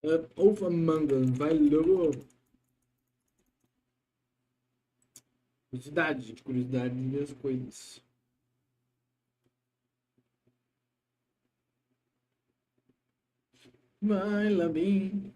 Of Among Us, valeu. Curiosidade, gente, curiosidade de ver as coisas. Vai lá bem.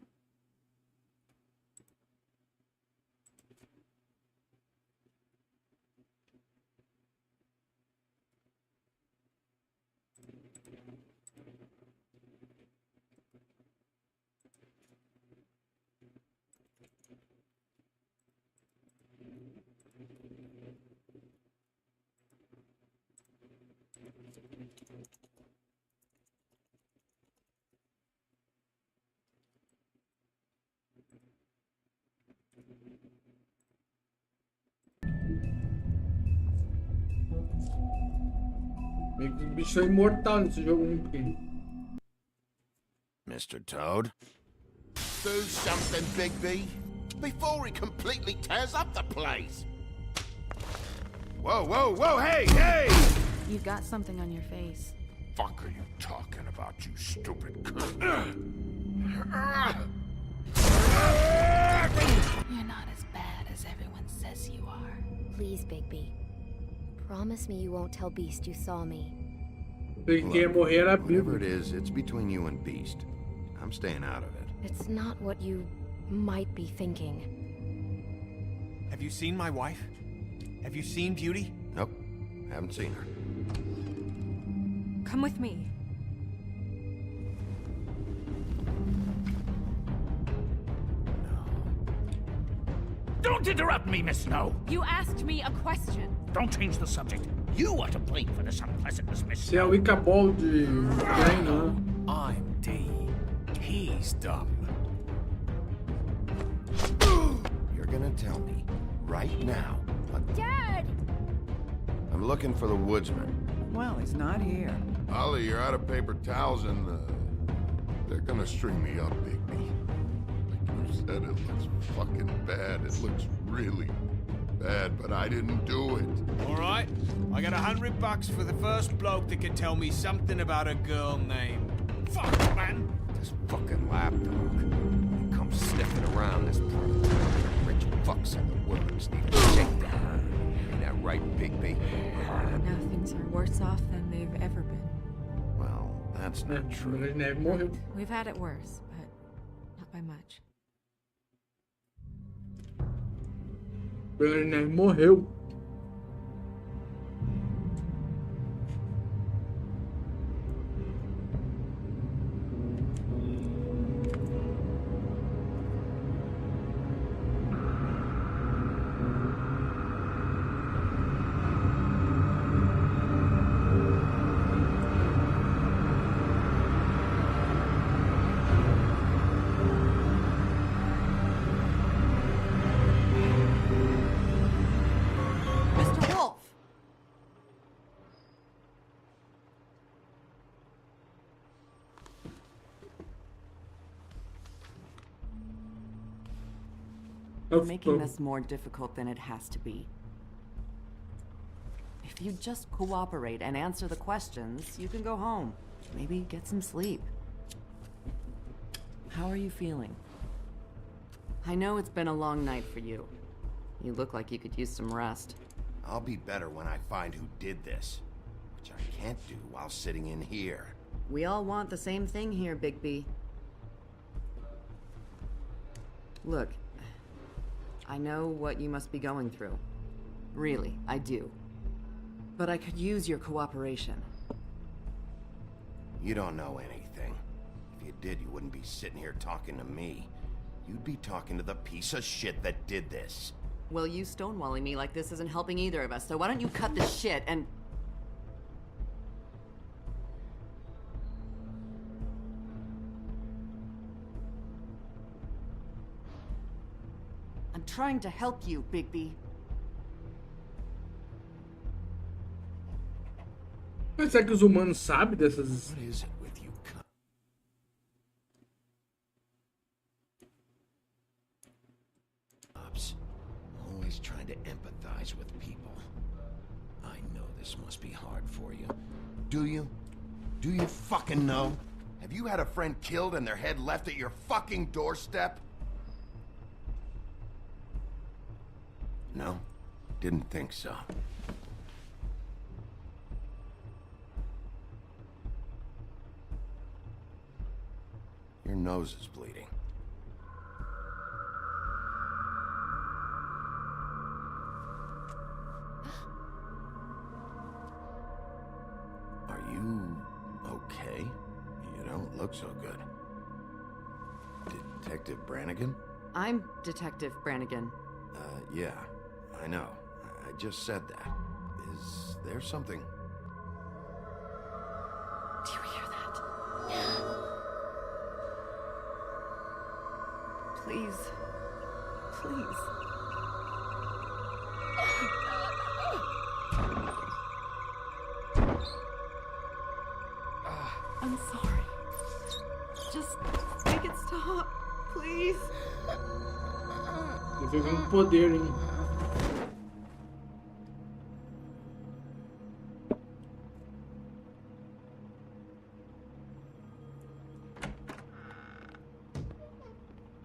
Meio que o bicho é imortal nesse jogo, hein? Porque... Mr. Toad? Do something, Bigby, before he completely tears up the place. Whoa, whoa, whoa, hey, hey! You've got something on your face. Fuck are you talking about, you stupid cunt? You're not as bad as everyone says you are. Please, Bigby. Promise me you won't tell Beast you saw me. Quem ia morrer era a Whatever Bíblia. it is, it's between you and Beast. I'm staying out of it. It's not what you might be thinking. Have you seen my wife? Have you seen Beauty? Nope, haven't seen her. Come with me. Don't interrupt me, Miss Snow. You asked me a question. Don't change the subject. You are to blame for this unpleasantness, Miss Você é Snow. o Wicca Ball de Game, né? I'm D. He's dumb. You're gonna tell me, right now, Dad! I'm looking for the woodsman. Well, he's not here. Ollie, you're out of paper towels and they're gonna string me up, Bigby. Like you said, it looks fucking bad. It looks really bad, but I didn't do it. All right, I got $100 for the first bloke that can tell me something about a girl named. Fuck, man. This fucking lapdog. He comes sniffing around this part of town. Rich fucks in the woods need a shakedown. Ain't that right, Bigby? Now things are worse off than they've ever been. Well, that's É, not true. Branca de Neve morreu. We've had it worse, but not by much. Branca de Neve morreu. Mr. Wolf! You're making this more difficult than it has to be. If you just cooperate and answer the questions, you can go home. Maybe get some sleep. How are you feeling? I know it's been a long night for you. You look like you could use some rest. I'll be better when I find who did this, which I can't do while sitting in here. We all want the same thing here, Bigby. Look, I know what you must be going through. Really, I do. But I could use your cooperation. You don't know anything. If you did, you wouldn't be sitting here talking to me. You'd be talking to the piece of shit that did this. Well, you stonewalling me like this isn't helping either of us, so why don't you cut the shit and... I'm trying to help you, Bigby. Mas será que os humanos sabem dessas... What is it with you, cunt? Cops, always trying to empathize with people. I know this must be hard for you. Do you? Do you fucking know? Have you had a friend killed and their head left at your fucking doorstep? No, didn't think so. Your nose is bleeding. Are you okay? You don't look so good. Detective Brannigan? I'm Detective Brannigan. Yeah, I know. I just said that. Is there something? Do you hear that? Please. Please. I'm sorry. Just make it stop, please. Ele fez poder, hein?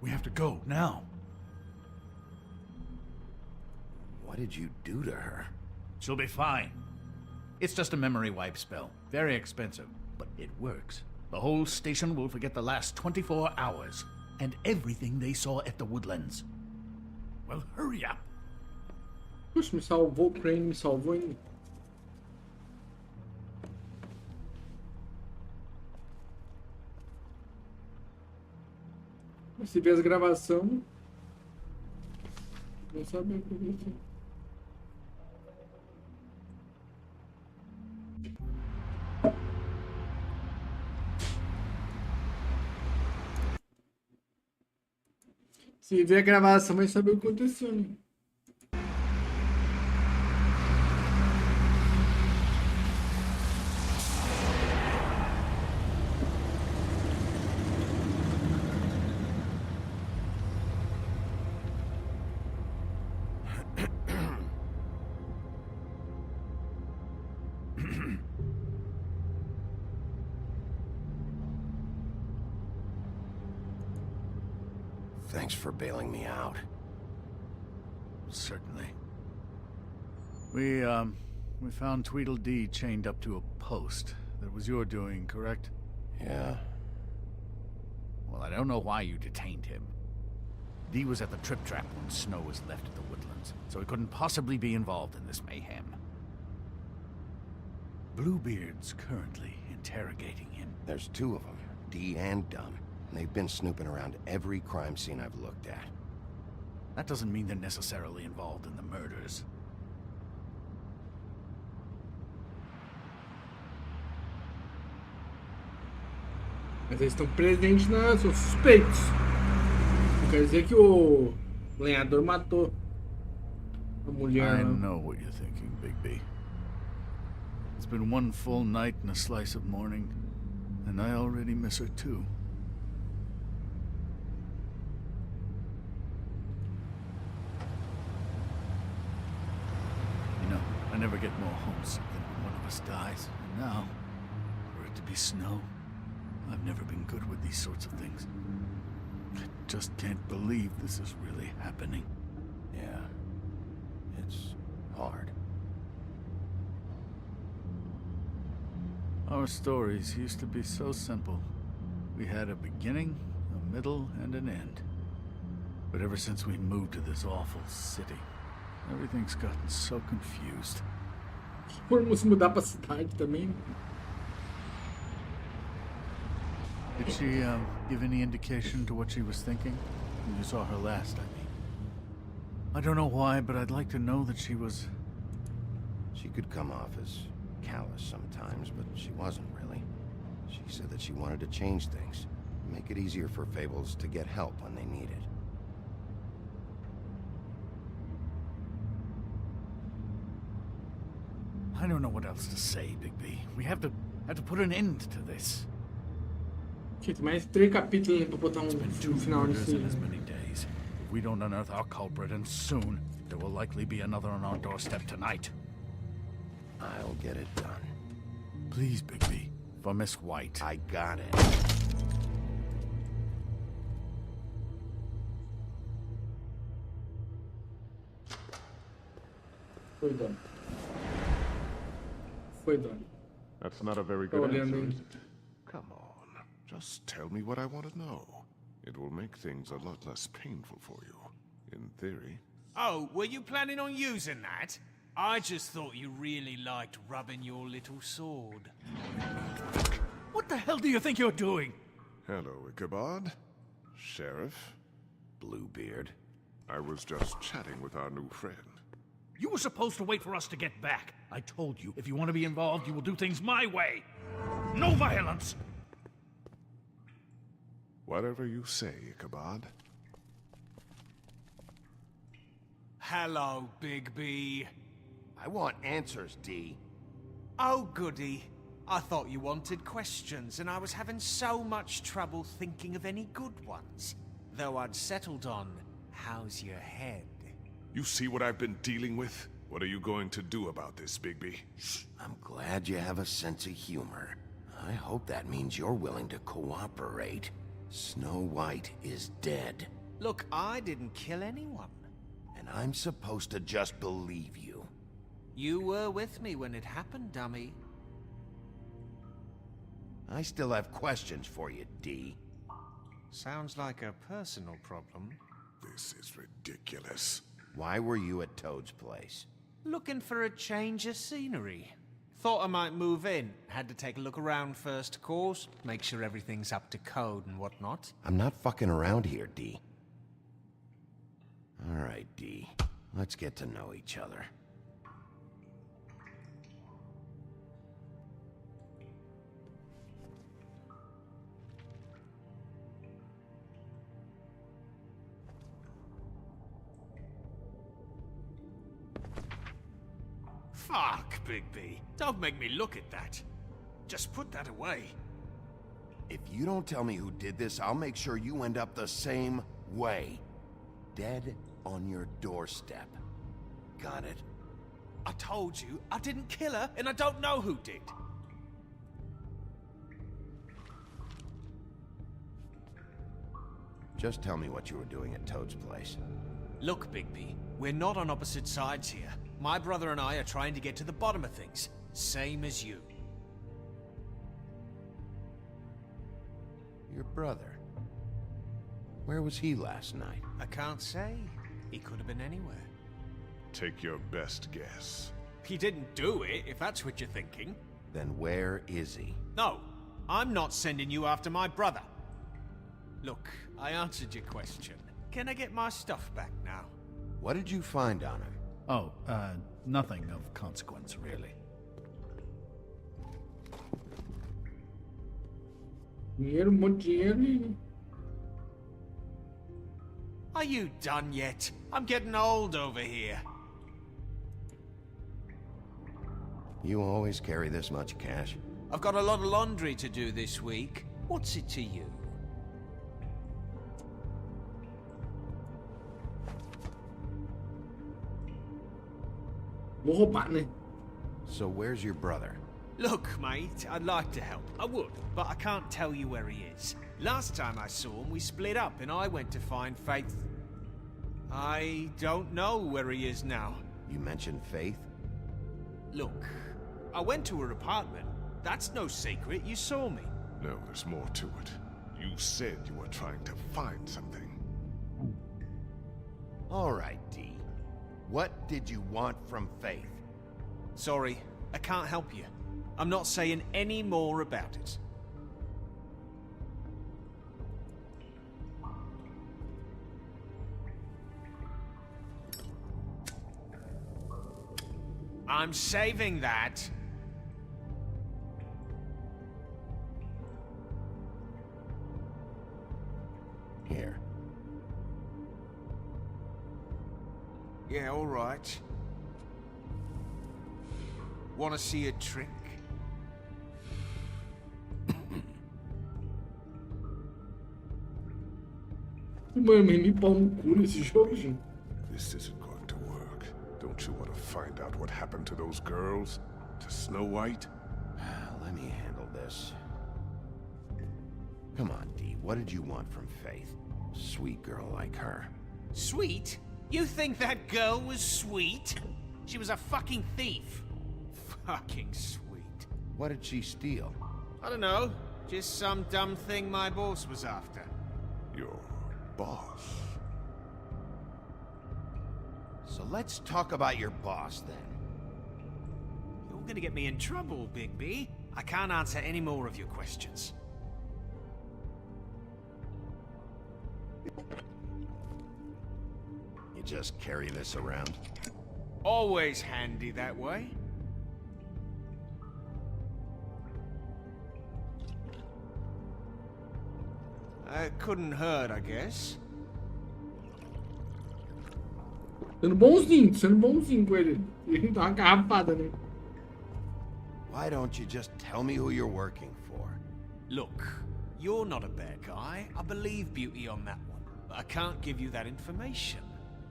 We have to go now. What did you do to her? She'll be fine. It's just a memory wipe spell. Very expensive, but it works. The whole station will forget the last 24 hours and everything they saw at the Woodlands. Well, hurry up. Puxa, me salvou, o Crane me salvou ainda. Se ver as gravações, não sabe o que aconteceu. Se ver a gravação, vai saber o que aconteceu, né? Thanks for bailing me out. Certainly. We found Tweedledee chained up to a post. That was your doing, correct? Yeah. Well, I don't know why you detained him. Dee was at the trip trap when Snow was left at the Woodlands, so he couldn't possibly be involved in this mayhem. Bluebeard's currently interrogating him. There's two of them, Dee and Dunn. And they've been snooping around every crime scene I've looked at. That doesn't mean they're necessarily involved in the murders. Mas eles estão presentes nas os suspeitos. Não quer dizer que o lenhador matou a mulher. I know what you're thinking, Bigby. It's been one full night and a slice of morning, and I already miss her too. I never get more homesick than when one of us dies. And now, for it to be Snow, I've never been good with these sorts of things. I just can't believe this is really happening. Yeah. It's hard. Our stories used to be so simple. We had a beginning, a middle, and an end. But ever since we moved to this awful city, everything's gotten so confused. Formos mudar pra cidade também. Did she give any indication to what she was thinking? When you saw her last, I mean. I don't know why, but I'd like to know that she was... She could come off as callous sometimes, but she wasn't really. She said that she wanted to change things, make it easier for Fables to get help when they need it. I don't know what else to say, Bigby. We have to put an end to this. Gente, mais 3 capítulos pra botar It's been 2 final murders nesse. in as many days. If we don't unearth our culprit, and soon, there will likely be another on our doorstep tonight. I'll get it done. Please, Bigby, for Miss White. I got it. Foi dano. Foi dano. That's not a very Tô good olhando, answer, hein? is it? Come on. Just tell me what I want to know. It will make things a lot less painful for you. In theory. Oh, were you planning on using that? I just thought you really liked rubbing your little sword. What the hell do you think you're doing? Hello, Ichabod. Sheriff. Bluebeard. I was just chatting with our new friend. You were supposed to wait for us to get back. I told you, if you want to be involved, you will do things my way. No violence! Whatever you say, Ichabod. Hello, Big B. I want answers, D. Oh, goody. I thought you wanted questions, and I was having so much trouble thinking of any good ones. Though I'd settled on, how's your head? You see what I've been dealing with? What are you going to do about this, Bigby? I'm glad you have a sense of humor. I hope that means you're willing to cooperate. Snow White is dead. Look, I didn't kill anyone. And I'm supposed to just believe you. You were with me when it happened, dummy. I still have questions for you, D. Sounds like a personal problem. This is ridiculous. Why were you at Toad's place? Looking for a change of scenery. Thought I might move in. Had to take a look around first, of course. Make sure everything's up to code and whatnot. I'm not fucking around here, D. All right, D. Let's get to know each other. Fuck, Bigby. Don't make me look at that. Just put that away. If you don't tell me who did this, I'll make sure you end up the same way. Dead on your doorstep. Got it? I told you, I didn't kill her, and I don't know who did. Just tell me what you were doing at Toad's place. Look, Bigby, we're not on opposite sides here. My brother and I are trying to get to the bottom of things. Same as you. Your brother? Where was he last night? I can't say. He could have been anywhere. Take your best guess. He didn't do it, if that's what you're thinking. Then where is he? No, I'm not sending you after my brother. Look, I answered your question. Can I get my stuff back now? What did you find on him? Oh, nothing of consequence, really. Dinheiro, um monte de dinheiro e... Are you done yet? I'm getting old over here. You always carry this much cash? I've got a lot of laundry to do this week. What's it to you? Vou roubar, né? So where's your brother? Look, mate, I'd like to help. I would, but I can't tell you where he is. Last time I saw him, we split up and I went to find Faith. I don't know where he is now. You mentioned Faith? Look, I went to her apartment. That's no secret, you saw me. No, there's more to it. You said you were trying to find something. All right, D. What did you want from Faith? Sorry, I can't help you. I'm not saying any more about it. I'm saving that. Here. Yeah, all right. Want to see a trick? Mano, me pau no cu nesse jogo, gente. This isn't going to work. Don't you want to find out what happened to those girls? To Snow White? Let me handle this. Come on, D. What did you want from Faith? Sweet girl like her. Sweet? You think that girl was sweet? She was a fucking thief. Fucking sweet. What did she steal? I don't know. Just some dumb thing my boss was after. Your boss. So let's talk about your boss then. You're gonna get me in trouble, Bigby. I can't answer any more of your questions. You just carry this around? Always handy that way. It couldn't hurt, I guess. Sendo bonzinho com ele. Ele dá uma garrafada, né? Why don't you just tell me who you're working for? Look, you're not a bad guy. I believe Beauty on that one. But I can't give you that information.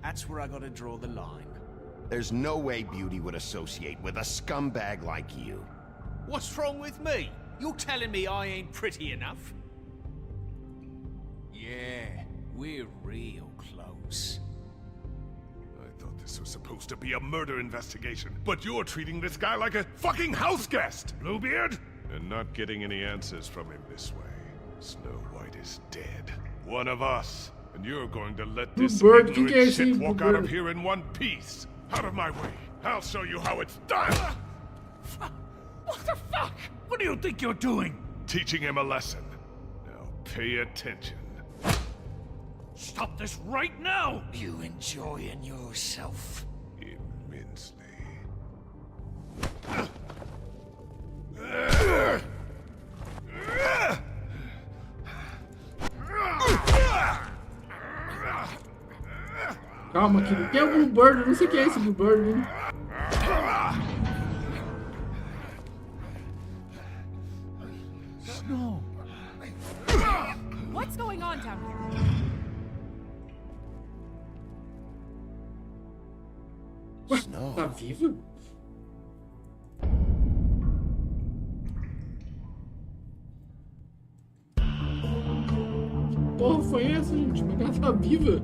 That's where I gotta draw the line. There's no way Beauty would associate with a scumbag like you. What's wrong with me? You're telling me I ain't pretty enough? Yeah, we're real close. I thought this was supposed to be a murder investigation, but you're treating this guy like a fucking house guest, Bluebeard! And not getting any answers from him this way. Snow White is dead. One of us. And you're going to let this Bluebird, ignorant shit walk out of here in one piece. Out of my way. I'll show you how it's done! What the fuck? What do you think you're doing? Teaching him a lesson. Now pay attention. Stop this right now! You enjoying yourself? Immensely. Calma, querido. Tem o Bluebird, eu não sei quem é esse Bluebird, hein? Snow. What's going on down here? Ué, Snow. tá vivo? Que porra foi essa, gente? Como é que ela tá viva?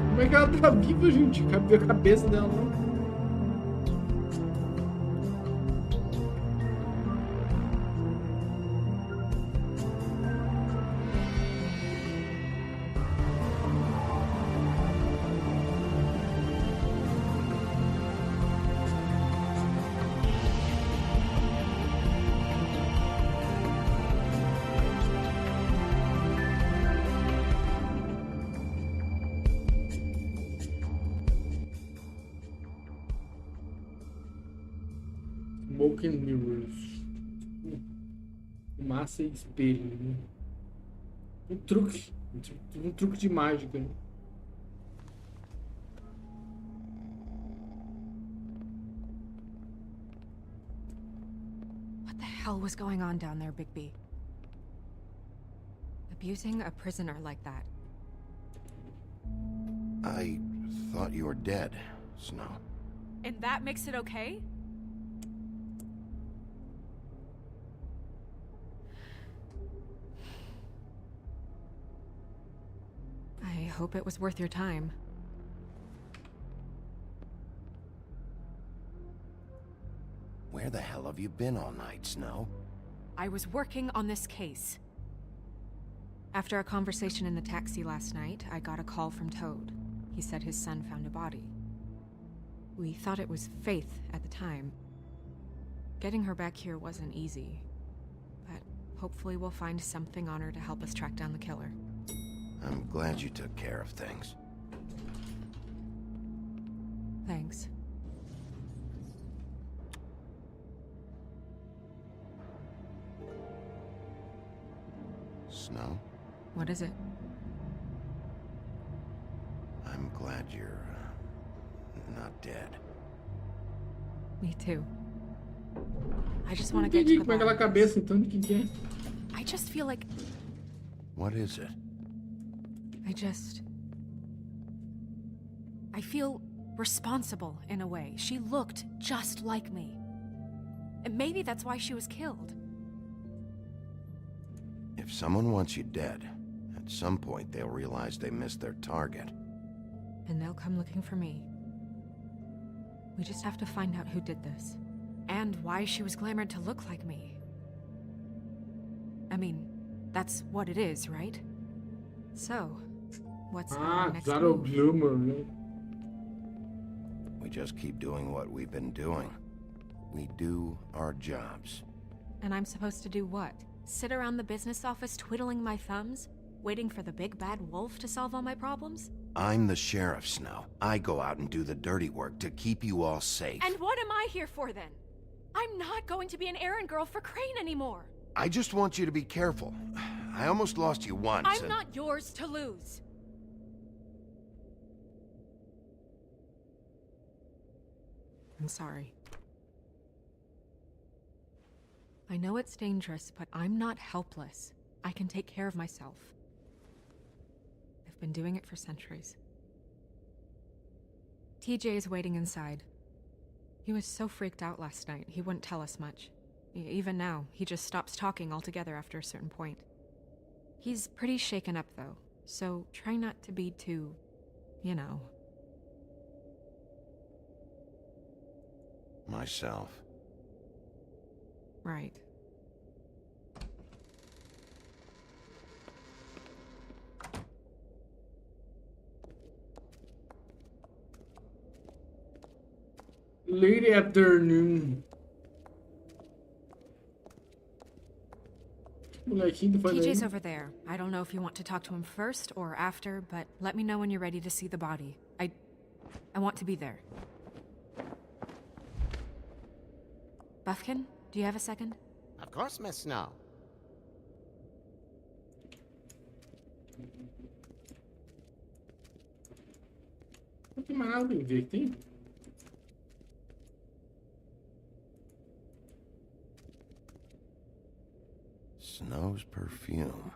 Como é que ela tá viva, gente? Cadê a cabeça dela? Smoke and Mirrors. Massa e espelho, né? Um truque de mágica, né? What the hell was going on down there, Bigby? Abusing a prisoner like that. I thought you were dead, Snow. And that makes it okay? I hope it was worth your time. Where the hell have you been all night, Snow? I was working on this case. After a conversation in the taxi last night, I got a call from Toad. He said his son found a body. We thought it was Faith at the time. Getting her back here wasn't easy, but hopefully we'll find something on her to help us track down the killer. I'm glad you took care of things. Thanks. Snow, What is it? I'm glad you're not dead. Me too. I just want to get to Entendi the como é aquela bottom of cabeça, this. então, de que é. I just feel like What is it? I feel responsible in a way. She looked just like me. And maybe that's why she was killed. If someone wants you dead, At some point, they'll realize they missed their target. And they'll come looking for me. We just have to find out who did this. And why she was glamored to look like me. I mean, that's what it is, right? So, what's our next Zaro move? Bloomer, né? We just keep doing what we've been doing. We do our jobs. And I'm supposed to do what? Sit around the business office twiddling my thumbs? Waiting for the big bad wolf to solve all my problems? I'm the sheriff, Snow. I go out and do the dirty work to keep you all safe. And what am I here for then? I'm not going to be an errand girl for Crane anymore. I just want you to be careful. I almost lost you once. I'm not yours to lose. I'm sorry. I know it's dangerous, but I'm not helpless. I can take care of myself. I've been doing it for centuries. TJ is waiting inside. He was so freaked out last night, he wouldn't tell us much. Even now, he just stops talking altogether after a certain point. He's pretty shaken up, though, so try not to be too, you know. Myself. Right. Late afternoon. Molequinho foi TJ's daí. over there. I don't know if you want to talk to him first or after, but let me know when you're ready to see the body. I want to be there. Buffkin, do you have a second? Of course, Miss Snow. Não tem mais nada pra ver, tem? Snow's perfume.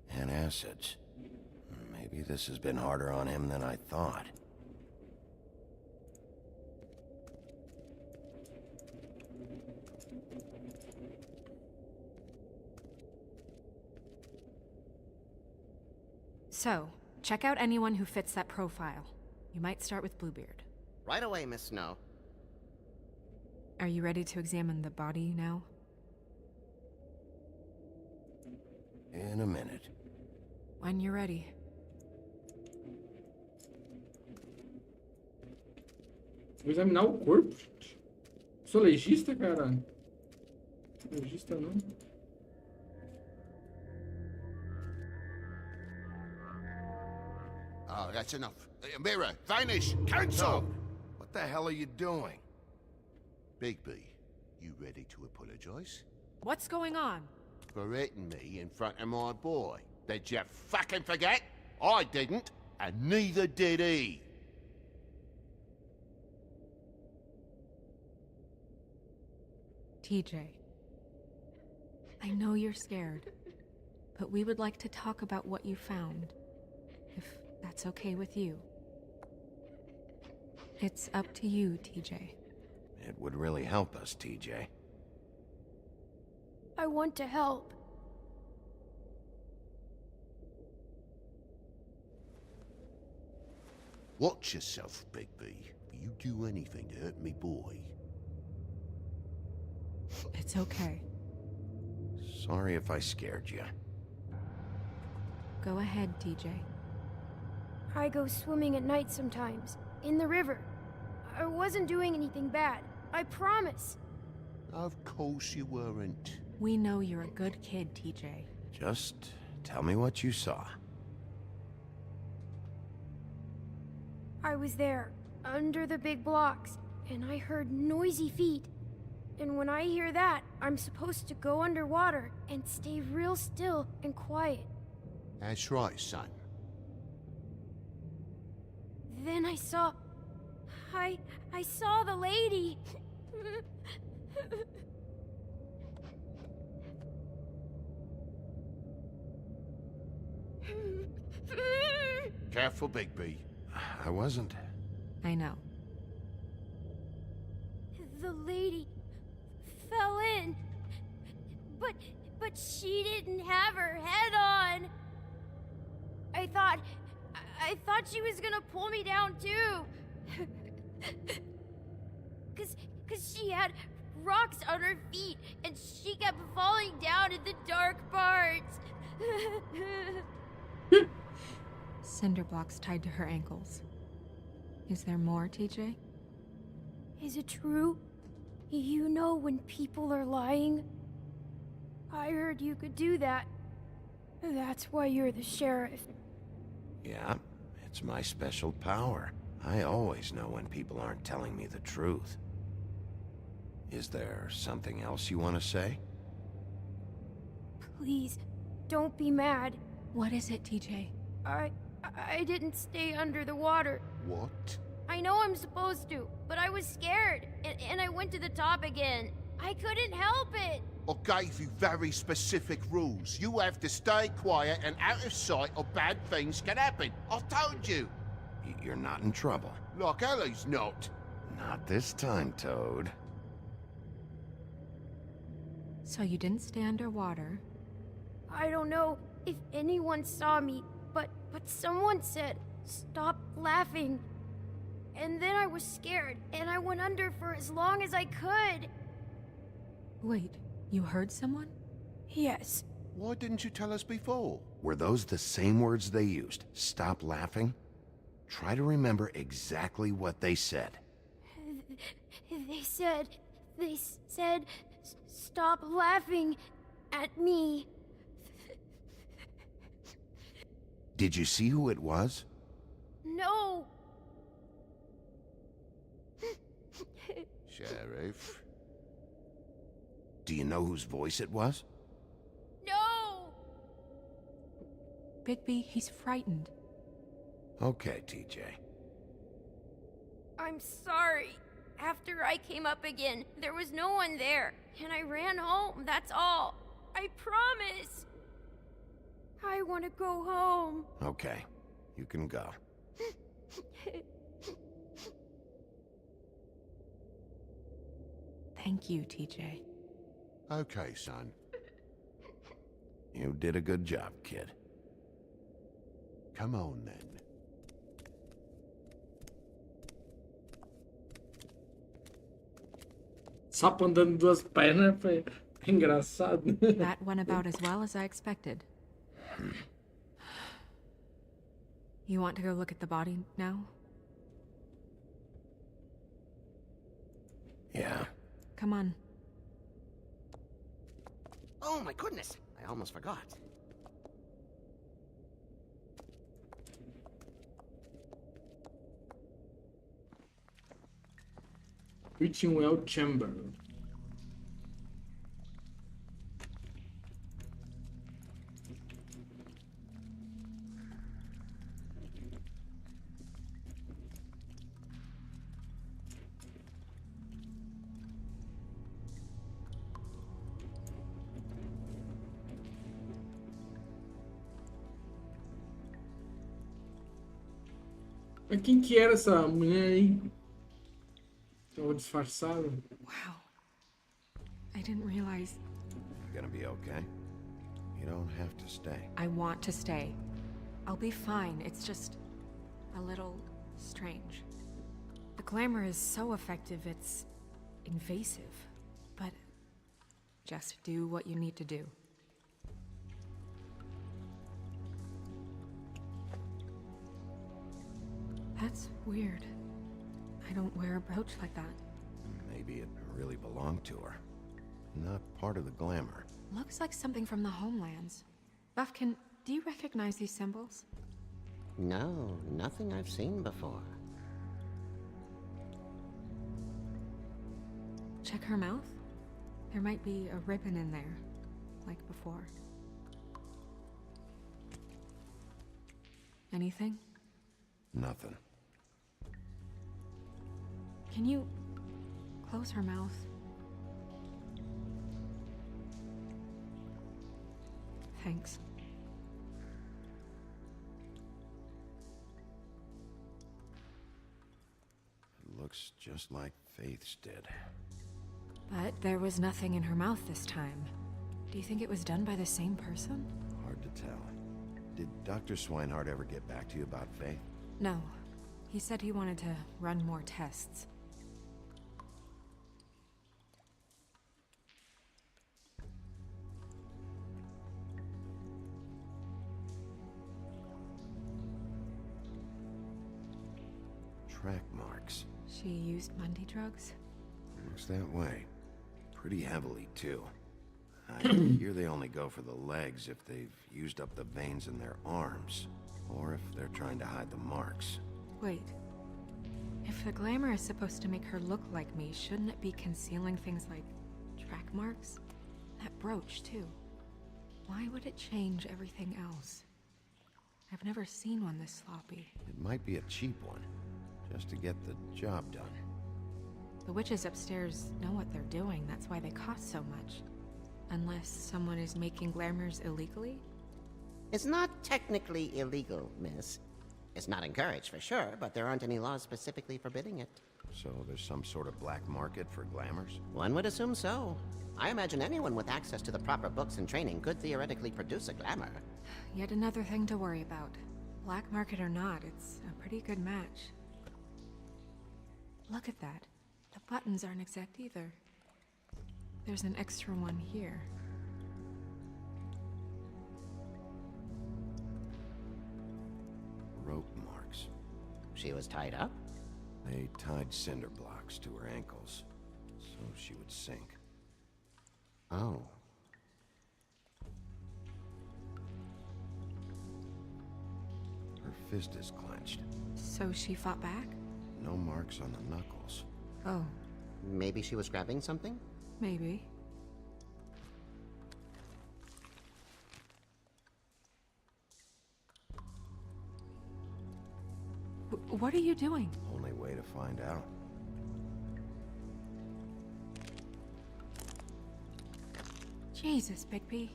And acids. Maybe this has been harder on him than I thought. So, check out anyone who fits that profile. You might start with Bluebeard. Right away, Miss Snow. Are you ready to examine the body now? In a minute. When you're ready. Vou examinar o corpo, gente. Sou legista, cara. Legista não. Oh, that's enough. Mira, vanish! Cancel! What the hell are you doing? Bigby, you ready to apologize? What's going on? For hitting me in front of my boy. Did you fucking forget? I didn't, and neither did he. TJ. I know you're scared, but we would like to talk about what you found, if that's okay with you. It's up to you, TJ. It would really help us, TJ. I want to help. Watch yourself, Bigby. You do anything to hurt me boy. It's okay. Sorry if I scared you. Go ahead, TJ. I go swimming at night sometimes, in the river. I wasn't doing anything bad. I promise. Of course you weren't. We know you're a good kid, TJ. Just tell me what you saw. I was there, under the big blocks, and I heard noisy feet. And when I hear that, I'm supposed to go underwater and stay real still and quiet. That's right, son. Then I saw... I saw the lady. Careful, Bigby. I wasn't. I know. The lady fell in. But she didn't have her head on. I thought she was gonna pull me down too. Cause she had rocks on her feet and she kept falling down in the dark parts. Cinder blocks tied to her ankles. Is there more, TJ? Is it true? You know when people are lying? I heard you could do that. That's why you're the sheriff. Yeah, it's my special power. I always know when people aren't telling me the truth. Is there something else you want to say? Please, don't be mad. What is it, TJ? I didn't stay under the water. What? I know I'm supposed to, but I was scared, and I went to the top again. I couldn't help it. I gave you very specific rules. You have to stay quiet and out of sight or bad things can happen. I told you. You're not in trouble. Like Ellie's not. Not this time, Toad. So you didn't stay underwater? I don't know if anyone saw me, but someone said, "Stop laughing." And then I was scared, and I went under for as long as I could. Wait, you heard someone? Yes. Why didn't you tell us before? Were those the same words they used? Stop laughing? Try to remember exactly what they said. They said, "Stop laughing at me." Did you see who it was? No. Sheriff? Do you know whose voice it was? No. Bigby, he's frightened. Okay, TJ. I'm sorry. After I came up again, there was no one there, and I ran home, that's all. I promise. I want to go home. Okay, you can go. Thank you, TJ. Okay, son. You did a good job, kid. Come on, then. Sapo andando duas pernas foi engraçado. That went about as well as I expected. You want to go look at the body now? Yeah. Come on. Oh my goodness, I almost forgot. Reaching well chamber. Mas quem que era essa mulher aí? Tava disfarçada. Wow. I didn't realize. You gonna be okay? You don't have to stay. I want to stay. I'll be fine. It's just a little strange. The glamour is so effective, it's invasive. But just do what you need to do. That's weird. I don't wear a brooch like that. Maybe it really belonged to her. Not part of the glamour. Looks like something from the homelands. Buffkin, do you recognize these symbols? No, nothing I've seen before. Check her mouth. There might be a ribbon in there, like before. Anything? Nothing. Can you close her mouth? Thanks. It looks just like Faith's did. But there was nothing in her mouth this time. Do you think it was done by the same person? Hard to tell. Did Dr. Swinehart ever get back to you about Faith? No. He said he wanted to run more tests. Track marks. She used Mundy drugs? Looks that way. Pretty heavily, too. I hear they only go for the legs if they've used up the veins in their arms, or if they're trying to hide the marks. Wait. If the glamour is supposed to make her look like me, shouldn't it be concealing things like track marks? That brooch, too. Why would it change everything else? I've never seen one this sloppy. It might be a cheap one, just to get the job done. The witches upstairs know what they're doing, that's why they cost so much. Unless someone is making glamours illegally? It's not technically illegal, miss. It's not encouraged for sure, but there aren't any laws specifically forbidding it. So there's some sort of black market for glamours? One would assume so. I imagine anyone with access to the proper books and training could theoretically produce a glamour. Yet another thing to worry about. Black market or not, it's a pretty good match. Look at that. The buttons aren't exact either. There's an extra one here. Rope marks. She was tied up? They tied cinder blocks to her ankles, so she would sink. Oh. Her fist is clenched. So she fought back? No marks on the knuckles. Oh. Maybe she was grabbing something? Maybe. What are you doing? Only way to find out. Jesus, Bigby.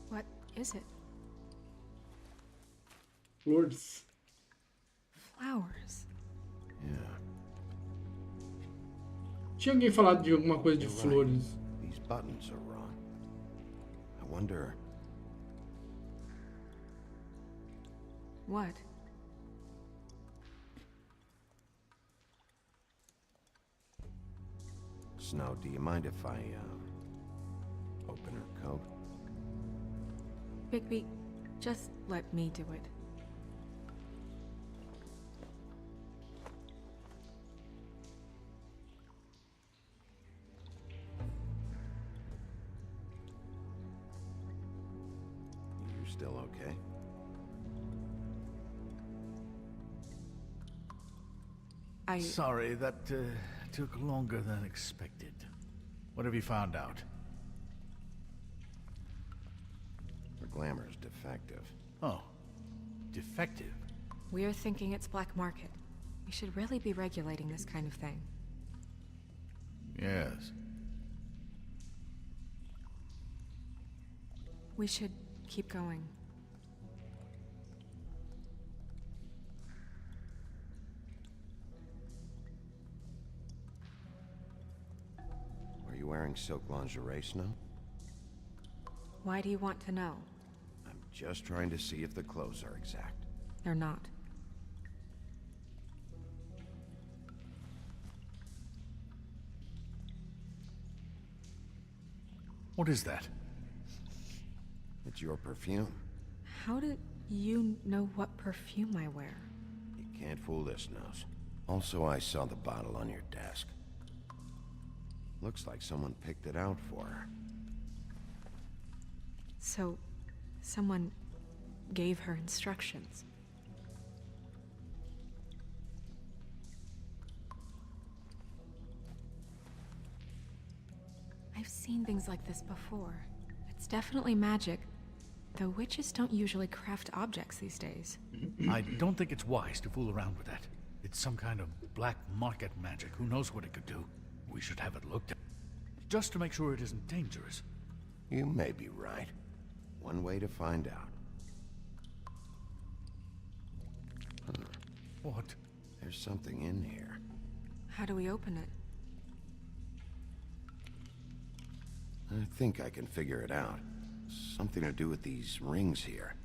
What is it? Flores. Flowers. Yeah. Tinha alguém falado de alguma coisa de You're flores. Right. These buttons are wrong. I wonder... What? Snow, do you mind if I, open her coat? Bigby, just let me do it. You still okay? Sorry, that took longer than expected. What have you found out? Her glamour's defective. Oh, defective? We're thinking it's black market. We should really be regulating this kind of thing. Yes. We should keep going. Are you wearing silk lingerie, Snow? Why do you want to know? I'm just trying to see if the clothes are exact. They're not. What is that? It's your perfume. How do you know what perfume I wear? You can't fool this nose. Also, I saw the bottle on your desk. Looks like someone picked it out for her. So, someone gave her instructions. I've seen things like this before. It's definitely magic, though witches don't usually craft objects these days. I don't think it's wise to fool around with that. It's some kind of black market magic. Who knows what it could do? We should have it looked at. Just to make sure it isn't dangerous. You may be right. One way to find out. What? There's something in here. How do we open it? I think I can figure it out. Something to do with these rings here.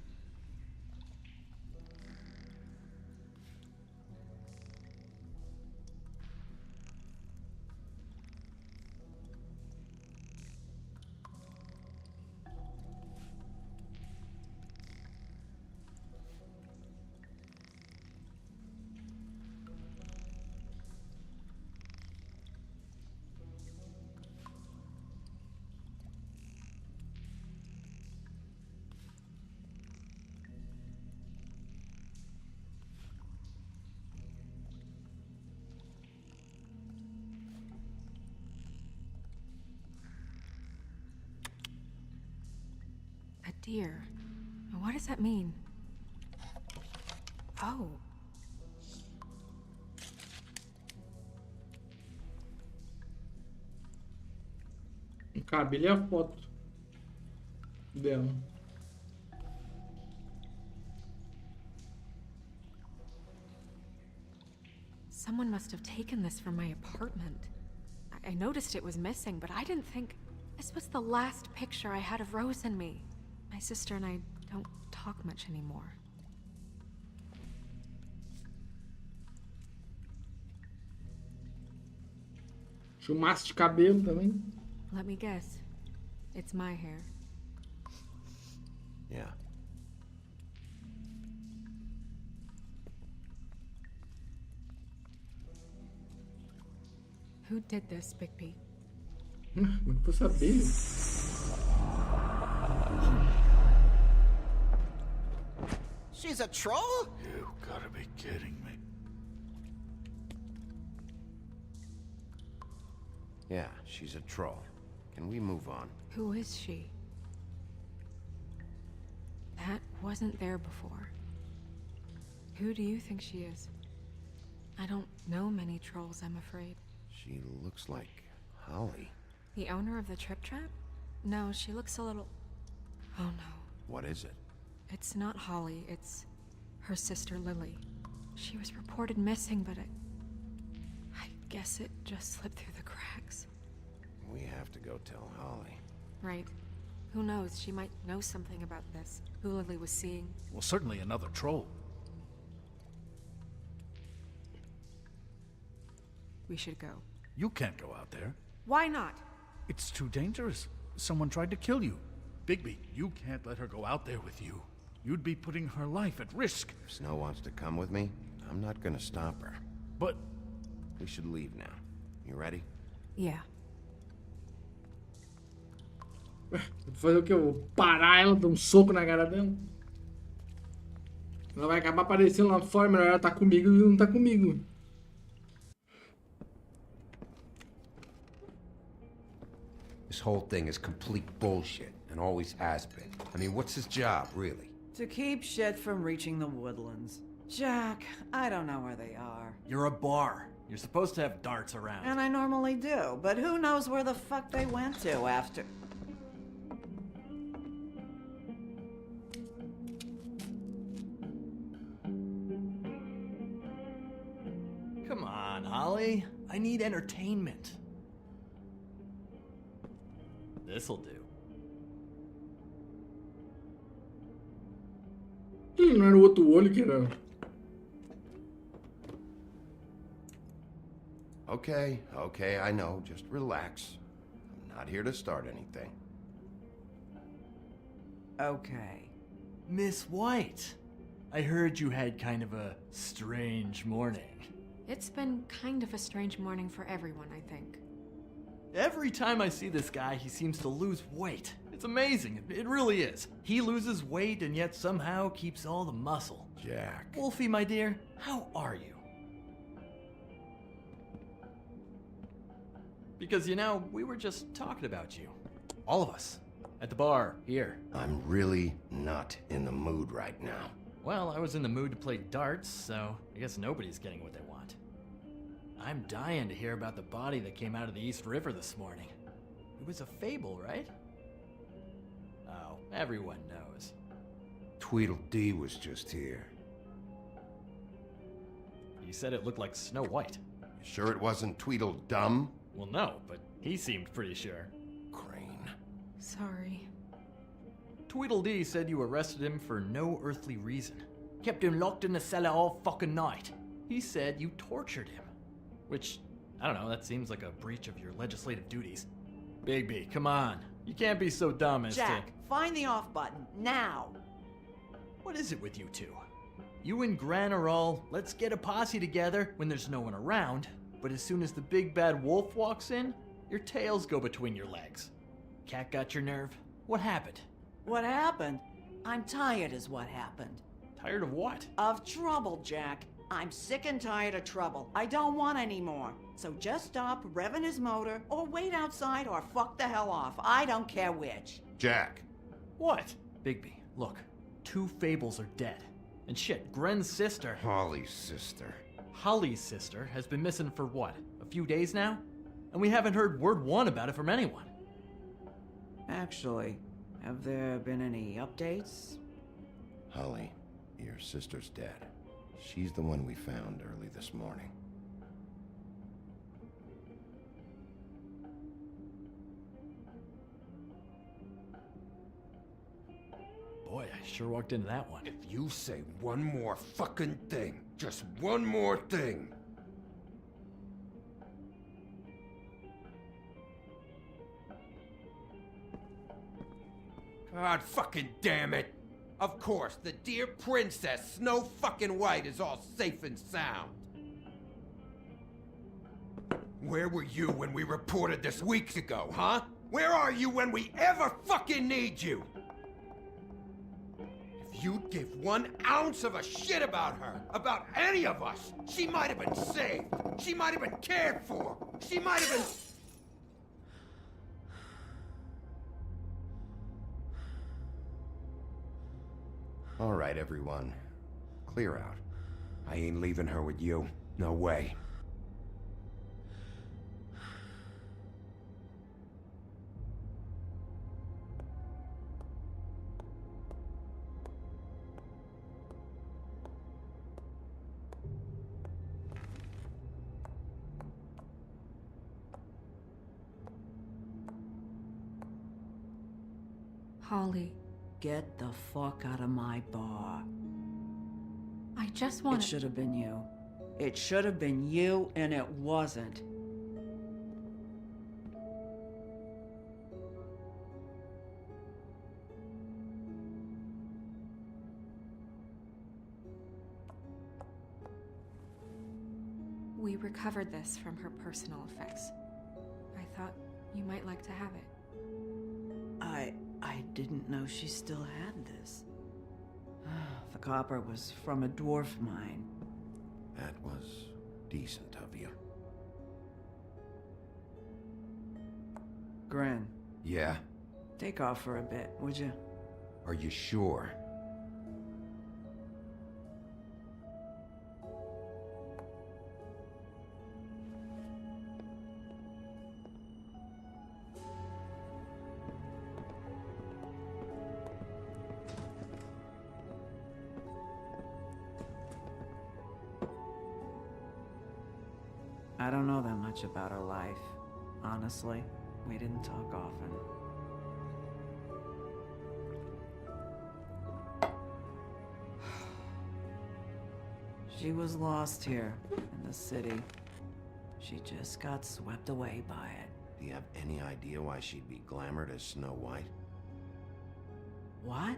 A deer. What does that mean? Oh. Cabelo e a foto dela. Someone must have taken this from my apartment. I noticed it was missing, but I didn't think this was the last picture I had of Rose and me. My sister and I don't talk much anymore. Chumaço de cabelo também. Let me guess. It's my hair. Yeah. Who did this, Bigby? Não vou saber. She's a troll? You gotta be kidding me. Yeah, she's a troll. Can we move on? Who is she? That wasn't there before. Who do you think she is? I don't know many trolls, I'm afraid. She looks like Holly. The owner of the Trip Trap? No, she looks a little... Oh no. What is it? It's not Holly, it's her sister Lily. She was reported missing, but I guess it just slipped through the cracks. We have to go tell Holly. Right. Who knows, she might know something about this. Who Lily was seeing. Well, certainly another troll. We should go. You can't go out there. Why not? It's too dangerous. Someone tried to kill you. Bigby, you can't let her go out there with you. You'd be putting her life at risk. If Snow wants to come with me, I'm not gonna stop her. But... We should leave now. You ready? Yeah. Vou fazer o que? Eu vou parar ela, dar um soco na cara dela. Ela vai acabar aparecendo lá fora, melhor ela tá comigo e não tá comigo. This whole thing is complete bullshit, and always has been. I mean, what's his job, really? To keep shit from reaching the woodlands. Jack, I don't know where they are. You're a bar. You're supposed to have darts around. And I normally do, but who knows where the fuck they went to after... Come on, Holly. I need entertainment. This'll do. Não era o outro olho que era. Okay, I know. Just relax. I'm not here to start anything. Okay. Miss White, I heard you had kind of a strange morning. It's been kind of a strange morning for everyone, I think. Every time I see this guy, he seems to lose weight. It's amazing. It really is. He loses weight and yet somehow keeps all the muscle. Jack. Wolfie, my dear, how are you? Because, you know, we were just talking about you. All of us. At the bar, here. I'm really not in the mood right now. Well, I was in the mood to play darts, so I guess nobody's getting what they want. I'm dying to hear about the body that came out of the East River this morning. It was a fable, right? Oh, everyone knows. Tweedledee was just here. He said it looked like Snow White. You sure it wasn't Tweedledum? Well, no, but he seemed pretty sure. Crane. Sorry. Tweedledee said you arrested him for no earthly reason. Kept him locked in the cellar all fucking night. He said you tortured him. Which, I don't know, that seems like a breach of your legislative duties. Bigby, come on. You can't be so dumb as Jack, to... find the off button, now! What is it with you two? You and Gran are all, let's get a posse together when there's no one around, but as soon as the big bad wolf walks in, your tails go between your legs. Cat got your nerve? What happened? What happened? I'm tired is what happened. Tired of what? Of trouble, Jack. I'm sick and tired of trouble. I don't want any more. So just stop revving his motor, or wait outside, or fuck the hell off. I don't care which. Jack. What? Bigby, look. 2 fables are dead. And shit, Gren's sister... Holly's sister. Holly's sister has been missing for what? A few days now? And we haven't heard word one about it from anyone. Actually, have there been any updates? Holly, your sister's dead. She's the one we found early this morning. Boy, I sure walked into that one. If you say one more fucking thing, just one more thing. God fucking damn it! Of course, the dear princess, Snow fucking White, is all safe and sound. Where were you when we reported this weeks ago, huh? Where are you when we ever fucking need you? If you'd give 1 ounce of a shit about her, about any of us, she might have been saved. She might have been cared for. She might have been... All right, everyone. Clear out. I ain't leaving her with you. No way. Holly. Get the fuck out of my bar. I just want It should have been you. It should have been you, and it wasn't. We recovered this from her personal effects. I thought you might like to have it. I didn't know she still had this. The copper was from a dwarf mine. That was decent of you. Gren. Yeah? Take off for a bit, would you? Are you sure? I don't know that much about her life. Honestly, we didn't talk often. She was lost here in the city. She just got swept away by it. Do you have any idea why she'd be glamored as Snow White? What?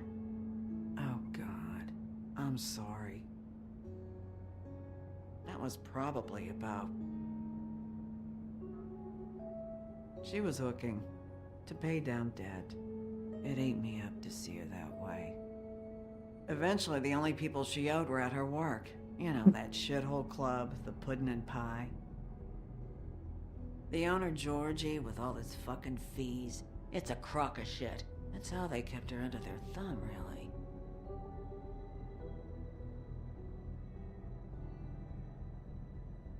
Oh, God. I'm sorry. That was probably about... She was hooking to pay down debt. It ate me up to see her that way. Eventually, the only people she owed were at her work. You know, that shithole club, the Puddin' and Pie. The owner, Georgie, with all his fucking fees. It's a crock of shit. That's how they kept her under their thumb, really.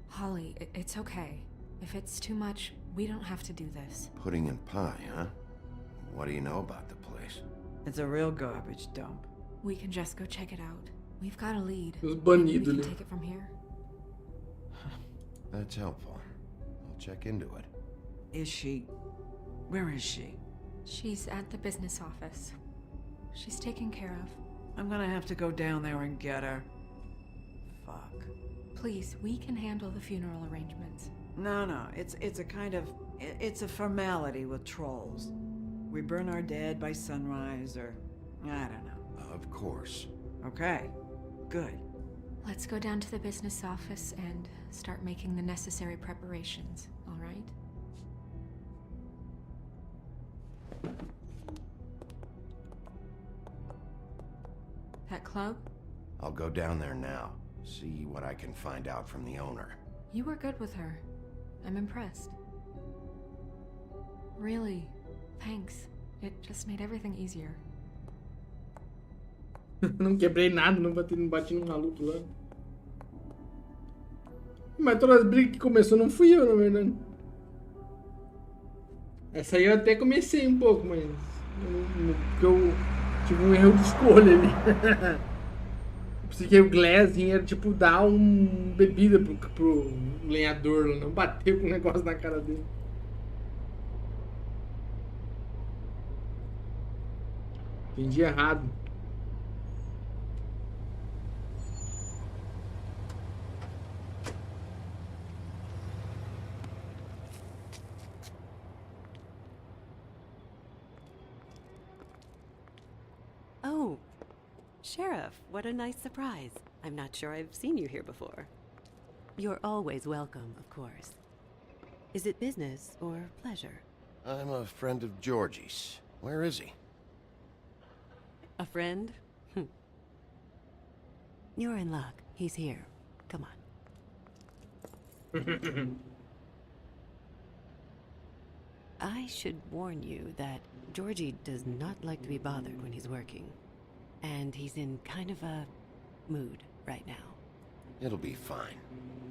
Holly, it's okay. If it's too much, we don't have to do this. Pudding and pie, huh? What do you know about the place? It's a real garbage dump. We can just go check it out. We've got a lead. Maybe we can take it from here. That's helpful. I'll check into it. Is she... Where is she? She's at the business office. She's taken care of. I'm gonna have to go down there and get her. Fuck. Please, we can handle the funeral arrangements. No, it's a kind of... It's a formality with trolls. We burn our dead by sunrise, or... I don't know. Of course. Okay, good. Let's go down to the business office and start making the necessary preparations, all right? That club? I'll go down there now. See what I can find out from the owner. You were good with her. I'm impressed. Really, thanks. It just made everything easier. Não quebrei nada, não bati no maluco lá. Mas todas as brigas que começou não fui eu, na verdade. Essa aí eu até comecei um pouco, mas... Porque eu tive um erro de escolha ali. Eu pensei que o Glass era tipo dar bebida pro lenhador, não bater com o negócio na cara dele. Entendi errado. Oh, Sheriff, what a nice surprise. I'm not sure I've seen you here before. You're always welcome, of course. Is it business or pleasure? I'm a friend of Georgie's. Where is he? A friend? You're in luck. He's here. Come on. I should warn you that Georgie does not like to be bothered when he's working. And he's in kind of a mood right now. It'll be fine.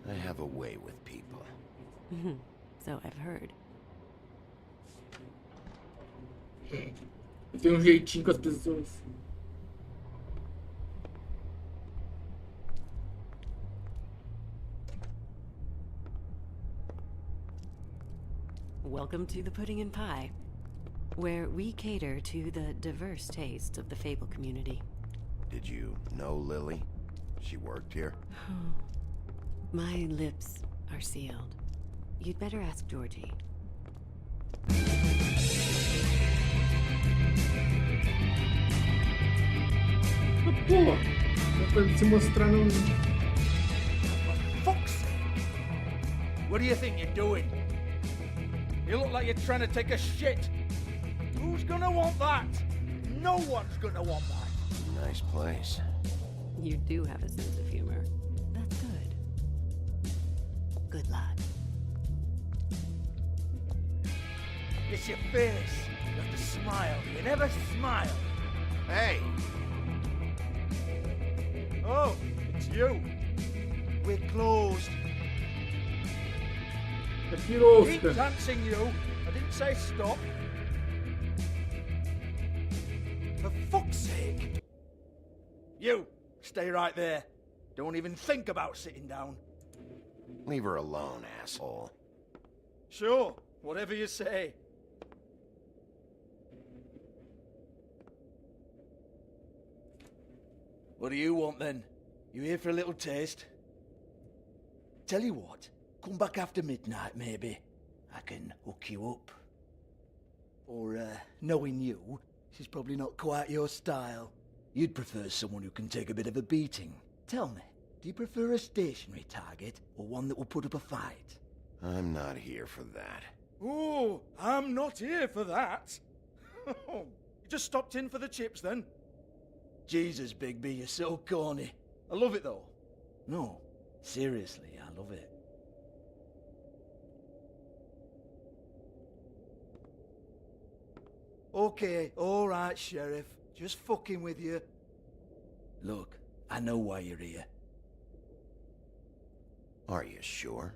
I have a way with people. So I've heard. Eu tenho jeitinho com as pessoas. Welcome to the Pudding and Pie, where we cater to the diverse tastes of the Fable community. Did you know Lily? She worked here? My lips are sealed. You'd better ask Georgie. Pô, pra se mostrar no... Fuck's sake! What do you think you're doing? You look like you're trying to take a shit. Who's gonna want that? No one's gonna want that. Nice place. You do have a sense of humor. That's good. Good lad. It's your face. You have to smile. You never smile. Hey! Oh, it's you. We're closed. Keep dancing, you. I didn't say stop. For fuck's sake. You, stay right there. Don't even think about sitting down. Leave her alone, asshole. Sure, whatever you say. What do you want then? You here for a little taste? Tell you what, come back after midnight maybe. I can hook you up. Or, knowing you, she's probably not quite your style. You'd prefer someone who can take a bit of a beating. Tell me, do you prefer a stationary target or one that will put up a fight? I'm not here for that. Oh, I'm not here for that. You just stopped in for the chips then? Jesus, Bigby, you're so corny. I love it though. No, seriously, I love it. Okay, alright, Sheriff. Just fucking with you. Look, I know why you're here. Are you sure?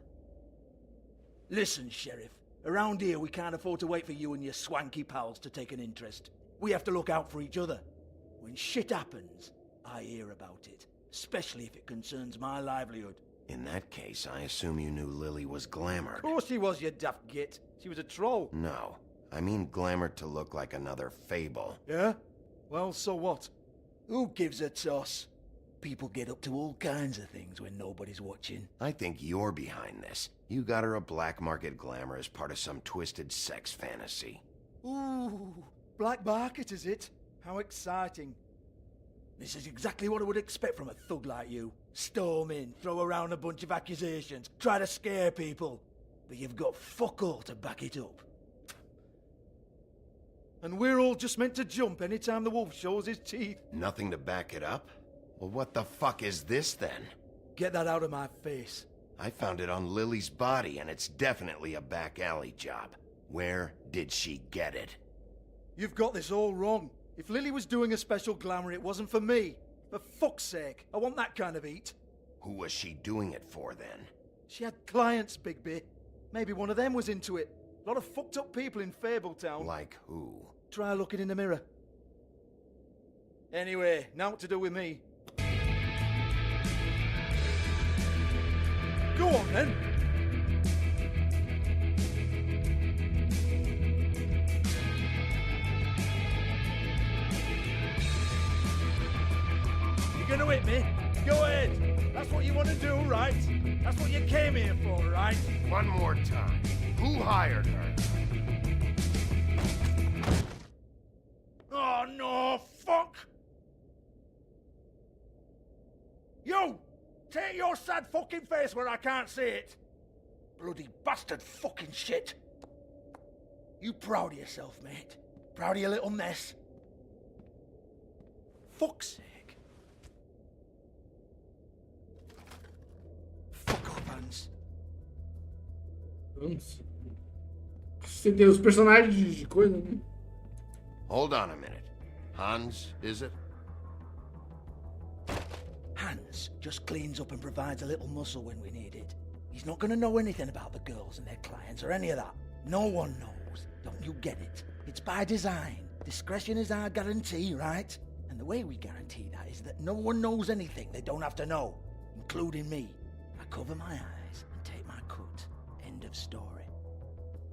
Listen, Sheriff. Around here, we can't afford to wait for you and your swanky pals to take an interest. We have to look out for each other. When shit happens, I hear about it. Especially if it concerns my livelihood. In that case, I assume you knew Lily was Glamour. Of course she was, you daft git. She was a troll. No, I mean glamour to look like another fable. Yeah? Well, so what? Who gives a toss? People get up to all kinds of things when nobody's watching. I think you're behind this. You got her a black market glamour as part of some twisted sex fantasy. Ooh, black market is it? How exciting. This is exactly what I would expect from a thug like you. Storm in, throw around a bunch of accusations, try to scare people. But you've got fuck all to back it up. And we're all just meant to jump anytime the wolf shows his teeth. Nothing to back it up? Well, what the fuck is this then? Get that out of my face. I found it on Lily's body, and it's definitely a back alley job. Where did she get it? You've got this all wrong. If Lily was doing a special glamour, it wasn't for me. For fuck's sake, I want that kind of eat. Who was she doing it for, then? She had clients, Bigby. Maybe one of them was into it. A lot of fucked up people in Fabletown. Like who? Try looking in the mirror. Anyway, now what to do with me. Go on, then. You're gonna hit me? Go ahead. That's what you want to do, right? That's what you came here for, right? One more time. Who hired her? Oh, no, fuck! You! Take your sad fucking face where I can't see it! Bloody bastard fucking shit! You proud of yourself, mate? Proud of your little mess? Fuck's sake. Fuck off, Hans. Vamos. Você tem os personagens de coisa, né? Hold on a minute. Hans, is it? Hans just cleans up and provides a little muscle when we need it. He's not gonna know anything about the girls and their clients or any of that. No one knows. Don't you get it? It's by design. Discretion is our guarantee, right? And the way we guarantee that is that no one knows anything they don't have to know, including me. I cover my eyes and take my cut. End of story.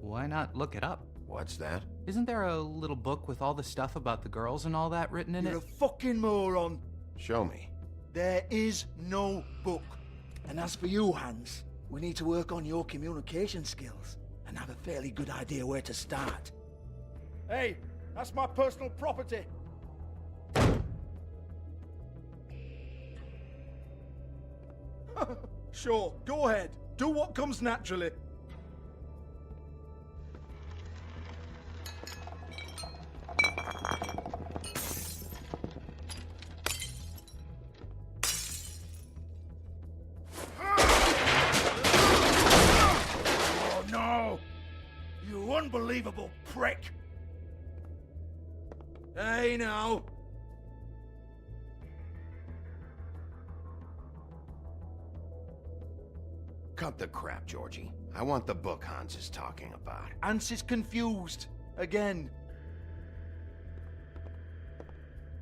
Why not look it up? What's that? Isn't there a little book with all the stuff about the girls and all that written in it? You're a fucking moron. Show me. There is no book. And as for you, Hans, we need to work on your communication skills and have a fairly good idea where to start. Hey, that's my personal property. Sure, go ahead. Do what comes naturally. Oh no! You unbelievable prick! Hey now! Cut the crap, Georgie. I want the book Hans is talking about. Hans is confused. Again.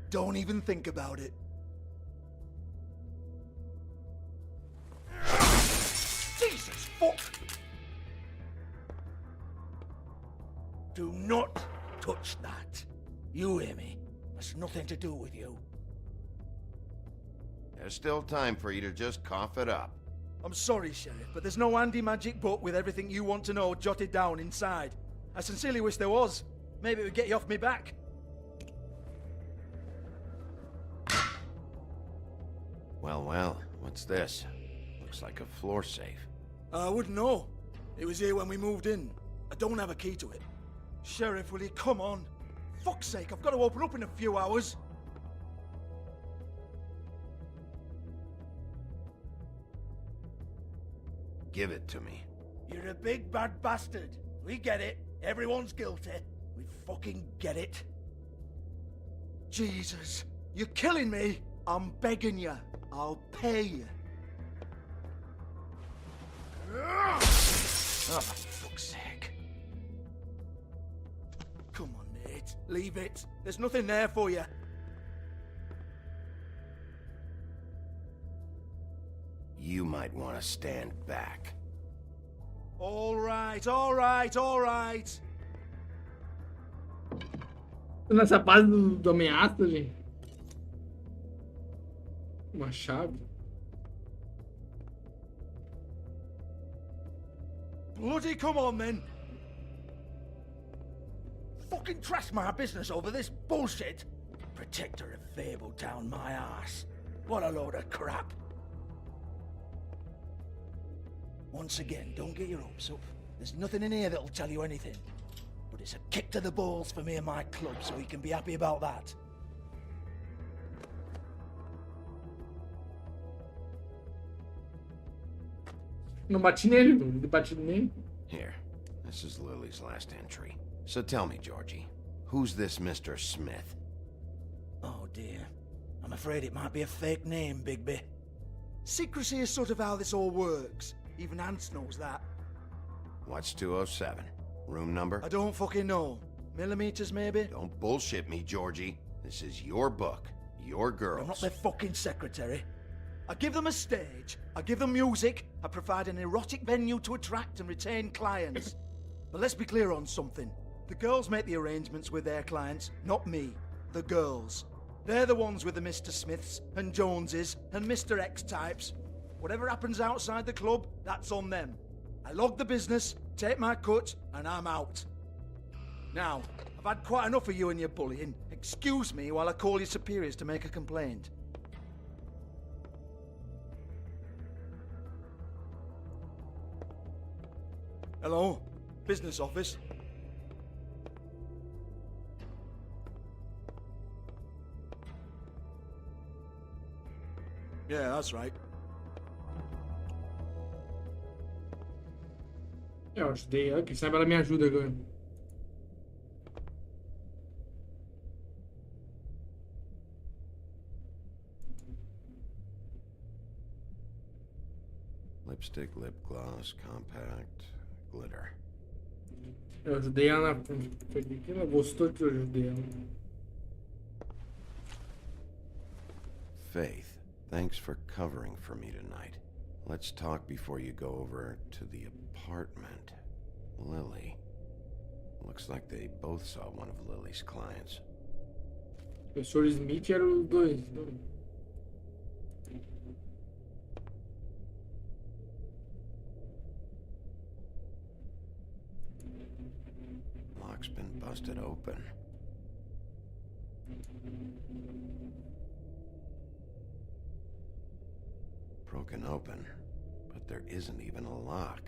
Don't even think about it. Jesus fuck! Do not touch that. You hear me? That's nothing to do with you. There's still time for you to just cough it up. I'm sorry, Sheriff, but there's no handy magic book with everything you want to know jotted down inside. I sincerely wish there was. Maybe it would get you off me back. Well, well, what's this? Looks like a floor safe. I wouldn't know. It was here when we moved in. I don't have a key to it. Sheriff, will you come on? Fuck's sake, I've got to open up in a few hours. Give it to me. You're a big bad bastard. We get it. Everyone's guilty. We fucking get it. Jesus, you're killing me. I'm begging you. I'll pay you. Oh, for fuck's sake. Come on, Nate. Leave it. There's nothing there for you. You might want to stand back. All right, all right, all right. Tô nessa base do ameaça, gente. Uma chave. Bloody come on, then. Fucking trash my business over this bullshit. Protector of Fabletown, my ass. What a load of crap. Once again, don't get your hopes up. There's nothing in here that'll tell you anything. But it's a kick to the balls for me and my club, so we can be happy about that. Não bati nele, não bati nele. Here, this is Lily's last entry. So tell me, Georgie, who's this Mr. Smith? Oh dear. I'm afraid it might be a fake name, Bigby. Secrecy is sort of how this all works. Even Ants knows that. What's 207? Room number? I don't fucking know. Millimeters, maybe? Don't bullshit me, Georgie. This is your book. Your girls. I'm not their fucking secretary. I give them a stage, I give them music, I provide an erotic venue to attract and retain clients. But let's be clear on something. The girls make the arrangements with their clients, not me. The girls. They're the ones with the Mr. Smiths and Joneses and Mr. X types. Whatever happens outside the club, that's on them. I log the business, take my cut, and I'm out. Now, I've had quite enough of you and your bullying. Excuse me while I call your superiors to make a complaint. Hello? Business office? Yeah, that's right. Eu ajudei ela, quem sabe ela me ajuda agora. Lipstick, lip gloss, compact, glitter. Eu ajudei ela na. Ela gostou que eu ajudei ela. Faith, thanks for covering for me tonight. Let's talk before you go over to the apartment. Lily. Looks like they both saw one of Lily's clients. O Sr. Smith era os dois. Lock's been busted open. Broken open, but there isn't even a lock.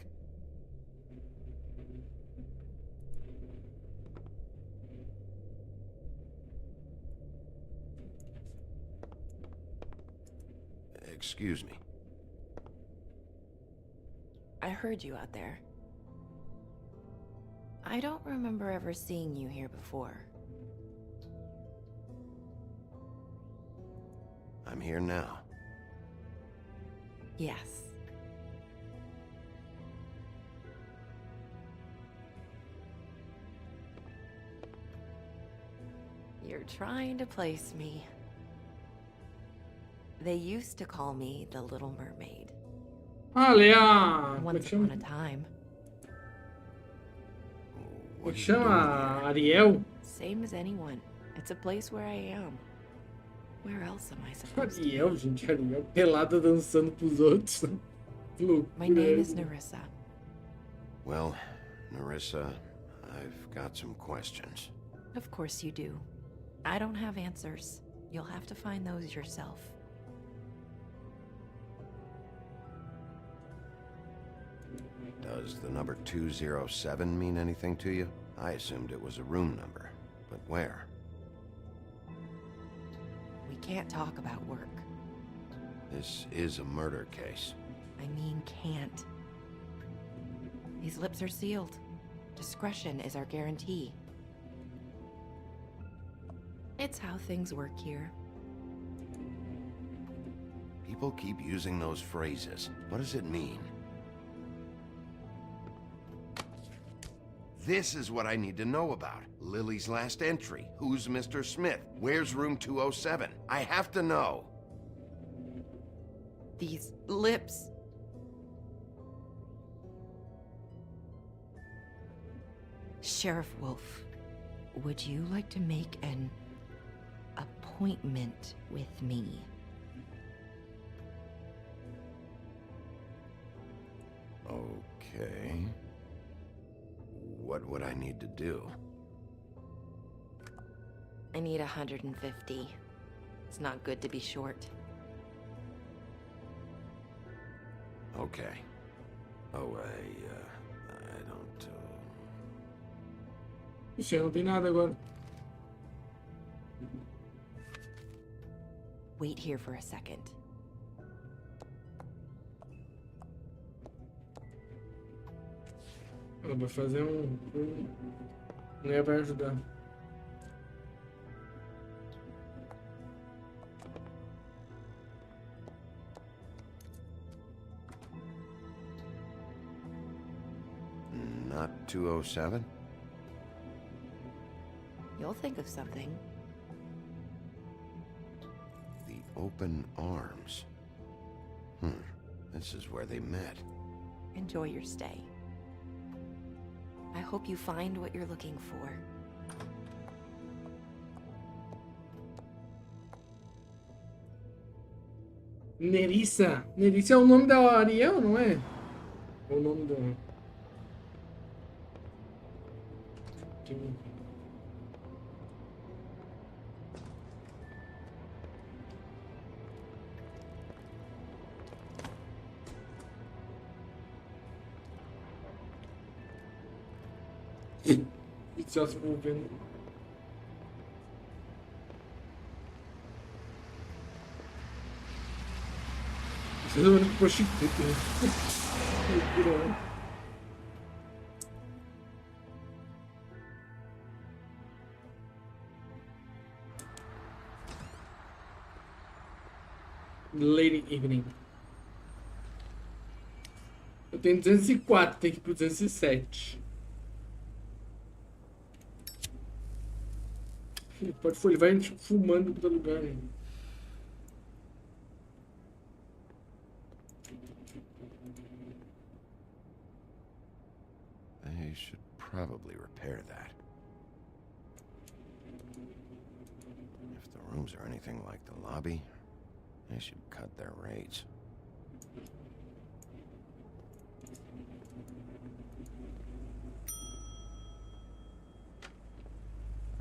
Excuse me. I heard you out there. I don't remember ever seeing you here before. I'm here now. Yes. You're trying to place me. They used to call me the Little Mermaid. Olha! Once upon a time. Como chama? Ariel? Same as anyone. It's a place where I am. Where else am I supposed to be? Ariel, gente, Ariel. Pelada dançando pros outros. Que loucura. My name is Nerissa. Well, Nerissa, I've got some questions. Of course you do. I don't have answers. You'll have to find those yourself. Does the number 207 mean anything to you? I assumed it was a room number, but where? We can't talk about work. This is a murder case. I mean can't. These lips are sealed. Discretion is our guarantee. It's how things work here. People keep using those phrases. What does it mean? This is what I need to know about. Lily's last entry. Who's Mr. Smith? Where's room 207? I have to know. These lips. Sheriff Wolf, Would you like to make an appointment with me? Okay. What would I need to do? I need 150. It's not good to be short. Okay. Oh, I don't, Ixi, não tem nada agora. Wait here for a second. Ela vai fazer Né, vai ajudar. Not 207? You'll think of something. The open arms. This is where they met. Enjoy your stay. I hope you find what you're looking for. Nerissa. Nerissa é o nome da Ariel, não é? É o nome da... Já se movendo. Vocês vão ver que prostituta. Late evening. Eu tenho 204, tem que ir pro 207. Ele vai tipo, fumando em todo lugar. Hein? They should probably repair that. If the rooms are anything like the lobby, they should cut their rates.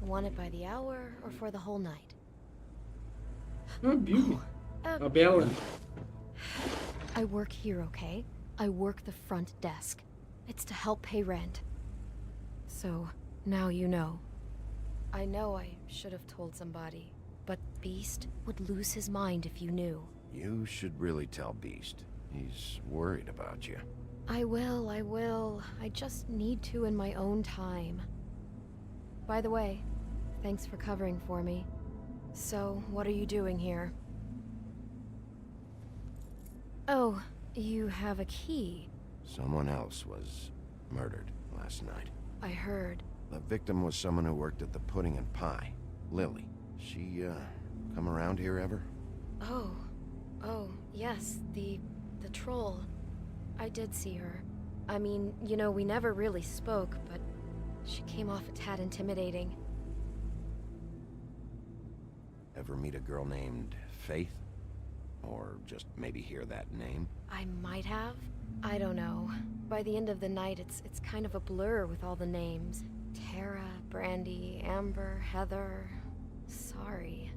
Want it by the hour or for the whole night? Oh, beauty. A Bella. I work here, okay? I work the front desk. It's to help pay rent. So, now you know. I know I should have told somebody, but Beast would lose his mind if you knew. You should really tell Beast. He's worried about you. I will. I just need to in my own time. By the way, thanks for covering for me. So, what are you doing here? Oh, you have a key. Someone else was murdered last night. I heard. The victim was someone who worked at the Pudding and Pie. Lily. She, come around here ever? Oh, yes, the troll. I did see her. I mean, you know, we never really spoke, but she came off a tad intimidating. Ever meet a girl named Faith? Or just maybe hear that name? I might have. I don't know. By the end of the night, it's kind of a blur with all the names. Tara, Brandy, Amber, Heather. Sorry.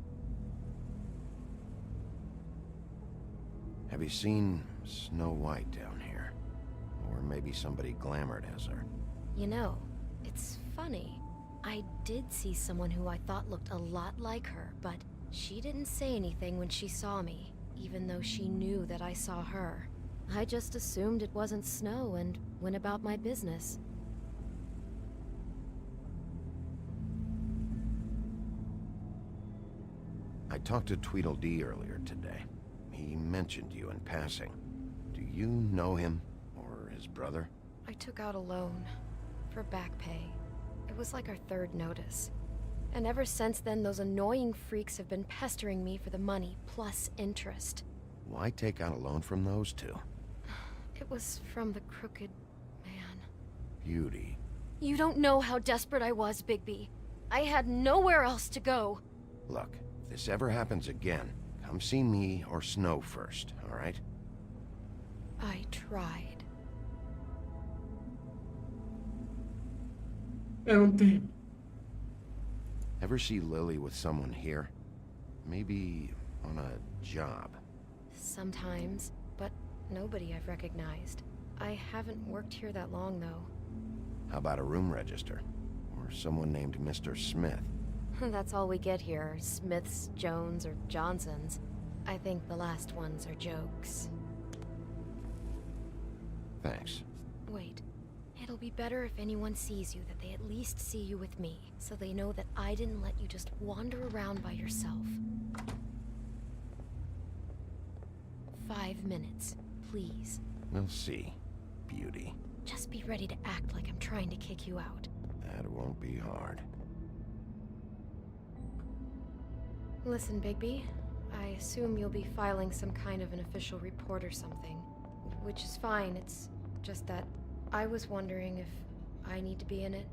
Have you seen Snow White down here? Or maybe somebody glamored as her? You know, it's funny. I did see someone who I thought looked a lot like her, but she didn't say anything when she saw me, even though she knew that I saw her. I just assumed it wasn't Snow and went about my business. I talked to Tweedledee earlier today. He mentioned you in passing. Do you know him? Or his brother? I took out a loan for back pay. It was like our third notice. And ever since then, those annoying freaks have been pestering me for the money, plus interest. Why take out a loan from those two? It was from the crooked man. Beauty. You don't know how desperate I was, Bigby. I had nowhere else to go. Look, if this ever happens again, come see me or Snow first, all right? I tried. Eu não tenho. Ever see Lily with someone here? Maybe on a job. Sometimes, but nobody I've recognized. I haven't worked here that long, though. How about a room register? Or someone named Mr. Smith? That's all we get here, Smiths, Jones, or Johnsons. I think the last ones are jokes. Thanks. Wait. It'll be better if anyone sees you that they at least see you with me, so they know that I didn't let you just wander around by yourself. 5 minutes, please. We'll see, beauty. Just be ready to act like I'm trying to kick you out. That won't be hard. Listen, Bigby, I assume you'll be filing some kind of an official report or something. Which is fine, it's just that I was wondering if I need to be in it.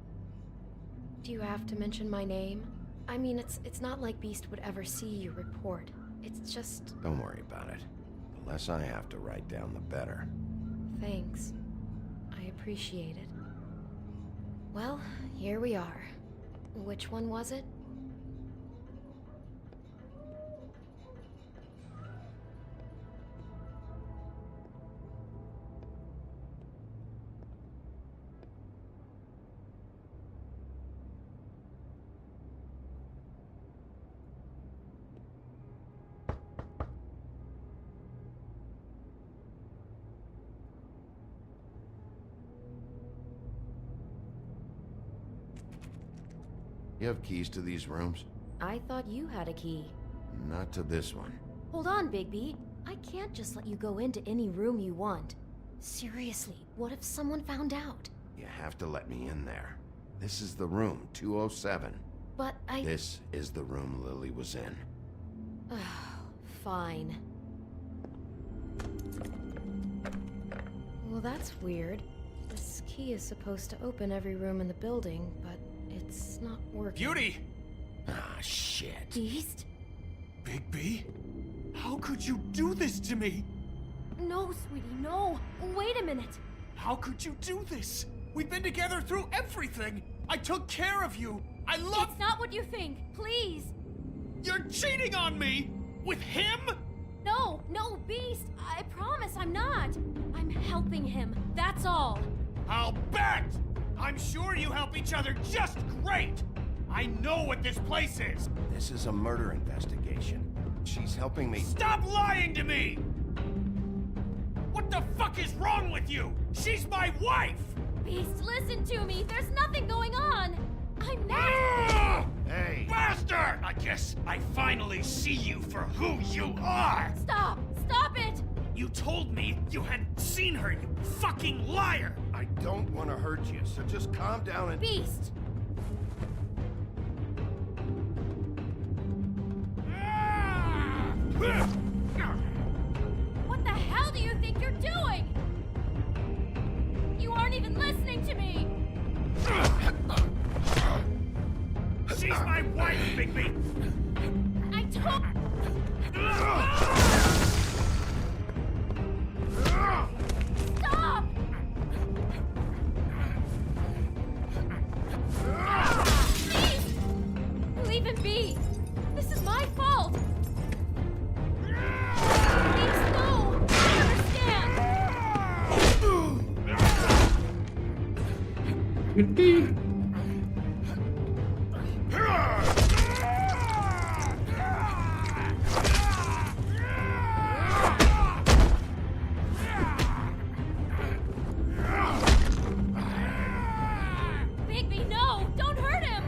Do you have to mention my name? I mean, it's not like Beast would ever see your report. It's just... Don't worry about it. The less I have to write down, the better. Thanks. I appreciate it. Well, here we are. Which one was it? You have keys to these rooms? I thought you had a key. Not to this one. Hold on, Bigby. I can't just let you go into any room you want. Seriously, what if someone found out? You have to let me in there. This is the room, 207. But This is the room Lily was in. Fine. Well, that's weird. This key is supposed to open every room in the building, but it's not working. Beauty! Ah, shit. Beast? Bigby? How could you do this to me? No, sweetie, no. Wait a minute. How could you do this? We've been together through everything. I took care of you. I love... It's not what you think. Please. You're cheating on me! With him? No, Beast. I promise I'm not. I'm helping him. That's all. I'll bet! I'm sure you help each other just great! I know what this place is! This is a murder investigation. She's helping me... Stop lying to me! What the fuck is wrong with you? She's my wife! Beast, listen to me. There's nothing going on. I'm not... Hey! Bastard! I guess I finally see you for who you are! Stop! Stop it! You told me you hadn't seen her, you fucking liar! I don't want to hurt you, so just calm down and... Beast! What the hell do you think you're doing? You aren't even listening to me! She's my wife, Bigby! I took... Stop! Please! Leave him be! This is my fault! Please, no! I understand! Bigby, no! Don't hurt him!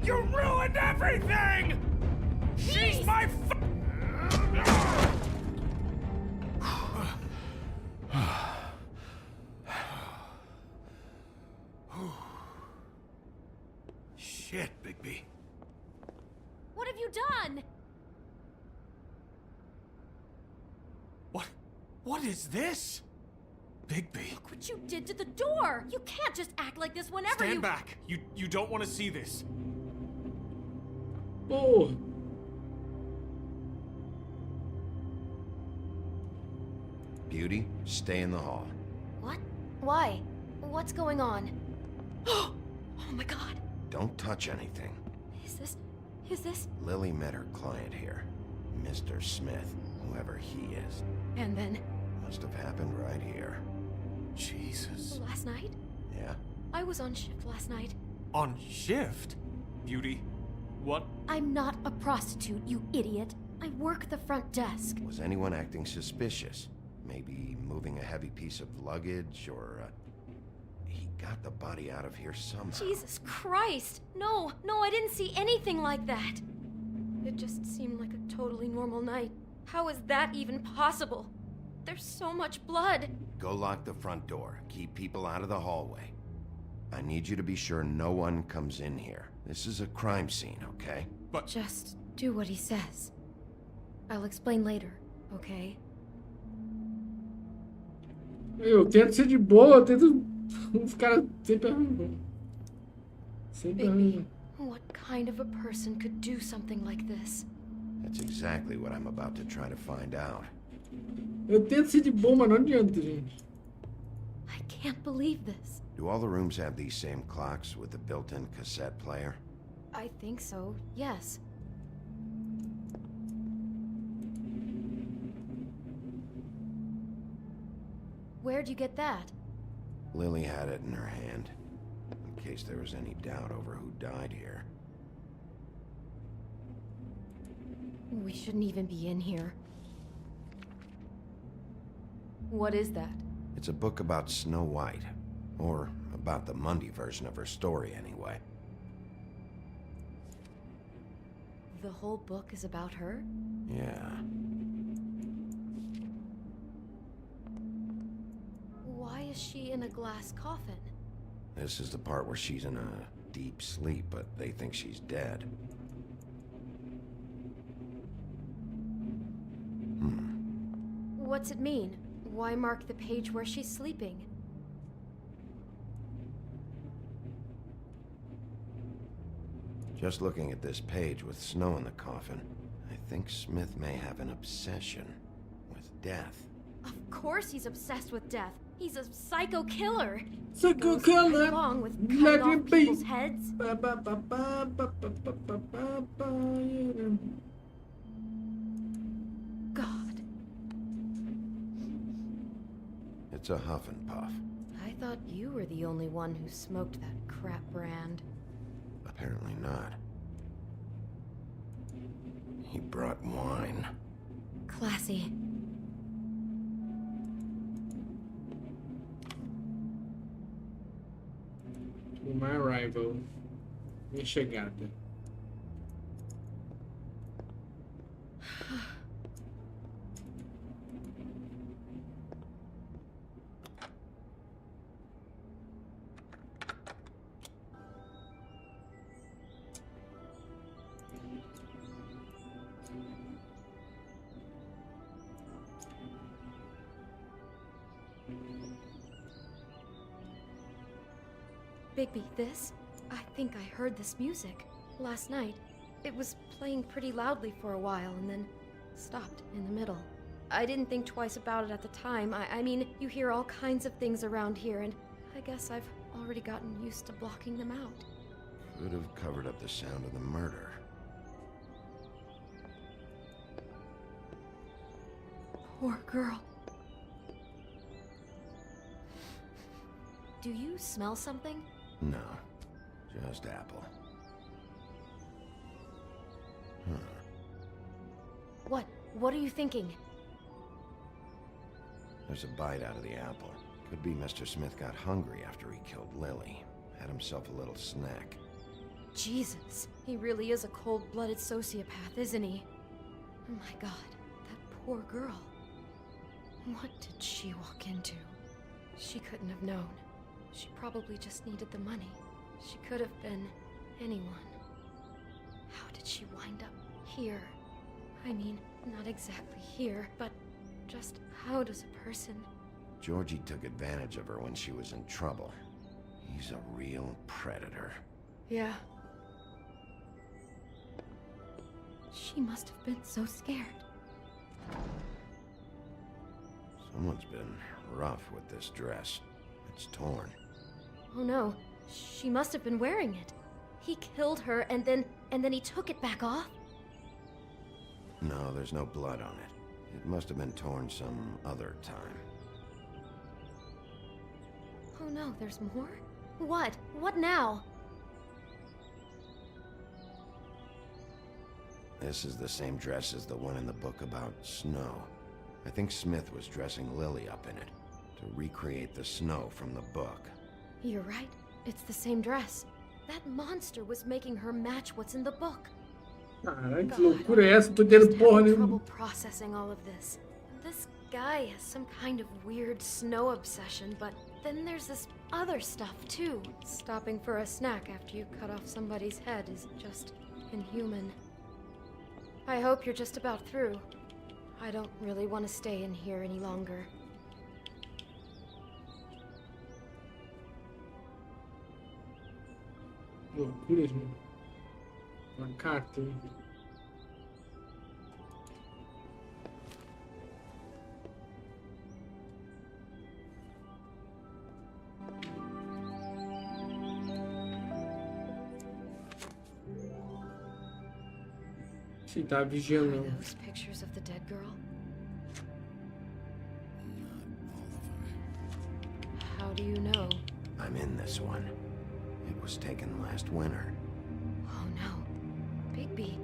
You ruined everything! She's my Shit. Shit, Bigby. What have you done? What is this? Bigby. Look what you did to the door! You can't just act like this whenever Stand back. You don't want to see this. Oh. Beauty, stay in the hall. What? Why? What's going on? Oh my god. Don't touch anything. Is this? Lily met her client here. Mr. Smith, whoever he is. And then? Must have happened right here. Jesus. Last night? Yeah? I was on shift last night. On shift? Beauty, what? I'm not a prostitute, you idiot. I work the front desk. Was anyone acting suspicious? Maybe moving a heavy piece of luggage, or, he got the body out of here somehow. Jesus Christ! No, I didn't see anything like that. It just seemed like a totally normal night. How is that even possible? There's so much blood. Go lock the front door. Keep people out of the hallway. I need you to be sure no one comes in here. This is a crime scene, okay? But... Just do what he says. I'll explain later, okay? Eu tento ser de boa, eu tento... Os caras sempre arranjam. Sempre arranjam. What kind of a person could do something like this? That's exactly what I'm about to try to find out. Eu tento ser de boa, mas não adianta, gente. I can't believe this. Do all the rooms have these same clocks with the built-in cassette player? I think so, yes. Where'd you get that? Lily had it in her hand, in case there was any doubt over who died here. We shouldn't even be in here. What is that? It's a book about Snow White, or about the Mundy version of her story anyway. The whole book is about her? Yeah. Why is she in a glass coffin? This is the part where she's in a deep sleep, but they think she's dead. What's it mean? Why mark the page where she's sleeping? Just looking at this page with snow in the coffin, I think Smith may have an obsession with death. Of course he's obsessed with death. He's a psycho killer. Psycho Goes killer. right along with Let cutting it off be. people's heads. God. It's a huff and puff. I thought you were the only one who smoked that crap brand. Apparently not. He brought wine. Classy. To my arrival. Minha chegada. Bigby, this? I think I heard this music. Last night. It was playing pretty loudly for a while and then stopped in the middle. I didn't think twice about it at the time. I mean, you hear all kinds of things around here, and I guess I've already gotten used to blocking them out. Could have covered up the sound of the murder. Poor girl. Do you smell something? No, just apple. Huh. What? What are you thinking? There's a bite out of the apple. Could be Mr. Smith got hungry after he killed Lily. Had himself a little snack. Jesus, he really is a cold-blooded sociopath, isn't he? Oh my god, that poor girl. What did she walk into? She couldn't have known. She probably just needed the money. She could have been anyone. How did she wind up here? I mean, not exactly here, but just how does a person... Georgie took advantage of her when she was in trouble. He's a real predator. Yeah. She must have been so scared. Someone's been rough with this dress. It's torn. Oh no, she must have been wearing it. He killed her and then he took it back off? No, there's no blood on it. It must have been torn some other time. Oh no, there's more? What? What now? This is the same dress as the one in the book about snow. I think Smith was dressing Lily up in it, to recreate the snow from the book. You're right. It's the same dress. That monster was making her match what's in the book. Caralho, que loucura é essa? Não tô entendendo porra nenhuma. Trouble processing all of this. This guy has some kind of weird snow obsession, but then there's this other stuff too. Stopping for a snack after you cut off somebody's head is just inhuman. I hope you're just about through. I don't really want to stay in here any longer. Loucura, gente. Uma carta aí. Sim, tá vigiando. Are those pictures of the dead girl? How do you know? I'm in this one. It was taken last winter. Oh no. Bigby.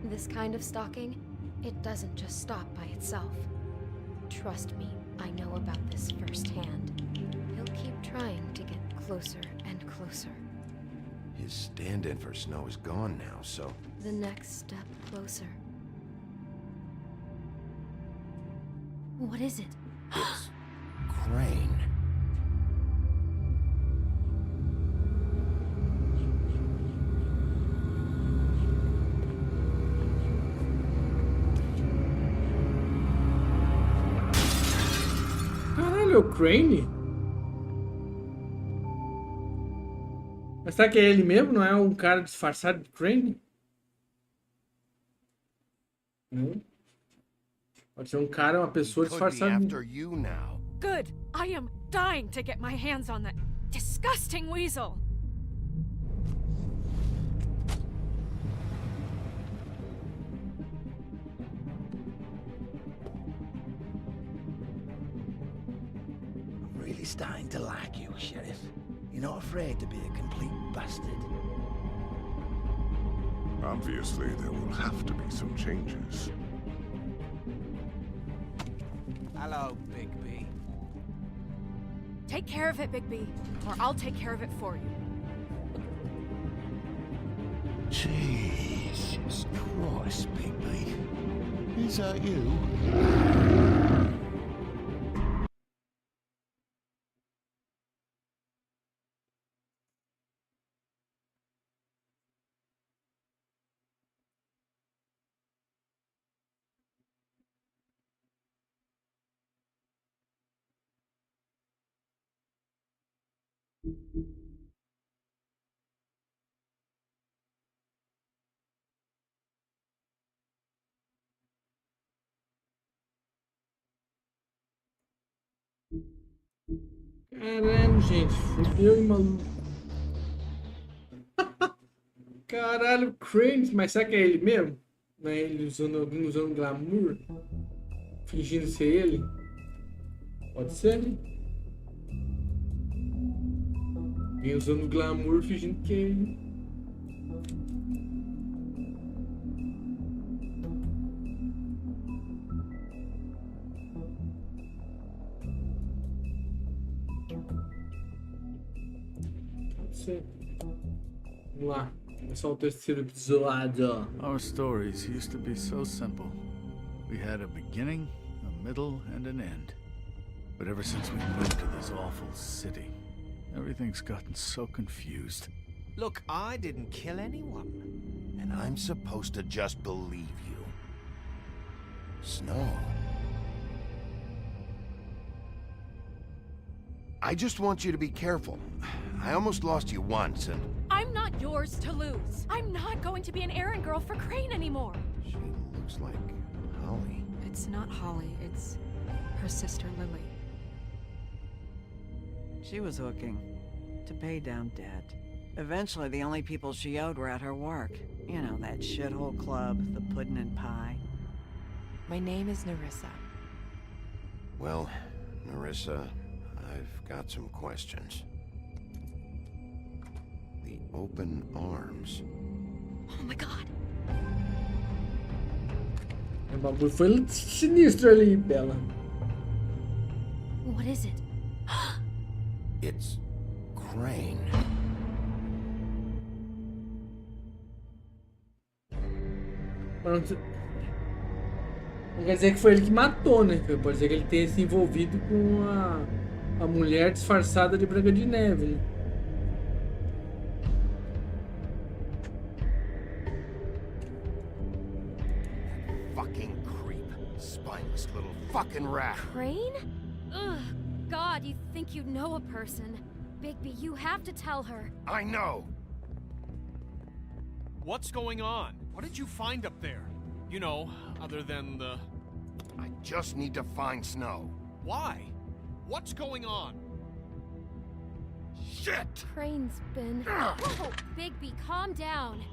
This kind of stalking, it doesn't just stop by itself. Trust me, I know about this firsthand. He'll keep trying to get closer and closer. His stand-in for Snow is gone now, so... The next step closer. What is it? It's... Crane. Caralho, é o Crane? Mas será que é ele mesmo? Não é um cara disfarçado de Crane? Não. Pode ser um cara, uma pessoa disfarçada de... Good. I am dying to get my hands on that disgusting weasel. I'm really starting to like you, Sheriff. You're not afraid to be a complete bastard. Obviously, there will have to be some changes. Hello, Bigby. Take care of it, Bigby, or I'll take care of it for you. Jesus Christ, Bigby. Is that you? Caralho, gente. Fudeu, hein, maluco. Caralho, Crane. Mas será que é ele mesmo? Não é ele usando glamour? Fingindo ser ele? Pode ser, né? Alguém usando glamour, fingindo que é ele. Vamos lá, começar o terceiro episódio. Our stories used to be so simple. We had a beginning, a middle, and an end. But ever since we moved to this awful city, everything's gotten so confused. Look, I didn't kill anyone. And I'm supposed to just believe you. Snow. I just want you to be careful. I almost lost you once, and... I'm not yours to lose. I'm not going to be an errand girl for Crane anymore. She looks like Holly. It's not Holly, it's her sister Lily. She was hooking to pay down debt. Eventually, the only people she owed were at her work. You know, that shithole club, the Puddin' and Pie. My name is Nerissa. Well, Nerissa, I've got some questions. The open arms. Oh my god. O bagulho foi sinistro ali, Bella. What is it? It's Crane. Não quer dizer que foi ele que matou, né? Pode dizer que ele tenha se envolvido com a mulher disfarçada de Branca de Neve, né? Fucking creep. Spineless little fucking rat. Crane? Ugh, God, you think you know a person. Bigby, you have to tell her. I know. What's going on? What did you find up there? You know, other than the... I just need to find Snow. Why? What's going on? Shit! Crane's been... Whoa, Bigby, calm down.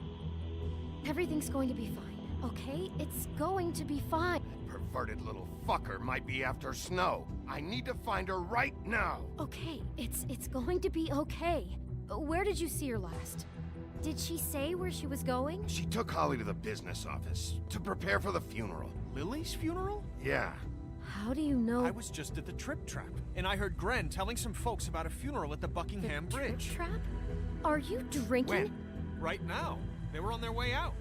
Everything's going to be fine, okay? It's going to be fine. Perverted little fucker might be after Snow. I need to find her right now. Okay, it's going to be okay. Where did you see her last? Did she say where she was going? She took Holly to the business office to prepare for the funeral. Lily's funeral? Yeah. How do you know? I was just at the Trip Trap, and I heard Gren telling some folks about a funeral at the Buckingham Bridge. Trip Trap? Are you drinking? When? Right now. They were on their way out.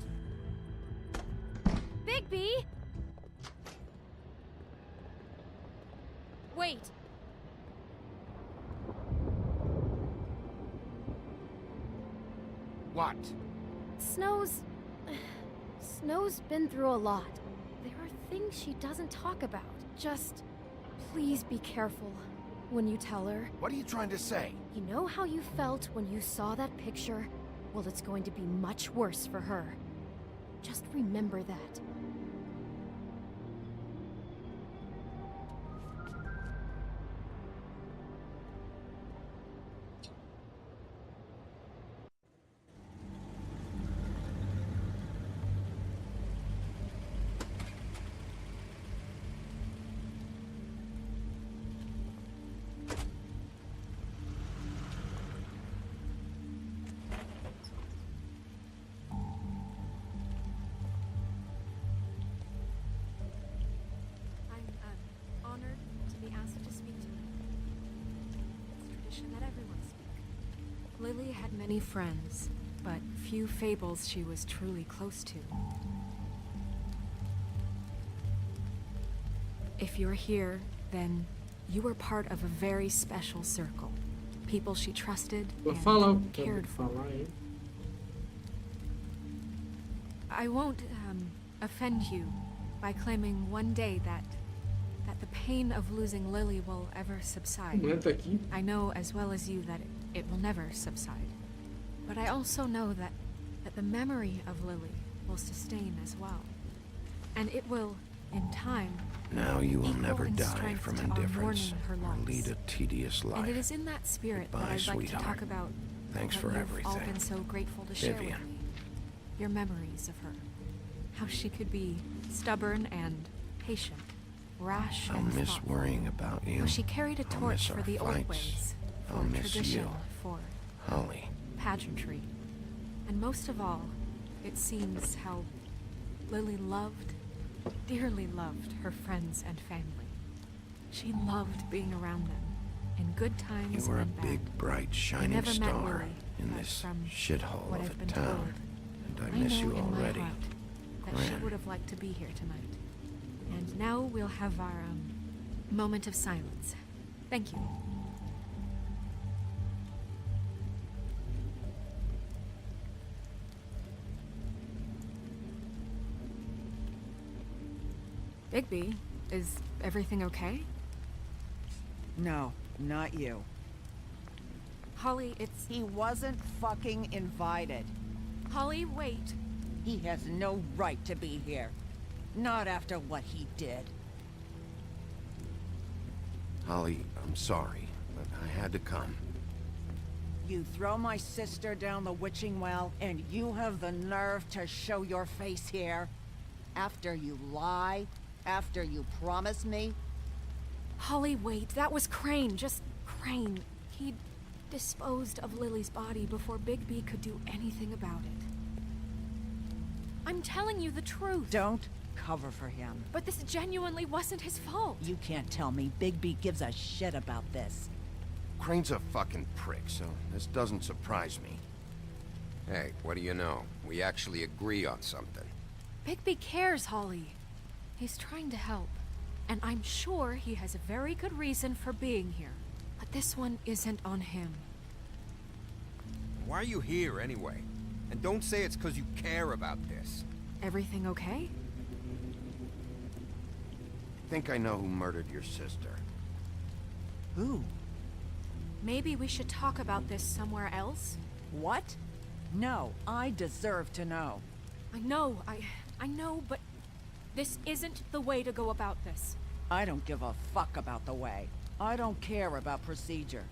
Bigby! Wait. What? Snow's been through a lot. There are things she doesn't talk about. Just please be careful when you tell her. What are you trying to say? You know how you felt when you saw that picture? Well, it's going to be much worse for her. Just remember that. Lily had many friends, but few fables she was truly close to. If you're here, then you were part of a very special circle. People she trusted and cared for. I won't offend you by claiming one day that the pain of losing Lily will ever subside. I know as well as you that it will never subside. But I also know that the memory of Lily will sustain as well. And it will, in time, now you will never die strength from to our indifference mourning her or loss. lead a tedious life. And it is in that spirit that I'd like to talk about Thanks that for you've everything. all been so grateful to share with Vivian. me. Your memories of her. How she could be stubborn and patient, rash I'll and miss thoughtful. worrying about you. How she carried a I'll torch miss for our the old fights. ways, for I'll miss tradition, you, for Holly. pageantry. And most of all, it seems how Lily loved, dearly loved her friends and family. She loved being around them, in good times You were a and bad. big, bright, I shining never met star Lily, in but this from shithole what of I've a been town. And I miss know you in my already. heart that she Gran. would have liked to be here tonight. And now we'll have our moment of silence. Thank you. Bigby, is everything okay? No, not you. Holly, it's... He wasn't fucking invited. Holly, wait. He has no right to be here. Not after what he did. Holly, I'm sorry, but I had to come. You throw my sister down the witching well, and you have the nerve to show your face here? After you lie? After you promise me? Holly, wait. That was Crane. Just Crane. He'd disposed of Lily's body before Bigby could do anything about it. I'm telling you the truth. Don't cover for him. But this genuinely wasn't his fault. You can't tell me Bigby gives a shit about this. Crane's a fucking prick, so this doesn't surprise me. Hey, what do you know? We actually agree on something. Bigby cares, Holly. He's trying to help. And I'm sure he has a very good reason for being here. But this one isn't on him. Why are you here, anyway? And don't say it's because you care about this. Everything okay? Think I know who murdered your sister. Who? Maybe we should talk about this somewhere else? What? No, I deserve to know. I know, but this isn't the way to go about this. I don't give a fuck about the way. I don't care about procedure.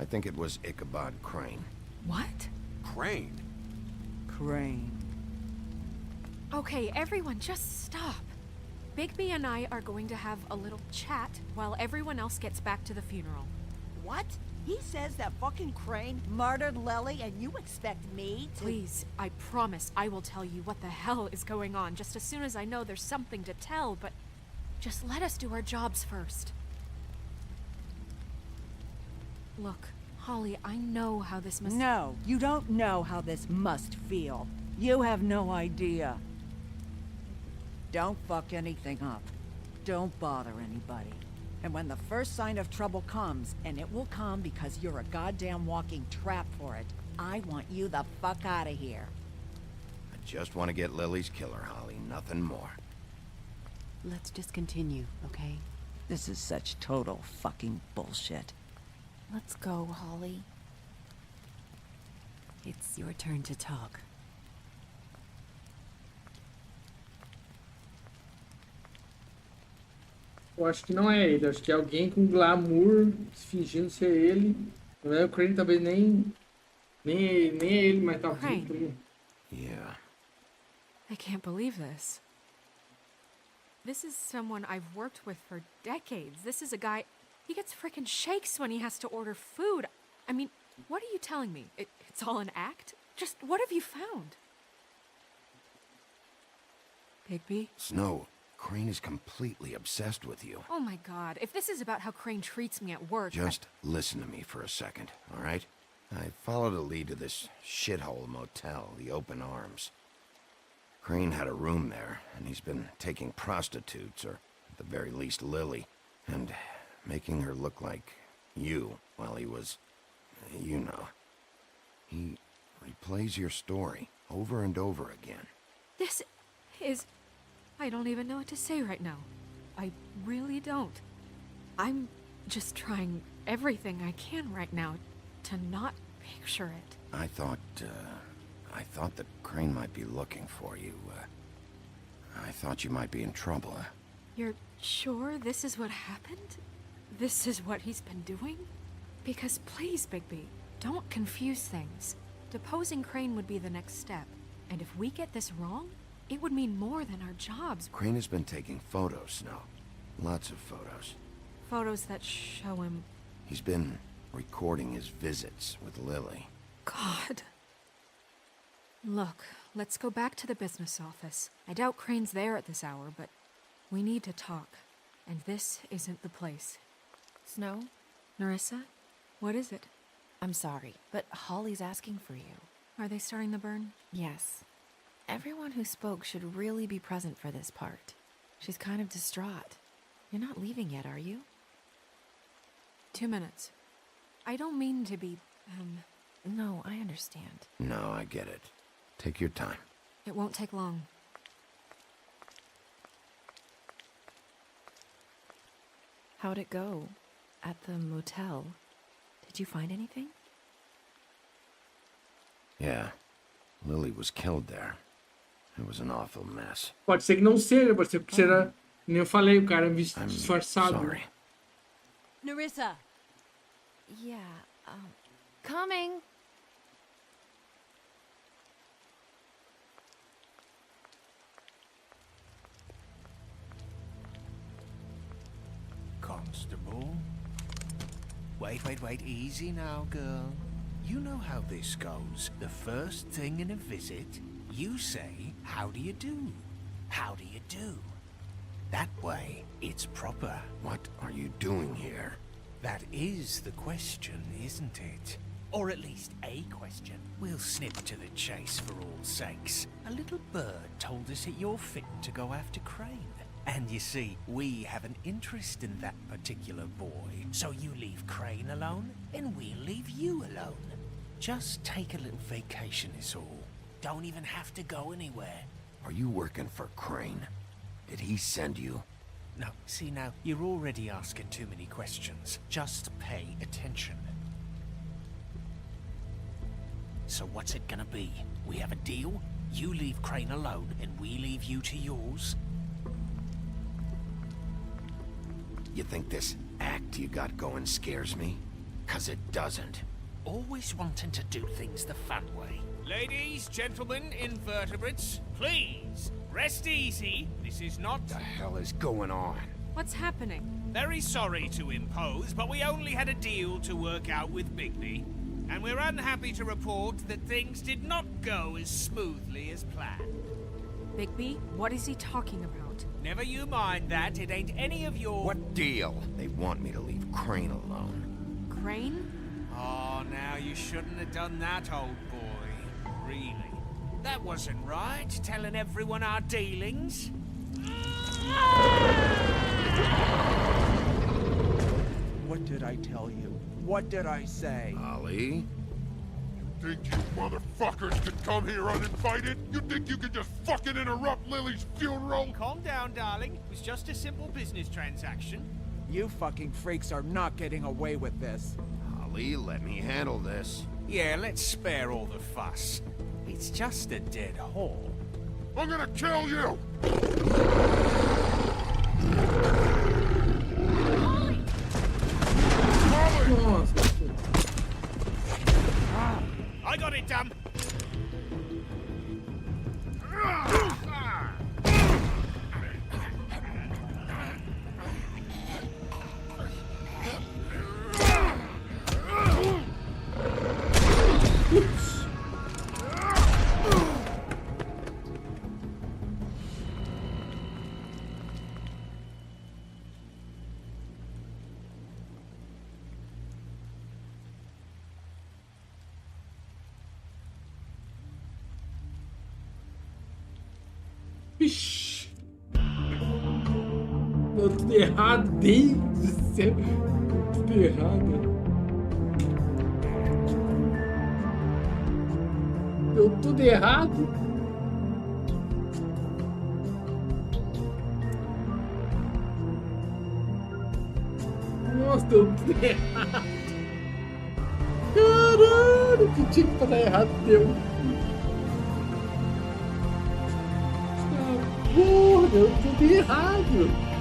I think it was Ichabod Crane. What? Crane? Crane. Okay, everyone, just stop. Bigby and I are going to have a little chat while everyone else gets back to the funeral. What? He says that fucking Crane murdered Lily and you expect me to— Please, I promise I will tell you what the hell is going on just as soon as I know there's something to tell, but just let us do our jobs first. Look, Holly, I know how this must— No, you don't know how this must feel. You have no idea. Don't fuck anything up. Don't bother anybody. And when the first sign of trouble comes, and it will come because you're a goddamn walking trap for it, I want you the fuck out of here. I just want to get Lily's killer, Holly, nothing more. Let's just continue, okay? This is such total fucking bullshit. Let's go, Holly. It's your turn to talk. Eu acho que não é ele, acho que é alguém com glamour fingindo ser ele. Não é o Crane, talvez nem é ele, mas tá vivo também. Yeah. I can't believe this. This is someone I've worked with for decades. This is a guy, he gets frickin' shakes when he has to order food. I mean, what are you telling me? It's all an act? Just what have you found? Bigby? Snow, Crane is completely obsessed with you. Oh my god, if this is about how Crane treats me at work— Just listen to me for a second, all right? I followed a lead to this shithole motel, the Open Arms. Crane had a room there, and he's been taking prostitutes, or at the very least Lily, and making her look like you while he was, you know. He replays your story over and over again. This is— I don't even know what to say right now. I really don't. I'm just trying everything I can right now to not picture it. I thought that Crane might be looking for you. I thought you might be in trouble. You're sure this is what happened? This is what he's been doing? Because please, Bigby, don't confuse things. Deposing Crane would be the next step. And if we get this wrong, it would mean more than our jobs. Crane has been taking photos, Snow. Lots of photos. Photos that show him— He's been recording his visits with Lily. God. Look, let's go back to the business office. I doubt Crane's there at this hour, but we need to talk. And this isn't the place. Snow? Nerissa? What is it? I'm sorry, but Holly's asking for you. Are they starting the burn? Yes. Everyone who spoke should really be present for this part. She's kind of distraught. You're not leaving yet, are you? 2 minutes. I don't mean to be, No, I understand. No, I get it. Take your time. It won't take long. How'd it go? At the motel? Did you find anything? Yeah. Lily was killed there. It was an awful mess. Pode ser que não seja, pode ser que seja. Nem eu falei, o cara disfarçado. Sorry. Nerissa! Yeah, coming. Constable? Wait, easy now, girl. You know how this goes. The first thing in a visit, you say, how do you do? How do you do? That way, it's proper. What are you doing here? That is the question, isn't it? Or at least a question. We'll snip to the chase for all sakes. A little bird told us that you're fit to go after Crane. And you see, we have an interest in that particular boy. So you leave Crane alone, and we'll leave you alone. Just take a little vacation is all. Don't even have to go anywhere. Are you working for Crane? Did he send you? No, see now, you're already asking too many questions. Just pay attention. So what's it gonna be? We have a deal? You leave Crane alone, and we leave you to yours? You think this act you got going scares me? 'Cause it doesn't. Always wanting to do things the fun way. Ladies, gentlemen, invertebrates, please, rest easy. This is not... The hell is going on? What's happening? Very sorry to impose, but we only had a deal to work out with Bigby. And we're unhappy to report that things did not go as smoothly as planned. Bigby, what is he talking about? Never you mind that, it ain't any of your... What deal? They want me to leave Crane alone. Crane? Oh, now you shouldn't have done that, old boy. Really. That wasn't right, telling everyone our dealings. What did I tell you? What did I say? Ollie? Think you motherfuckers could come here uninvited? You think you could just fucking interrupt Lily's funeral? Calm down, darling. It was just a simple business transaction. You fucking freaks are not getting away with this. Ollie, let me handle this. Yeah, let's spare all the fuss. It's just a dead whore. I'm gonna kill you! I got it, damn! Ixi. Deu tudo errado, Deus do céu. Tudo errado. Deu tudo errado. Nossa, deu tudo errado. Caralho, que tinha que dar errado, deu. Porra, deu tudo errado.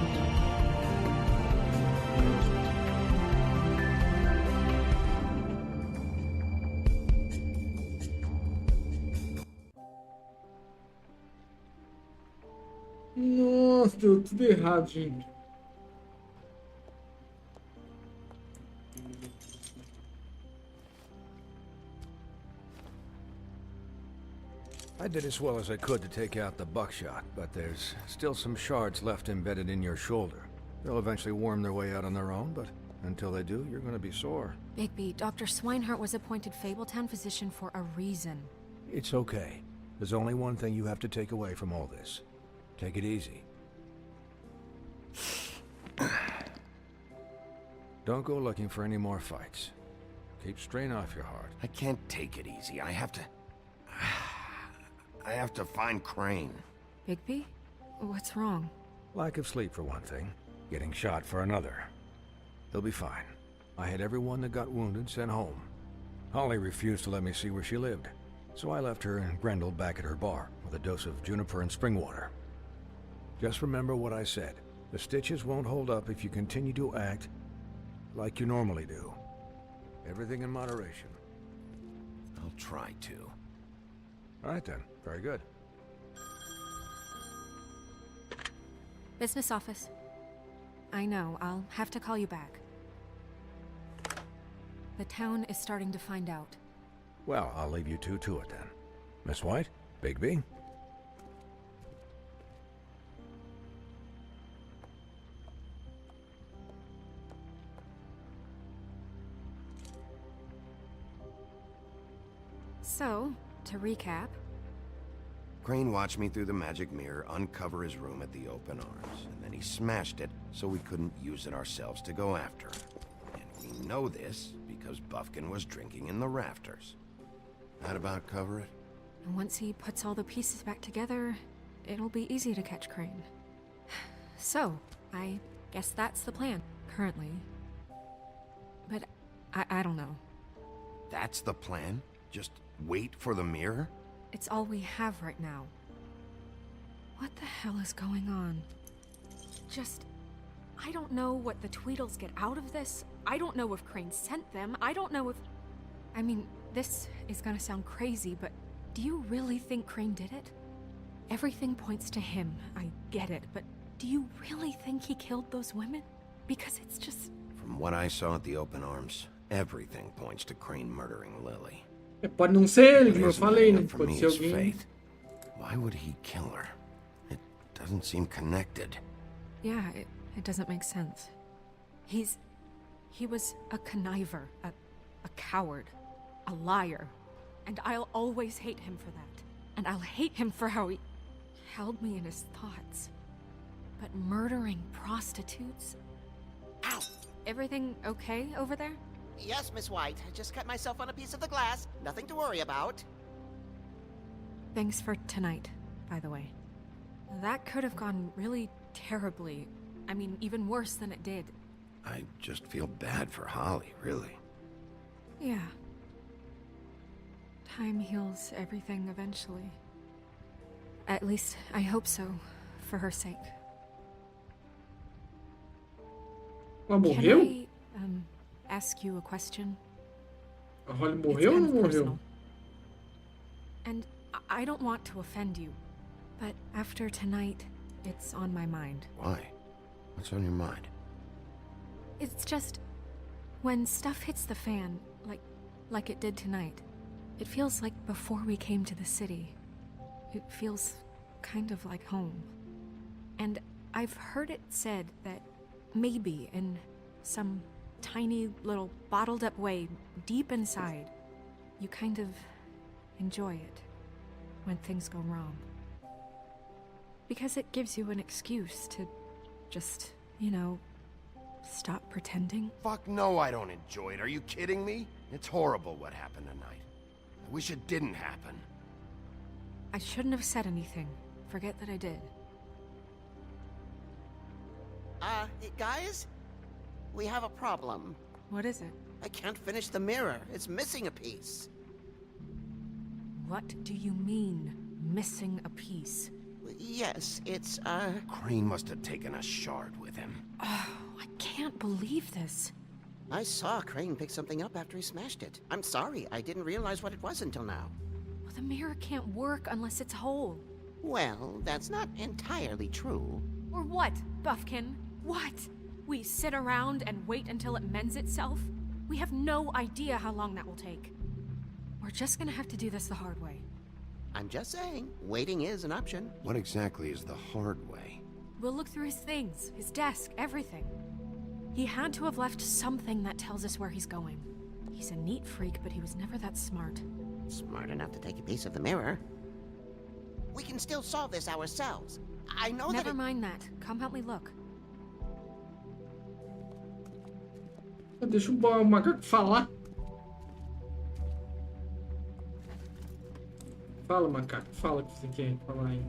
Nossa, deu tudo errado, gente. I did as well as I could to take out the buckshot, but there's still some shards left embedded in your shoulder. They'll eventually worm their way out on their own, but until they do, you're going to be sore. Bigby, Dr. Swinehart was appointed Fabletown physician for a reason. It's okay. There's only one thing you have to take away from all this. Take it easy. Don't go looking for any more fights. Keep strain off your heart. I can't take it easy. I have to find Crane. Bigby? What's wrong? Lack of sleep for one thing. Getting shot for another. They'll be fine. I had everyone that got wounded sent home. Holly refused to let me see where she lived, so I left her and Grendel back at her bar with a dose of juniper and spring water. Just remember what I said. The stitches won't hold up if you continue to act like you normally do. Everything in moderation. I'll try to. All right then. Very good. Business office. I know, I'll have to call you back. The town is starting to find out. Well, I'll leave you two to it then. Miss White? Bigby? So, to recap... Crane watched me through the magic mirror uncover his room at the open arms, and then he smashed it so we couldn't use it ourselves to go after him. And we know this because Buffkin was drinking in the rafters. That about cover it? And once he puts all the pieces back together, it'll be easy to catch Crane. So, I guess that's the plan, currently. But I don't know. That's the plan? Just wait for the mirror? It's all we have right now. What the hell is going on? I don't know what the Tweedles get out of this. I don't know if Crane sent them. I don't know if... I mean, this is gonna sound crazy, but do you really think Crane did it? Everything points to him, I get it, but do you really think he killed those women? Because it's just... From what I saw at the open arms, everything points to Crane murdering Lily. Pode não ser ele, como eu It isn't falei, né? enough for Pode me ser as alguém. faith. Why would he kill her? It doesn't seem connected. Yeah, it doesn't make sense. He was a conniver, a coward, a liar. And I'll always hate him for that. And I'll hate him for how he held me in his thoughts. But murdering prostitutes? Ow! Everything okay over there? Yes, Miss White. I just cut myself on a piece of the glass. Nothing to worry about. Thanks for tonight, by the way. That could have gone really terribly. I mean, even worse than it did. I just feel bad for Holly, really. Yeah. Time heals everything eventually. At least, I hope so, for her sake. Ela morreu? Can I, ask you a question? A Holly It's morreu ou kind não of morreu? personal. And I don't want to offend you, but after tonight, it's on my mind. Why? What's on your mind? It's just, when stuff hits the fan, like it did tonight, it feels like before we came to the city. It feels kind of like home. And I've heard it said that maybe in some tiny little bottled up way deep inside, you kind of enjoy it when things go wrong. Because it gives you an excuse to just, stop pretending. Fuck no, I don't enjoy it. Are you kidding me? It's horrible what happened tonight. I wish it didn't happen. I shouldn't have said anything. Forget that I did. Guys? We have a problem. What is it? I can't finish the mirror. It's missing a piece. What do you mean, missing a piece? Yes, it's, Crane must have taken a shard with him. Oh, I can't believe this. I saw Crane pick something up after he smashed it. I'm sorry, I didn't realize what it was until now. Well, the mirror can't work unless it's whole. Well, that's not entirely true. Or what, Buffkin? What? We sit around and wait until it mends itself? We have no idea how long that will take. We're just gonna have to do this the hard way. I'm just saying, waiting is an option. What exactly is the hard way? We'll look through his things, his desk, everything. He had to have left something that tells us where he's going. He's a neat freak, but he was never that smart. Smart enough to take a piece of the mirror. We can still solve this ourselves. I know Never mind that. Come help me look. Deixa o macaco falar. Fala, macaco. Fala o que você quer falar aí.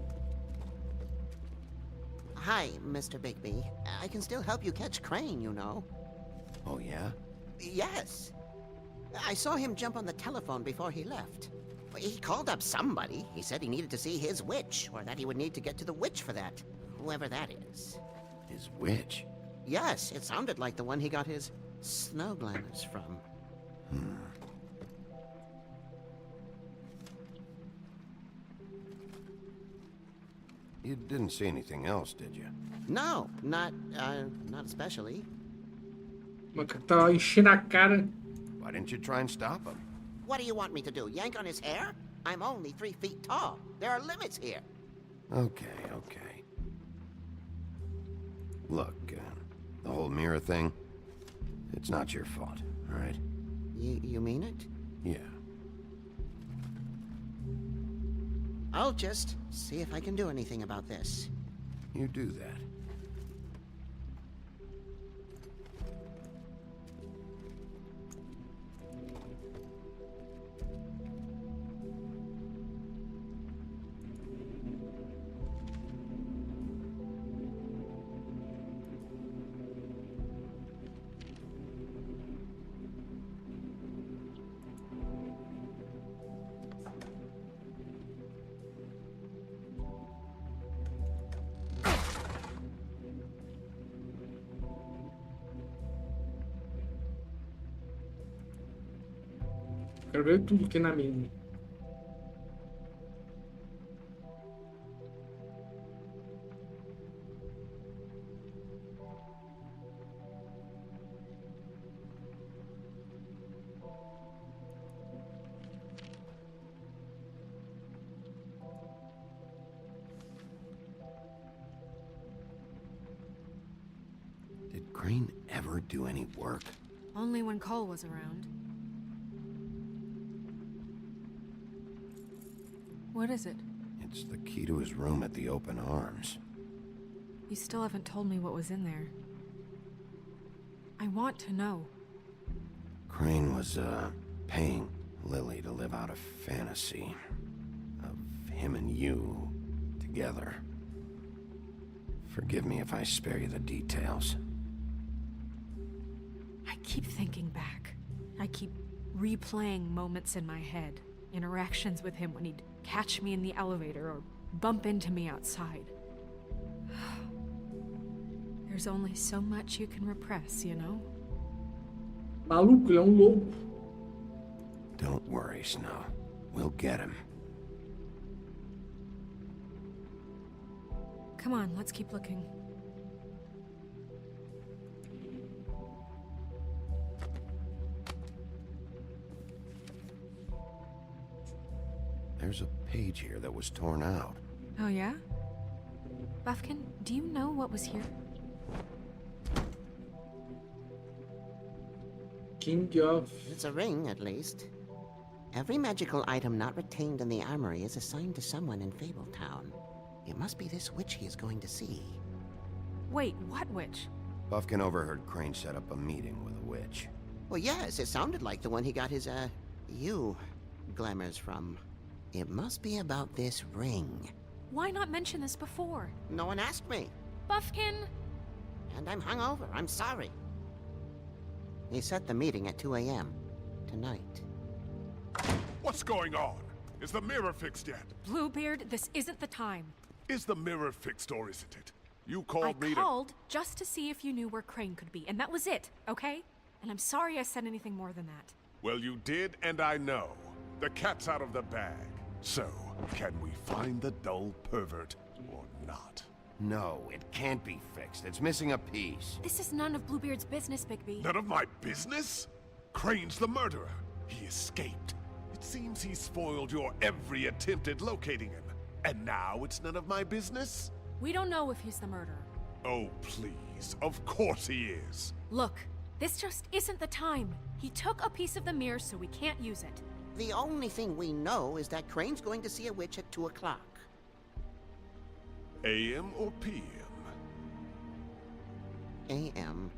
Hi, Mr. Bigby. I can still help you catch Crane, you know. Yes. I saw him jump on the telephone before he left. He called up somebody. He said he needed to see his witch, or that he would need to get to the witch for that. Whoever that is. His witch? Yes, it sounded like the one he got his snow glamours from. You didn't see anything else, did you? No, not especially. Tá enchendo a cara. Why didn't you try and stop him? What do you want me to do, yank on his hair? I'm only 3 feet tall. There are limits here. Okay. Look, the whole mirror thing, it's not your fault, all right? You mean it? Yeah. I'll just see if I can do anything about this. You do that. Quero ver tudo que tem na mesa. Did Crane ever do any work? Only when Cole was around. What is it? It's the key to his room at the Open Arms. You still haven't told me what was in there. I want to know. Crane was, paying Lily to live out a fantasy of him and you together. Forgive me if I spare you the details. I keep thinking back. I keep replaying moments in my head. Interactions with him when he'd catch me in the elevator or bump into me outside. There's only so much you can repress, you know? Maluco, ele é louco. Don't worry, Snow. We'll get him. Come on, let's keep looking. There's a page here that was torn out. Oh, yeah? Buffkin, do you know what was here? King of... It's a ring, at least. Every magical item not retained in the armory is assigned to someone in Fabletown. It must be this witch he is going to see. Wait, what witch? Buffkin overheard Crane set up a meeting with a witch. Well, yes, it sounded like the one he got his, glamours from. It must be about this ring. Why not mention this before? No one asked me. Buffkin! And I'm hungover. I'm sorry. He set the meeting at 2 a.m. tonight. What's going on? Is the mirror fixed yet? Bluebeard, this isn't the time. Is the mirror fixed or isn't it? You called me I called just to see if you knew where Crane could be, and that was it, okay? And I'm sorry I said anything more than that. Well, you did, and I know. The cat's out of the bag. So, can we find the dull pervert or not? No, it can't be fixed. It's missing a piece. This is none of Bluebeard's business, Bigby. None of my business? Crane's the murderer. He escaped. It seems he spoiled your every attempt at locating him. And now it's none of my business? We don't know if he's the murderer. Oh, please. Of course he is. Look, this just isn't the time. He took a piece of the mirror, so we can't use it. The only thing we know is that Crane's going to see a witch at 2 o'clock. AM or PM? AM.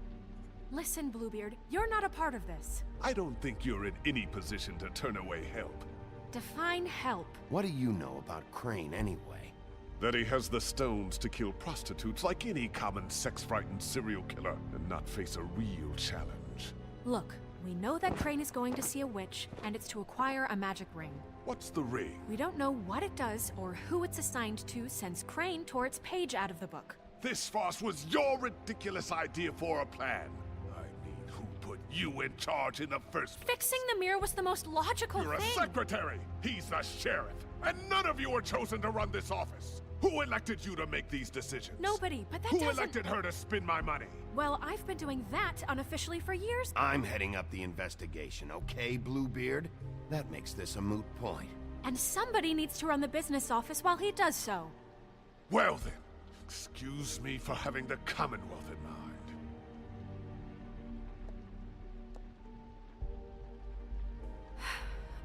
Listen, Bluebeard, you're not a part of this. I don't think you're in any position to turn away help. Define help. What do you know about Crane anyway? That he has the stones to kill prostitutes like any common sex-frightened serial killer and not face a real challenge. Look, We know that Crane is going to see a witch, and it's to acquire a magic ring. What's the ring? We don't know what it does or who it's assigned to since Crane tore its page out of the book. This farce was your ridiculous idea for a plan. I mean, who put you in charge in the first place? Fixing the mirror was the most logical You're thing. a secretary. He's the sheriff. And none of you were chosen to run this office. Who elected you to make these decisions? Nobody, but that Who doesn't... elected her to spend my money? Well, I've been doing that unofficially for years. I'm heading up the investigation, okay, Bluebeard? That makes this a moot point. And somebody needs to run the business office while he does so. Well then, excuse me for having the Commonwealth in mind.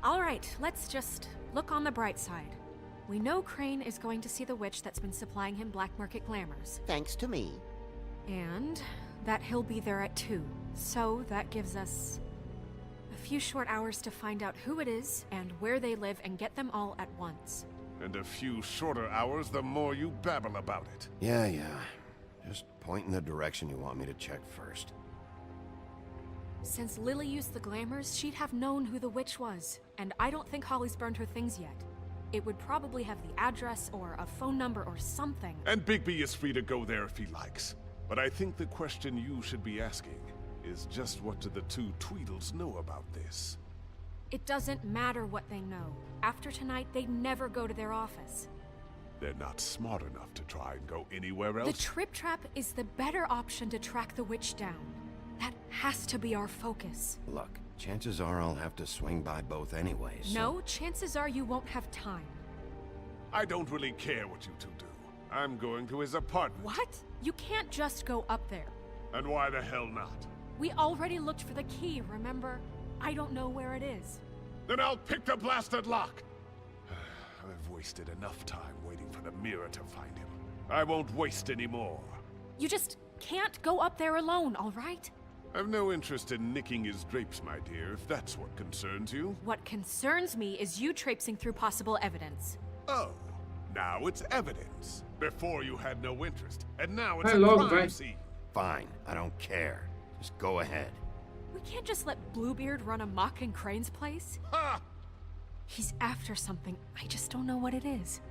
All right, let's just look on the bright side. We know Crane is going to see the witch that's been supplying him black market glamours. Thanks to me. And that he'll be there at 2. So that gives us a few short hours to find out who it is and where they live and get them all at once. And a few shorter hours the more you babble about it. Yeah. Just point in the direction you want me to check first. Since Lily used the glamours, she'd have known who the witch was. And I don't think Holly's burned her things yet. It would probably have the address or a phone number or something. And Bigby is free to go there if he likes. But I think the question you should be asking is just what do the two Tweedles know about this? It doesn't matter what they know. After tonight, they'd never go to their office. They're not smart enough to try and go anywhere else. The Trip Trap is the better option to track the witch down. That has to be our focus. Look, chances are I'll have to swing by both anyways. So... No, chances are you won't have time. I don't really care what you two do. I'm going to his apartment. What? You can't just go up there. And why the hell not? We already looked for the key, remember? I don't know where it is. Then I'll pick the blasted lock! I've wasted enough time waiting for the mirror to find him. I won't waste any more. You just can't go up there alone, all right? I've no interest in nicking his drapes, my dear, if that's what concerns you. What concerns me is you traipsing through possible evidence. Oh, now it's evidence. Before you had no interest, and now it's I a love crime that. scene. Fine, I don't care. Just go ahead. We can't just let Bluebeard run amok in Crane's place. Ha! He's after something. I just don't know what it is.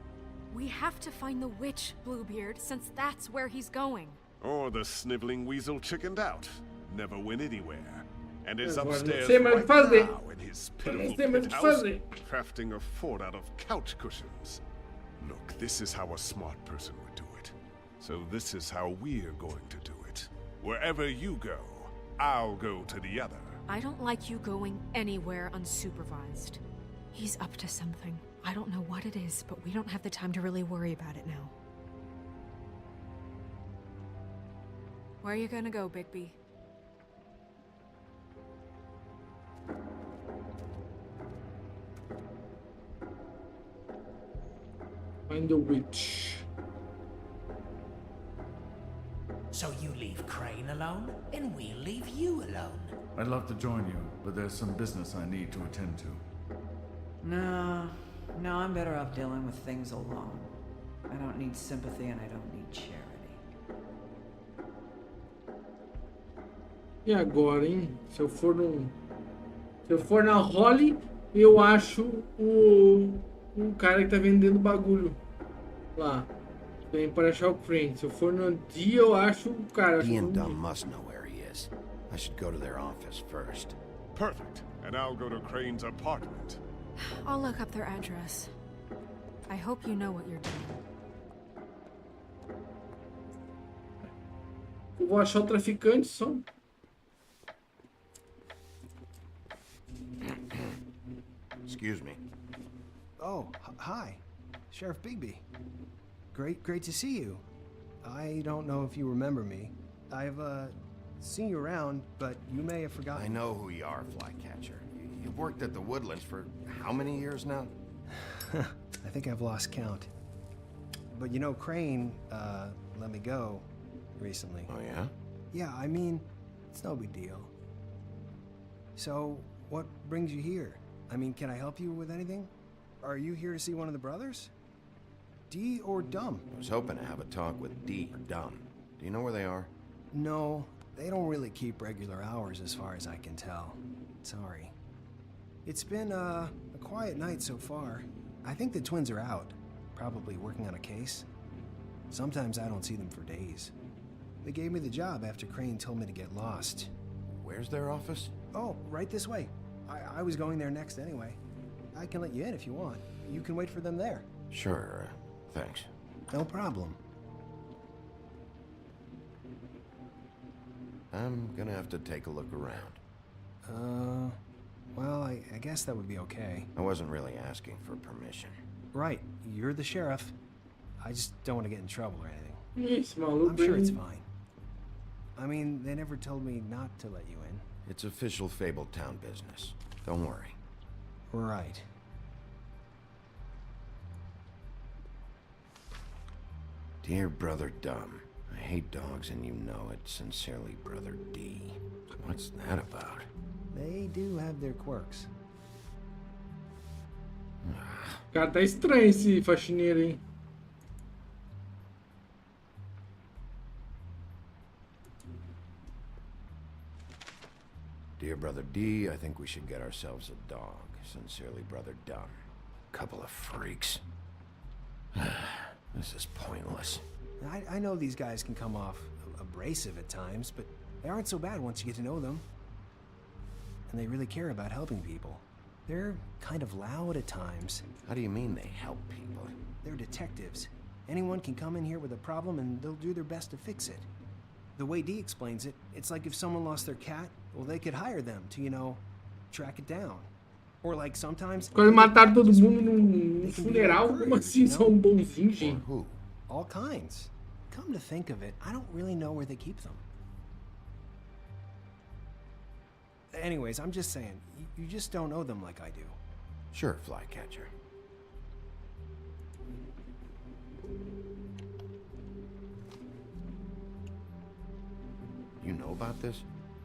We have to find the witch, Bluebeard, since that's where he's going. Or the sniveling weasel chickened out. Never went anywhere. And is Agora upstairs não sei mais o right que fazer. now in his Eu não pitiful sei mais o que penthouse, fazer. crafting a fort out of couch cushions. Look, this is how a smart person would do it. So this is how we're going to do it. Wherever you go, I'll go to the other. I don't like you going anywhere unsupervised. He's up to something. I don't know what it is, but we don't have the time to really worry about it now. Where are you gonna go, Bigby? Find the witch. So you leave Crane alone, and we'll leave you alone. I'd love to join you, but there's some business I need to attend to. No, I'm better off dealing with things alone. I don't need sympathy and I don't need charity. E agora, hein? Se eu for na Holly, eu acho o cara que tá vendendo bagulho lá. Vem para achar o Crane. Se eu for no dia, eu acho o cara. He and Dumb must know where he is. I should go to their office first. Perfect. And I'll go to Crane's apartment. I'll look up their address. I hope you know what you're doing. Eu vou achar o traficante só. Excuse me. Oh, hi. Sheriff Bigby. Great to see you. I don't know if you remember me. I've, seen you around, but you may have forgotten. I know who you are, Flycatcher. You've worked at the Woodlands for how many years now? I think I've lost count. But you know, Crane, let me go recently. Oh, yeah? Yeah, I mean, it's no big deal. So, what brings you here? I mean, can I help you with anything? Are you here to see one of the brothers? D or Dumb? I was hoping to have a talk with D or Dumb. Do you know where they are? No, they don't really keep regular hours as far as I can tell. Sorry. It's been, a quiet night so far. I think the twins are out, probably working on a case. Sometimes I don't see them for days. They gave me the job after Crane told me to get lost. Where's their office? Oh, right this way. I was going there next anyway. I can let you in if you want. You can wait for them there. Sure, thanks. No problem. I'm gonna have to take a look around. Well, I guess that would be okay. I wasn't really asking for permission. Right, you're the sheriff. I just don't want to get in trouble or anything. Yes, maluco. I'm sure it's fine. I mean, they never told me not to let you in. It's official Fabletown business. Don't worry. Right. Dear Brother Dumb, I hate dogs and you know it. Sincerely, Brother D. What's that about? They do have their quirks. Cara, tá estranho esse faxineiro, hein? Dear Brother D, I think we should get ourselves a dog. Sincerely, Brother Dumb. Couple of freaks. This is pointless. I know these guys can come off abrasive at times, but they aren't so bad once you get to know them. And they really care about helping people. They're kind of loud at times. How do you mean they help people? They're detectives. Anyone can come in here with a problem and they'll do their best to fix it. The way Dee explains it, it's like if someone lost their cat, well, they could hire them to, you know, track it down. Or like sometimes... Quando mataram todo mundo num funeral, como assim são bonzinhos, gente? Who? All kinds. Come to think of it, I don't really know where they keep them. Anyways, I'm just saying, you just don't know them like I do. Sure, Flycatcher. You know about this?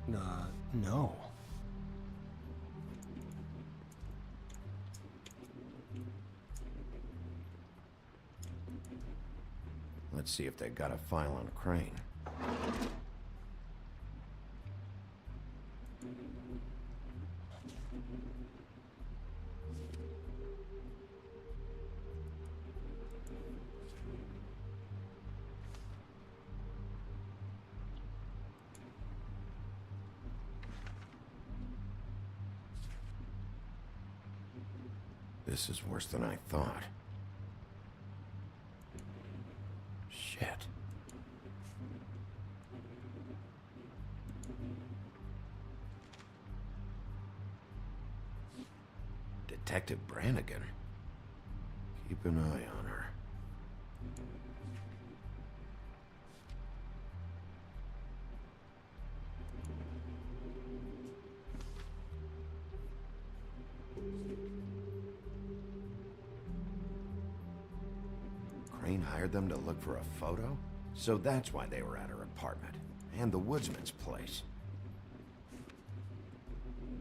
No. Let's see if they got a file on Crane. This is worse than I thought. Shit. Detective Brannigan. Keep an eye on her. Crane hired them to look for a photo? So that's why they were at her apartment. And the woodsman's place.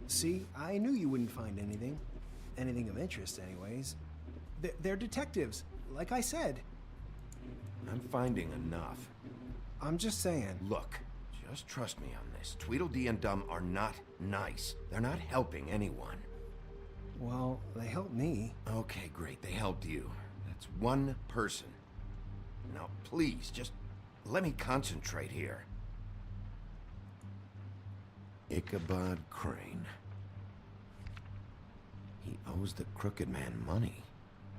See, I knew you wouldn't find anything. Anything of interest, anyways. They're detectives, like I said. I'm finding enough. I'm just saying. Look, just trust me on this. Tweedledee and Dumb are not nice. They're not helping anyone. Well, they helped me. Okay, great. They helped you. That's one person. Now, please, just let me concentrate here. Ichabod Crane. He owes the crooked man money.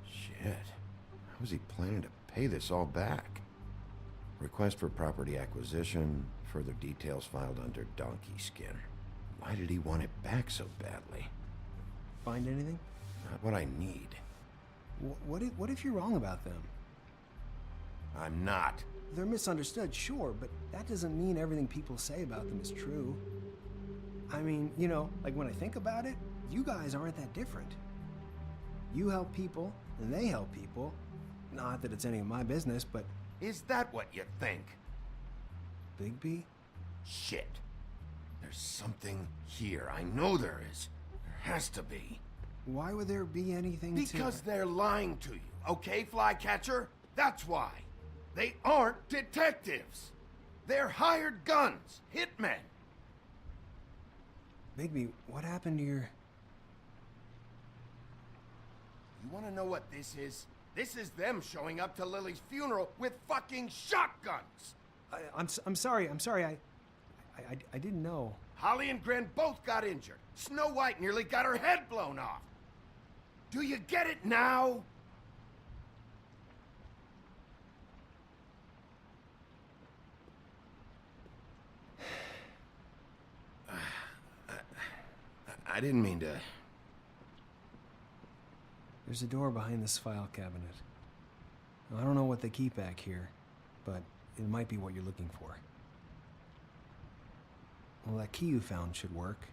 Shit. How is he planning to pay this all back? Request for property acquisition. Further details filed under donkey skin. Why did he want it back so badly? Find anything? Not what I need. What if you're wrong about them? I'm not. They're misunderstood, sure, but that doesn't mean everything people say about them is true. I mean, you know, like when I think about it, you guys aren't that different. You help people, and they help people. Not that it's any of my business, but... Is that what you think? Bigby? Shit. There's something here. I know there is. There has to be. Why would there be anything Because they're lying to you, okay, Flycatcher? That's why. They aren't detectives. They're hired guns, hitmen. Bigby, what happened to your... You want to know what this is? This is them showing up to Lily's funeral with fucking shotguns! I'm sorry, I didn't know. Holly and Gren both got injured. Snow White nearly got her head blown off. Do you get it now? I didn't mean to... There's a door behind this file cabinet. Now, I don't know what they keep back here, but it might be what you're looking for. Well, that key you found should work.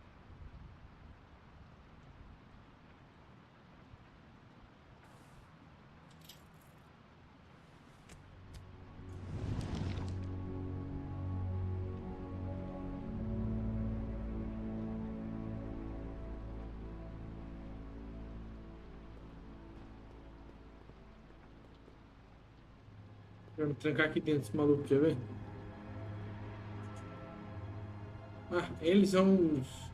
Pra me trancar aqui dentro, esse maluco, quer ver? Ah, eles são os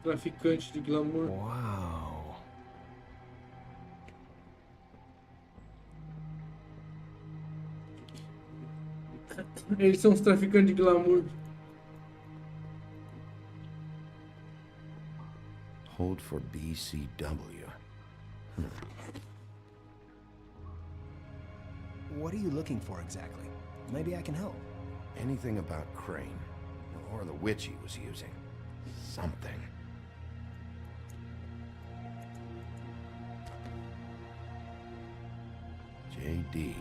traficantes de glamour. Uau! Eles são os traficantes de glamour. Hold for BCW. What are you looking for exactly? Maybe I can help. Anything about Crane, or the witch he was using. Something. JD.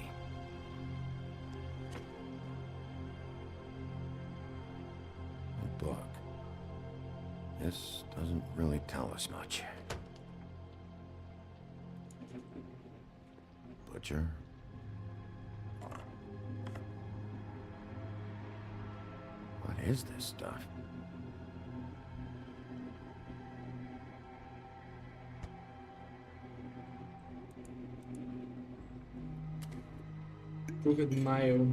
A book. This doesn't really tell us much. Butcher. What is this stuff? Crooked Mile.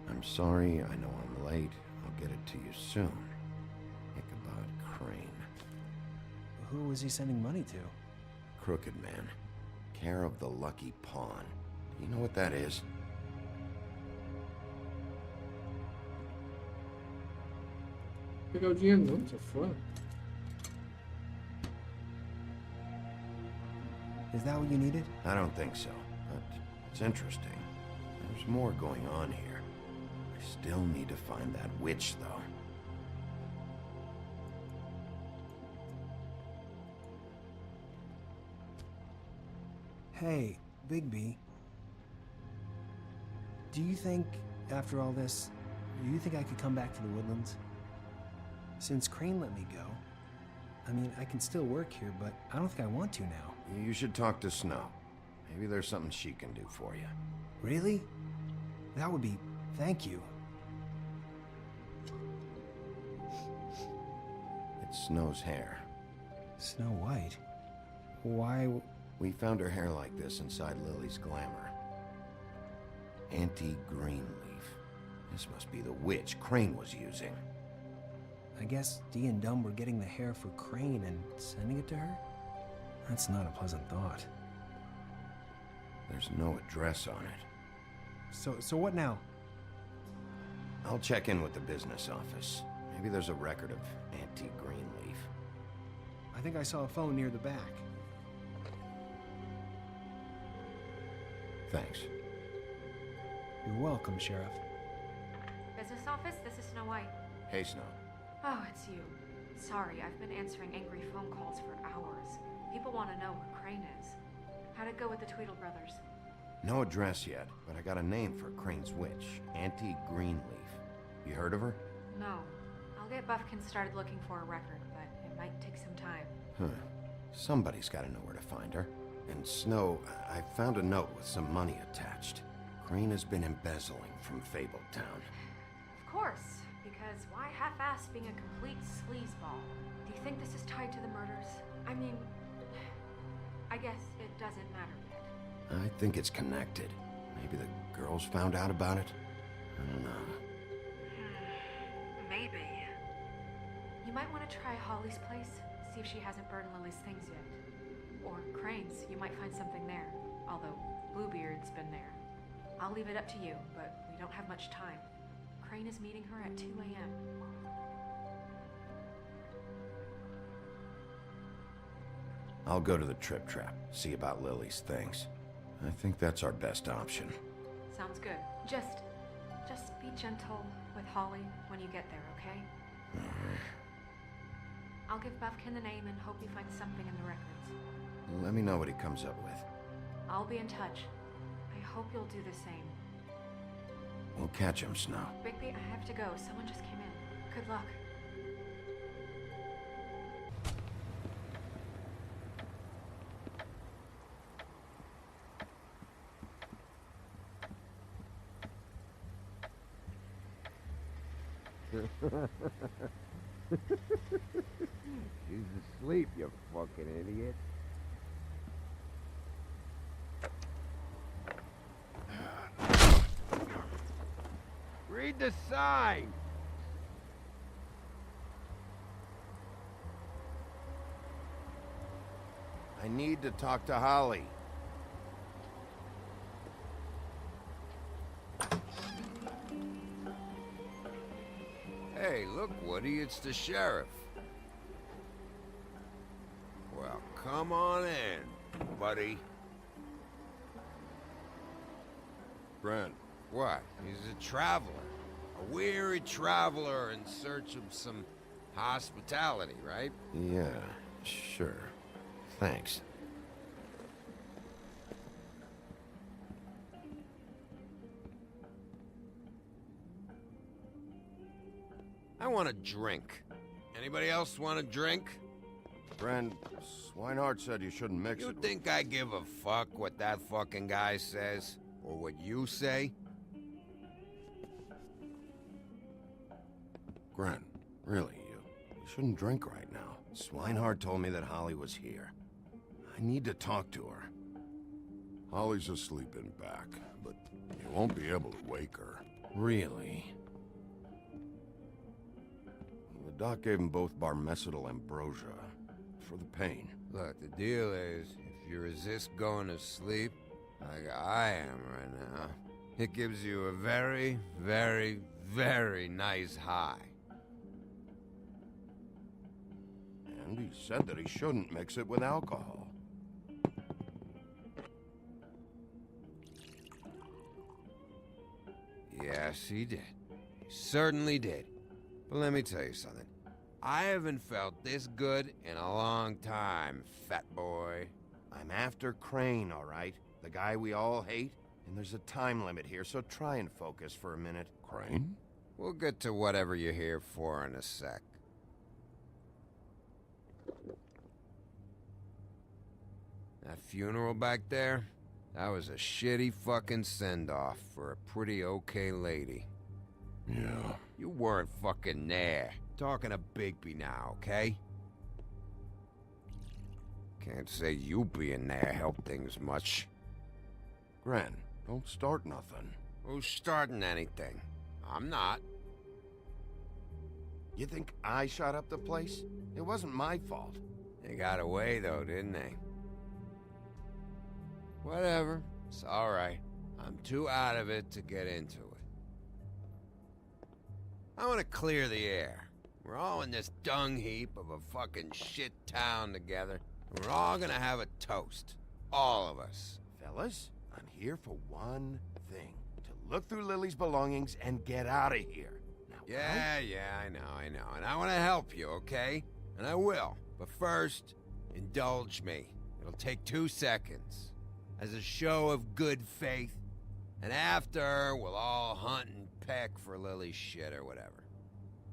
I'm sorry, I know I'm late. I'll get it to you soon. Ichabod Crane. Who was he sending money to? Crooked Man. Care of the Lucky Pawn. Do you know what that is? Pegar o dinheiro não, tô fora. Is that what you needed? I don't think so, but it's interesting. There's more going on here. I still need to find that witch, though. Hey, Bigby. Do you think, after all this, do you think I could come back to the Woodlands? Since Crane let me go, I mean, I can still work here, but I don't think I want to now. You should talk to Snow. Maybe there's something she can do for you. Really? That would be... thank you. It's Snow's hair. Snow White? Why... We found her hair like this inside Lily's glamour. Anti-Greenleaf. This must be the witch Crane was using. I guess Dee and Dumb were getting the hair for Crane and sending it to her? That's not a pleasant thought. There's no address on it. So what now? I'll check in with the business office. Maybe there's a record of Anti-Greenleaf. I think I saw a phone near the back. Thanks. You're welcome, Sheriff. Business office, this is Snow White. Hey, Snow. Oh, it's you. Sorry, I've been answering angry phone calls for hours. People want to know where Crane is. How'd it go with the Tweedle brothers? No address yet, but I got a name for Crane's witch. Anti-Greenleaf. You heard of her? No. I'll get Buffkin started looking for a record, but it might take some time. Huh. Somebody's got to know where to find her. And Snow, I found a note with some money attached. Crane has been embezzling from Fabletown. Of course, because why half-ass being a complete sleazeball? Do you think this is tied to the murders? I mean, I guess it doesn't matter yet. I think it's connected. Maybe the girls found out about it? I don't know. Maybe. You might want to try Holly's place, see if she hasn't burned Lily's things yet. Or Crane's, you might find something there. Although Bluebeard's been there. I'll leave it up to you, but we don't have much time. Crane is meeting her at 2 a.m. I'll go to the Trip Trap, see about Lily's things. I think that's our best option. Sounds good. Just be gentle with Holly when you get there, okay? I'll give Buffkin the name and hope he finds something in the records. Let me know what he comes up with. I'll be in touch. I hope you'll do the same. We'll catch him, Snow. Bigby, I have to go. Someone just came in. Good luck. She's asleep, you fucking idiot. Read the sign! I need to talk to Holly. Hey, look, Woody, it's the sheriff. Well, come on in, buddy. Brent. What? He's a traveler. A weary traveler in search of some hospitality, right? Yeah, sure. Thanks. I want a drink. Anybody else want a drink? Friend, Swinehart said you shouldn't mix it. You think I give a fuck what that fucking guy says? Or what you say? Gren, really, you shouldn't drink right now. Swinehart told me that Holly was here. I need to talk to her. Holly's asleep in back, but you won't be able to wake her. Really? The doc gave them both barmecidal ambrosia for the pain. Look, the deal is, if you resist going to sleep, like I am right now, it gives you a very, very, very nice high. And he said that he shouldn't mix it with alcohol. Yes, he did. He certainly did. But let me tell you something. I haven't felt this good in a long time, fat boy. I'm after Crane, all right? The guy we all hate? And there's a time limit here, so try and focus for a minute. Crane? We'll get to whatever you're here for in a sec. That funeral back there? That was a shitty fucking send-off for a pretty okay lady. Yeah. You weren't fucking there. Talking to Bigby now, okay? Can't say you being there helped things much. Gren, don't start nothing. Who's starting anything? I'm not. You think I shot up the place? It wasn't my fault. They got away though, didn't they? Whatever. It's alright. I'm too out of it to get into it. I want to clear the air. We're all in this dung heap of a fucking shit town together, and we're all gonna have a toast. All of us. Fellas, I'm here for one thing. To look through Lily's belongings and get out of here. Now, Yeah, I know. And I want to help you, okay? And I will. But first, indulge me. It'll take 2 seconds. As a show of good faith. And after, we'll all hunt and peck for Lily's shit or whatever.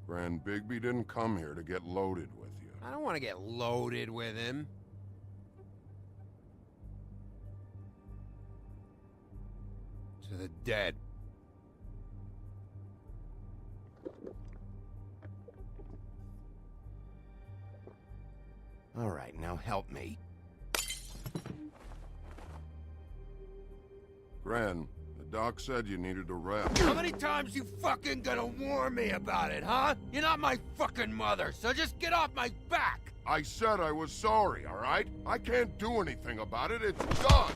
Grand Bigby didn't come here to get loaded with you. I don't want to get loaded with him. To the dead. All right, now help me. Gran, the doc said you needed a rest. How many times you fucking gonna warn me about it, huh? You're not my fucking mother, so just get off my back! I said I was sorry, all right? I can't do anything about it. It's done.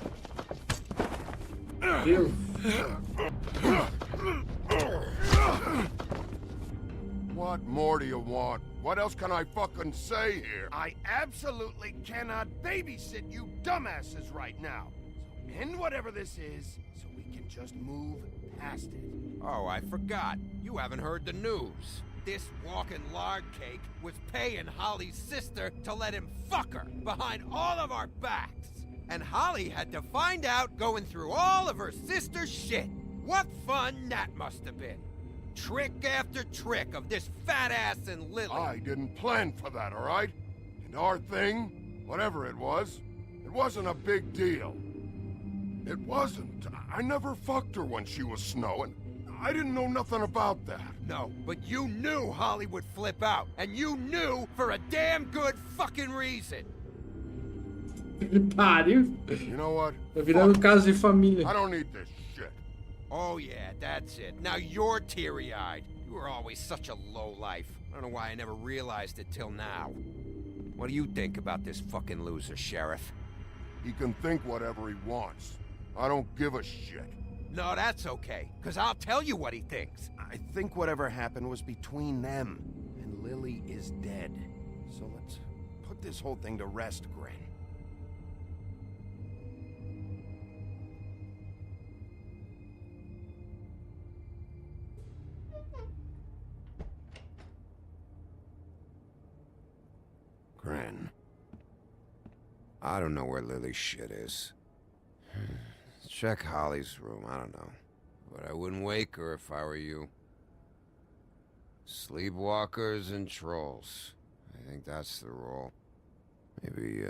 What more do you want? What else can I fucking say here? I absolutely cannot babysit you dumbasses right now. So end whatever this is, so we can just move past it. Oh, I forgot. You haven't heard the news. This walking lard cake was paying Holly's sister to let him fuck her behind all of our backs. And Holly had to find out going through all of her sister's shit. What fun that must have been. Trick after trick of this fat ass and Lily. I didn't plan for that, all right? And our thing, whatever it wasn't a big deal. It wasn't. I never fucked her when she was snowing. I didn't know nothing about that. No, but you knew Holly would flip out. And you knew for a damn good fucking reason. Pariu. You know what? Tá virando caso de família. I don't need this shit. Oh yeah, that's it. Now you're teary-eyed. You were always such a lowlife. I don't know why I never realized it till now. What do you think about this fucking loser, Sheriff? He can think whatever he wants. I don't give a shit. No, that's okay, because I'll tell you what he thinks. I think whatever happened was between them, and Lily is dead. So let's put this whole thing to rest, Gren. Gren. I don't know where Lily's shit is. Check Holly's room, I don't know. But I wouldn't wake her if I were you. Sleepwalkers and trolls. I think that's the rule. Maybe,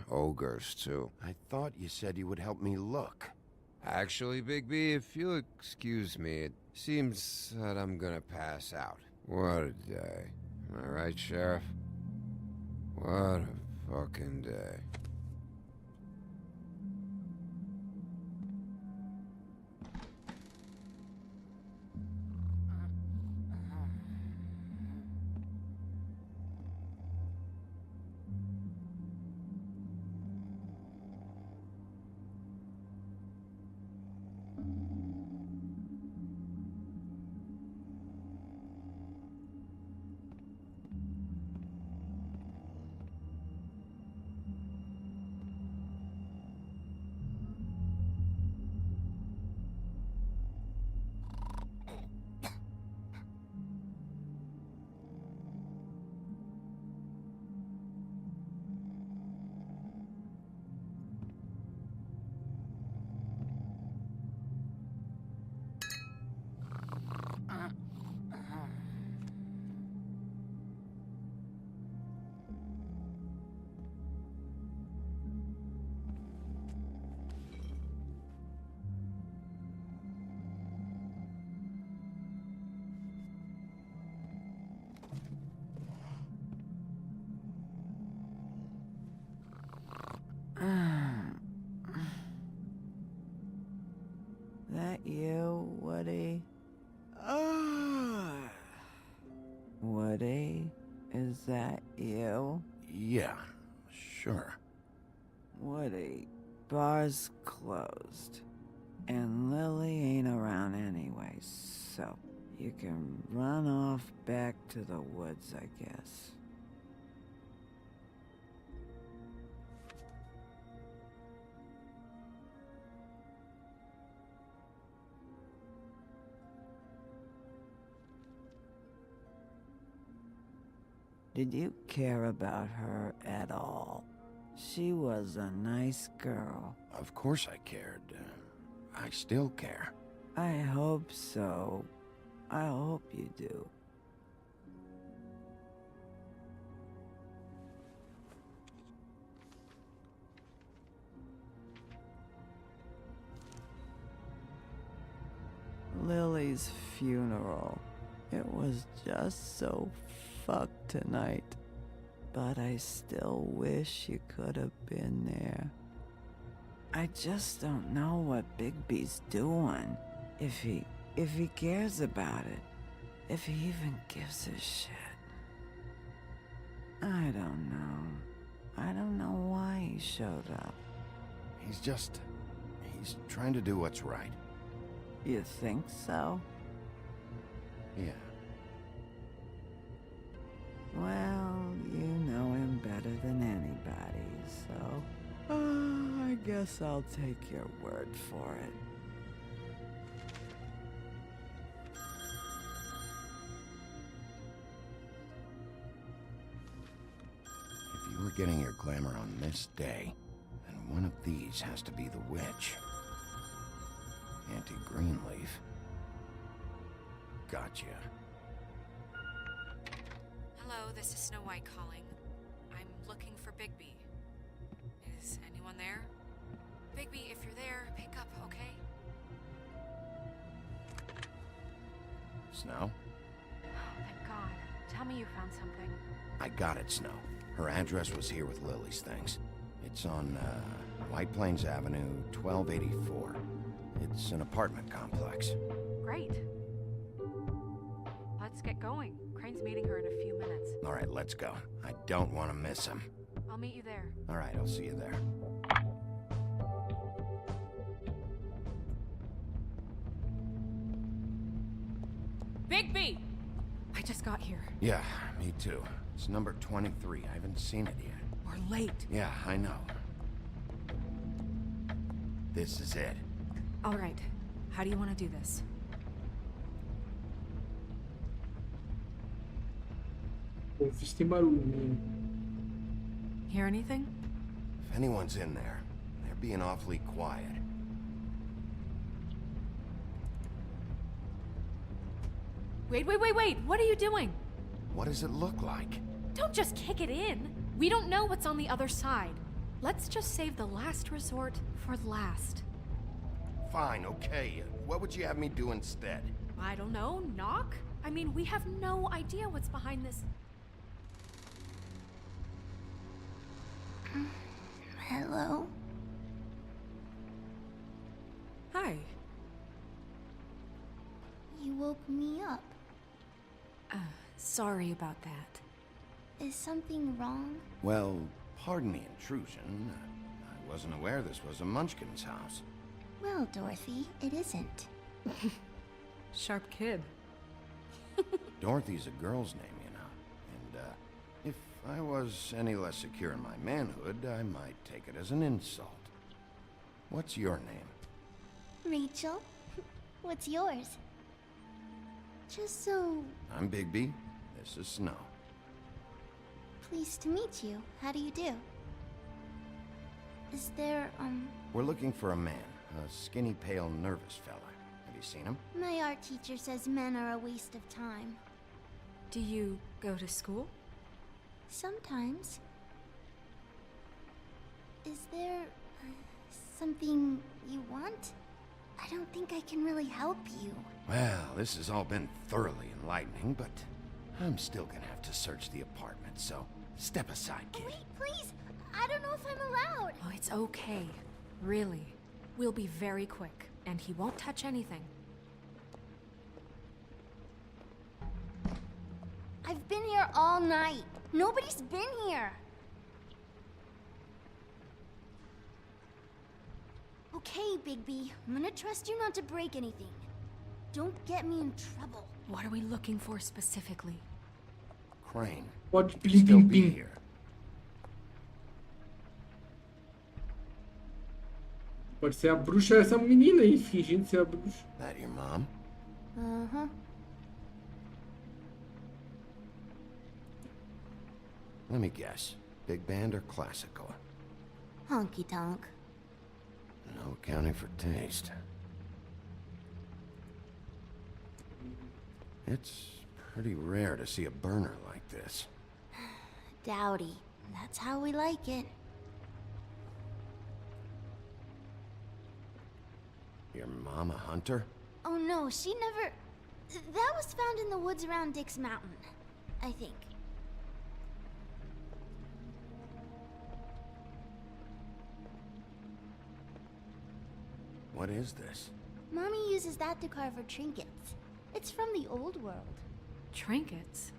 ogres, too. I thought you said you would help me look. Actually, Bigby, if you'll excuse me, it seems that I'm gonna pass out. What a day. Am I right, Sheriff? What a fucking day. That you, Woody? Woody? Is that you? Yeah, sure. Woody, bar's closed. And Lily ain't around anyway, so you can run off back to the woods, I guess. Did you care about her at all? She was a nice girl. Of course I cared. I still care. I hope so. I hope you do. Lily's funeral. It was just so fucked tonight. But I still wish you could have been there. I just don't know what Bigby's doing. If he cares about it. If he even gives a shit. I don't know. I don't know why he showed up. He's trying to do what's right. You think so? Yeah. Well, you know him better than anybody, so... I guess I'll take your word for it. If you were getting your glamour on this day, then one of these has to be the witch. Auntie Greenleaf. Gotcha. Hello, this is Snow White calling. I'm looking for Bigby. Is anyone there? Bigby, if you're there, pick up, okay? Snow? Oh, thank God. Tell me you found something. I got it, Snow. Her address was here with Lily's things. It's on, White Plains Avenue, 1284. It's an apartment complex. Great. Let's get going. Crane's meeting her in a few minutes. All right, let's go. I don't want to miss him. I'll meet you there. All right, I'll see you there. Bigby! I just got here. Yeah, me too. It's number 23. I haven't seen it yet. We're late. Yeah, I know. This is it. All right. How do you want to do this? Fiz tem barulho. Hear anything? If anyone's in there, they're being awfully quiet. Wait! What are you doing? What does it look like? Don't just kick it in. We don't know what's on the other side. Let's just save the last resort for last. Fine, okay. What would you have me do instead? I don't know. Knock? I mean, we have no idea what's behind this. Hello? Hi. You woke me up. Sorry about that. Is something wrong? Well, pardon the intrusion. I wasn't aware this was a Munchkin's house. Well, Dorothy, it isn't. Sharp kid. Dorothy's a girl's name, you know. And, if I was any less secure in my manhood, I might take it as an insult. What's your name? Rachel? What's yours? Just so... I'm Bigby. This is Snow. Pleased to meet you. How do you do? Is there, We're looking for a man. A skinny, pale, nervous fella. Have you seen him? My art teacher says men are a waste of time. Do you go to school? Sometimes. Is there something you want? I don't think I can really help you. Well, this has all been thoroughly enlightening, but I'm still gonna have to search the apartment, so step aside, kid. Wait, please! I don't know if I'm allowed! Oh, it's okay. Really. We'll be very quick, and he won't touch anything. I've been here all night. Nobody's been here. Okay, Bigby. I'm gonna trust you not to break anything. Don't get me in trouble. What are we looking for specifically? Crane. Pode Still plim be plim. here. Pode ser a bruxa, essa menina aí, fingindo ser a bruxa. That your mom? Uh-huh. Let me guess. Big band or classical? Honky tonk. No accounting for taste. It's pretty rare to see a burner like this. Dowdy. That's how we like it. Your mom a hunter? Oh no, she never... That was found in the woods around Dick's Mountain, I think. What is this? Mommy uses that to carve her trinkets. It's from the old world. Trinkets?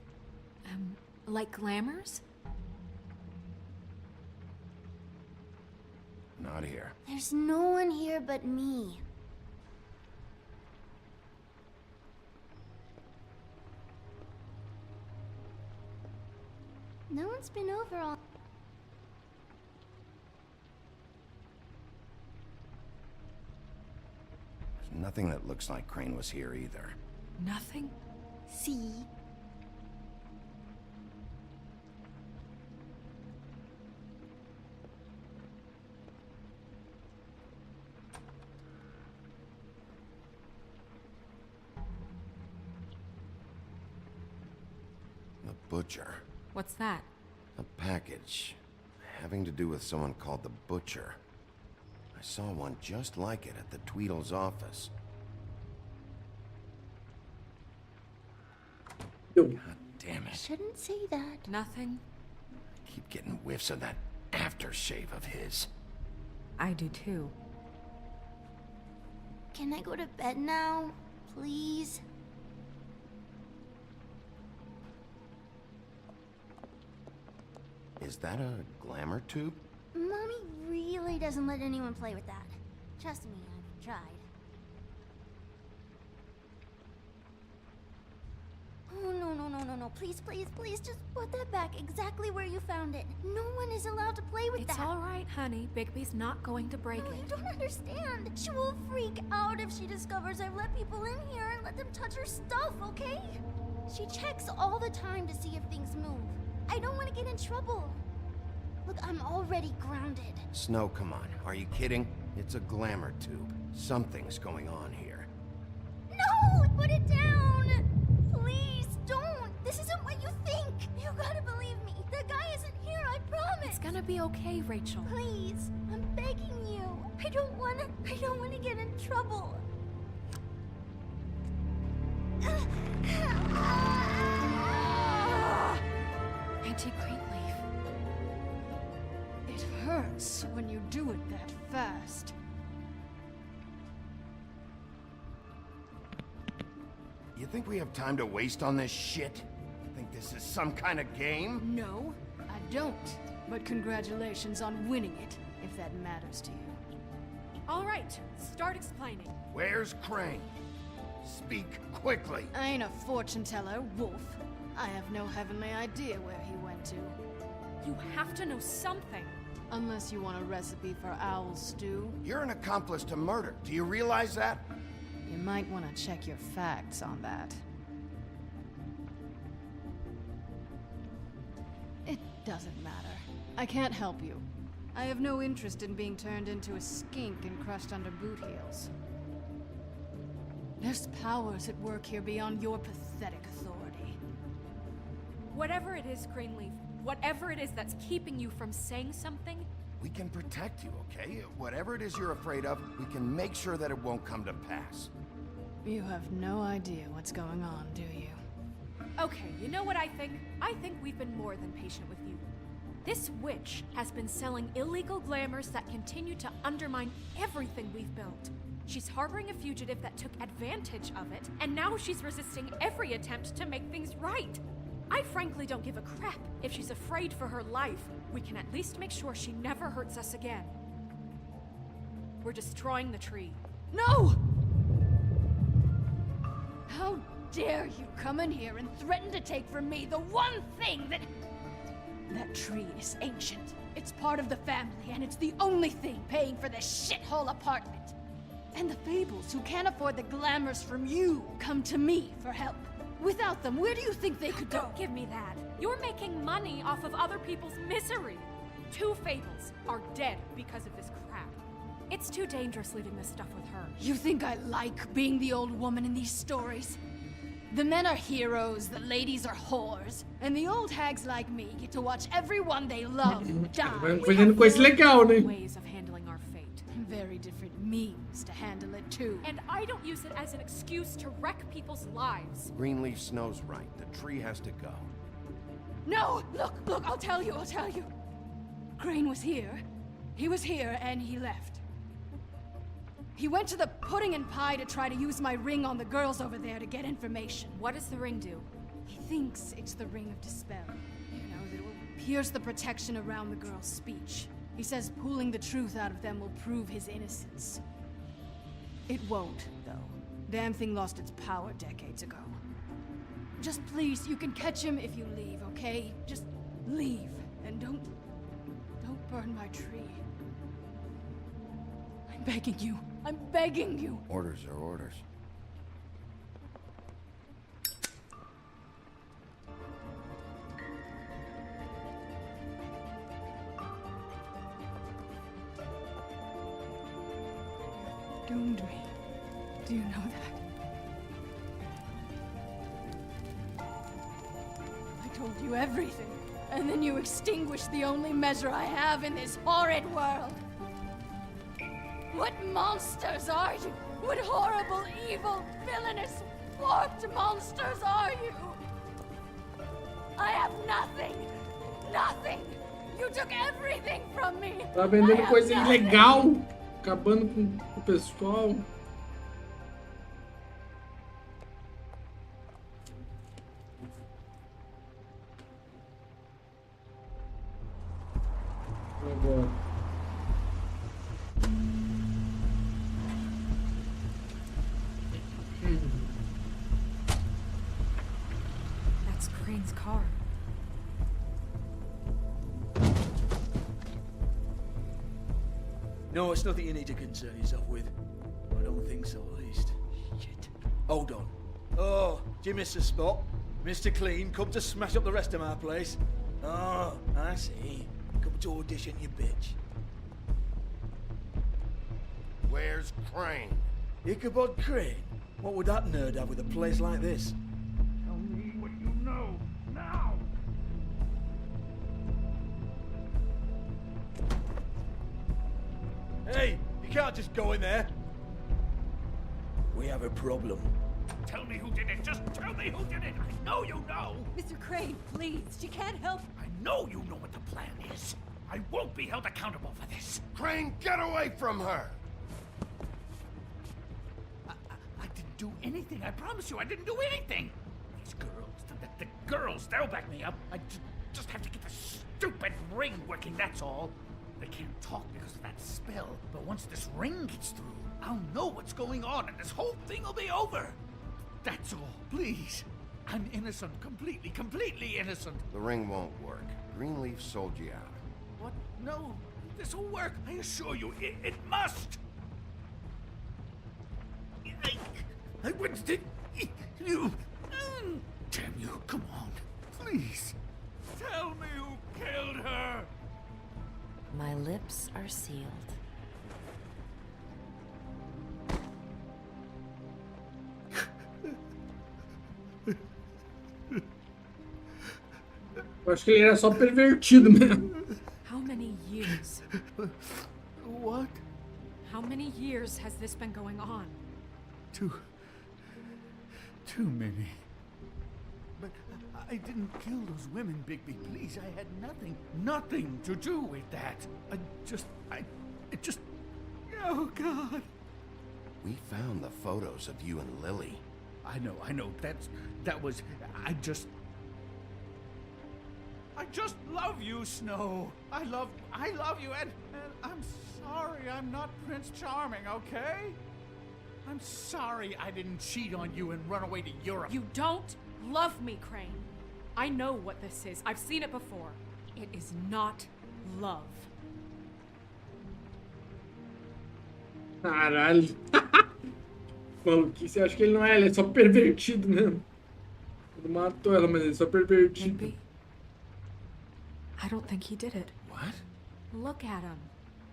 Like glamours? Not here. There's no one here but me. No one's been over all... There's nothing that looks like Crane was here either. Nothing? See? The Butcher. What's that? A package. Having to do with someone called the Butcher. I saw one just like it at the Tweedle's office. God damn it. Shouldn't say that. Nothing. Keep getting whiffs of that aftershave of his. I do too. Can I go to bed now? Please? Is that a glamour tube? Mommy really doesn't let anyone play with that. Trust me, I've tried. Oh, no. Please, just put that back exactly where you found it. No one is allowed to play with that. It's all right, honey. Bigby's not going to break it. You don't understand. She will freak out if she discovers I've let people in here and let them touch her stuff, okay? She checks all the time to see if things move. I don't want to get in trouble. Look, I'm already grounded. Snow, come on. Are you kidding? It's a glamour tube. Something's going on here. No! Put it down! Please, don't! This isn't what you think! You gotta believe me. The guy isn't here, I promise! It's gonna be okay, Rachel. Please, I'm begging you. I don't wanna get in trouble. Auntie Greenleaf. It hurts when you do it that fast. You think we have time to waste on this shit? Think this is some kind of game? No, I don't. But congratulations on winning it, if that matters to you. All right, start explaining. Where's Crane? Speak quickly. I ain't a fortune teller, Wolf. I have no heavenly idea where he went to. You have to know something. Unless you want a recipe for owl stew. You're an accomplice to murder. Do you realize that? You might want to check your facts on that. It doesn't matter. I can't help you. I have no interest in being turned into a skink and crushed under boot heels. There's powers at work here beyond your pathetic authority. Whatever it is, Greenleaf, whatever it is that's keeping you from saying something, we can protect you, okay? Whatever it is you're afraid of, we can make sure that it won't come to pass. You have no idea what's going on, do you? Okay, you know what I think? I think we've been more than patient with you. This witch has been selling illegal glamours that continue to undermine everything we've built. She's harboring a fugitive that took advantage of it, and now she's resisting every attempt to make things right. I frankly don't give a crap if she's afraid for her life. We can at least make sure she never hurts us again. We're destroying the tree. No! How dare you come in here and threaten to take from me the one thing that... That tree is ancient. It's part of the family, and it's the only thing paying for this shithole apartment. And the Fables, who can't afford the glamours from you, come to me for help. Without them, where do you think they could go? Don't give me that. You're making money off of other people's misery. 2 Fables are dead because of this crap. It's too dangerous leaving this stuff with her. You think I like being the old woman in these stories? The men are heroes, the ladies are whores, and the old hags like me get to watch everyone they love die. Vai fazendo coisa legal, né? Ways of handling our fate. Very different means to handle it too. And I don't use it as an excuse to wreck people's lives. Greenleaf Snow's right. The tree has to go. No! Look, I'll tell you. Crane was here. He was here and he left. He went to the pudding and pie to try to use my ring on the girls over there to get information. What does the ring do? He thinks it's the ring of dispel. You know, that it will pierce the protection around the girls' speech. He says pulling the truth out of them will prove his innocence. It won't, though. Damn thing lost its power decades ago. Just please, you can catch him if you leave, okay? Just leave, and don't burn my tree. I'm begging you. I'm begging you. Orders are orders. Doomed me. Do you know that? I told you everything, and then you extinguished the only measure I have in this horrid world. What monsters are you? What horrible, evil, villainous, warped monsters are you? I have nothing! Nothing! You took everything from me! Tá vendendo coisa ilegal, acabando com o pessoal. Agora. That's Crane's car. No, it's nothing you need to concern yourself with. I don't think so, at least. Shit. Hold on. Oh, do you miss a spot? Mr. Clean, come to smash up the rest of my place. Oh, I see. Come to audition, you bitch. Where's Crane? Ichabod Crane? What would that nerd have with a place like this? Tell me what you know, now! Hey, you can't just go in there. We have a problem. Tell me who did it, just tell me who did it! I know you know! Mr. Crane, please, she can't help. I know you know what the plan is. I won't be held accountable for this. Crane, get away from her! I didn't do anything, I promise you, I didn't do anything! These girls, the girls, they'll back me up. I just have to get the stupid ring working, that's all. They can't talk because of that spell, but once this ring gets through, I'll know what's going on and this whole thing will be over. That's all, please. I'm innocent, completely innocent. The ring won't work. Greenleaf sold you out. What? No, this'll work. I assure you, it must. I wouldn't did you. Damn you, come on, please. Tell me who killed her. My lips are sealed. Eu acho que ele era só pervertido mesmo. How many years? What? How many years has this been going on? Too many. But I didn't kill those women, Bigby. Please, I had nothing to do with that. It just... Oh, God. We found the photos of you and Lily. I know. That was... I just love you, Snow. I love you, and I'm sorry I'm not Prince Charming, okay? I'm sorry I didn't cheat on you and run away to Europe. You don't love me, Crane. I know what this is. I've seen it before. It is not love. Caralho. Maluquice, eu acho que ele não é, ele é só pervertido mesmo. Ele matou ela, mas ele é só pervertido. Maybe. I don't think he did it. What? Look at him.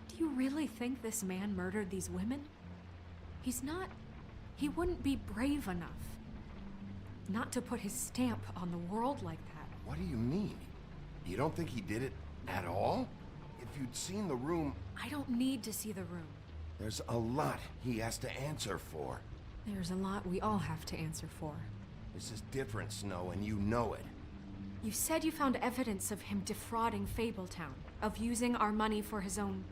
Do you really think this man murdered these women? He's not... He wouldn't be brave enough. Not to put his stamp on the world like that. What do you mean? You don't think he did it at all? If you'd seen the room... I don't need to see the room. There's a lot he has to answer for. There's a lot we all have to answer for. This is different, Snow, and you know it. You said you found evidence of him defrauding Fabletown, of using our money for his own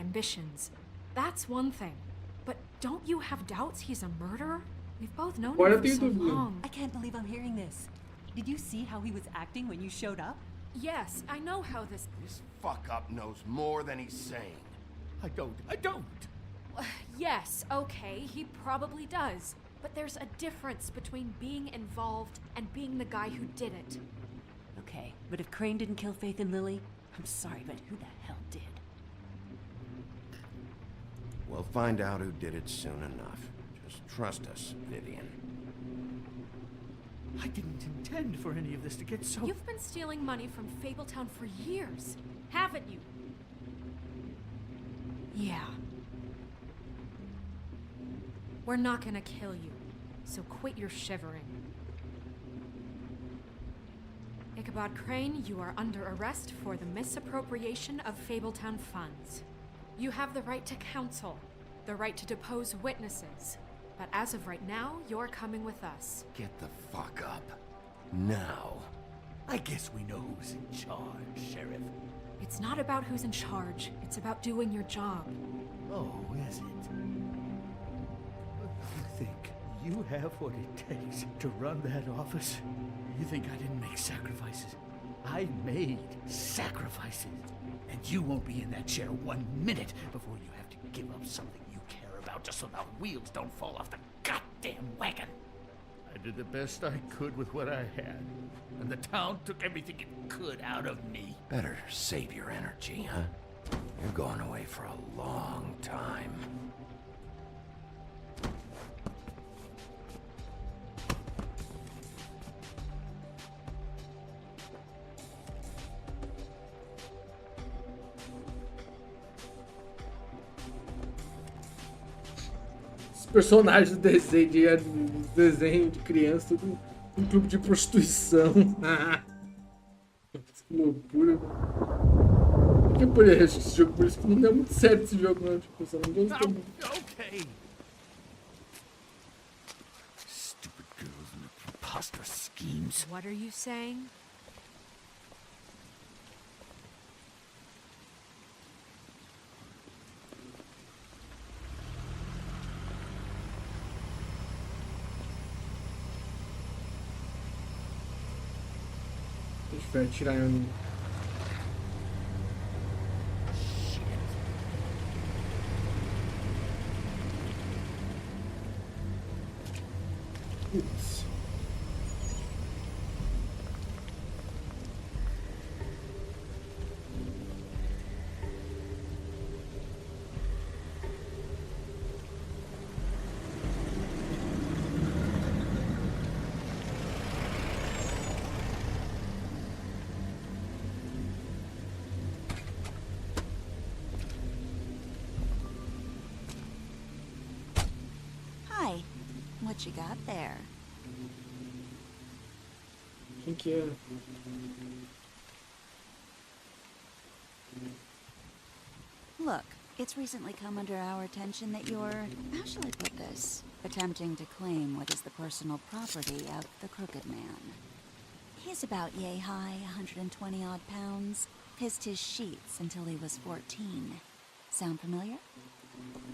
ambitions. That's one thing. But Don't you have doubts he's a murderer? We've both known Agora him for tem so dúvida. long. I can't believe I'm hearing this. Did you see how he was acting when you showed up? Yes, I know how this... This fuck-up knows more than he's saying. I don't. Yes, okay, he probably does. But there's a difference between being involved and being the guy who did it. Okay, but if Crane didn't kill Faith and Lily, I'm sorry, but who the hell did? We'll find out who did it soon enough. Just trust us, Vivian. I didn't intend for any of this to get so... You've been stealing money from Fabletown for years, haven't you? Yeah. We're not gonna kill you, so quit your shivering. Ichabod Crane, you are under arrest for the misappropriation of Fabletown funds. You have the right to counsel, the right to depose witnesses, but as of right now, you're coming with us. Get the fuck up. Now. I guess we know who's in charge, Sheriff. It's not about who's in charge, it's about doing your job. Oh, is it? You think you have what it takes to run that office? You think I didn't make sacrifices? I made sacrifices. And you won't be in that chair 1 minute before you have to give up something you care about just so the wheels don't fall off the goddamn wagon. I did the best I could with what I had, and the town took everything it could out of me. Better save your energy, huh? You're going away for a long time. Personagens do desenho de criança do um clube de prostituição. Que loucura. Que por isso esse jogo, por isso que não deu muito certo esse jogo, não. Tipo, você não gostou muito. Okay. Stupid girls and their preposterous schemes. What are you saying? A gente vai tirar um... Putz. Hi. What you got there? Quem que é? Look, it's recently come under our attention that you're, how shall I put this, attempting to claim what is the personal property of the Crooked Man. He's about yay high, 120 odd pounds, pissed his sheets until he was 14. Sound familiar?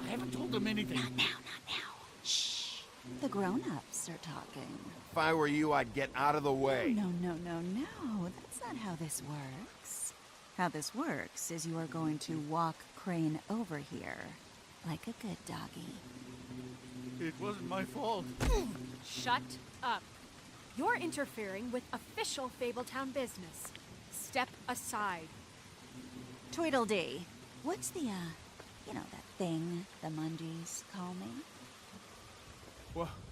I haven't told them anything. Not now, not now. Shh. The grown-ups are talking. If I were you, I'd get out of the way. No, no, no, no. That's not how this works. How this works is you are going to walk Crane over here, like a good doggy. It wasn't my fault. Shut up. You're interfering with official Fabletown business. Step aside. Tweedledee. What's the, you know, that thing the Mundies call me?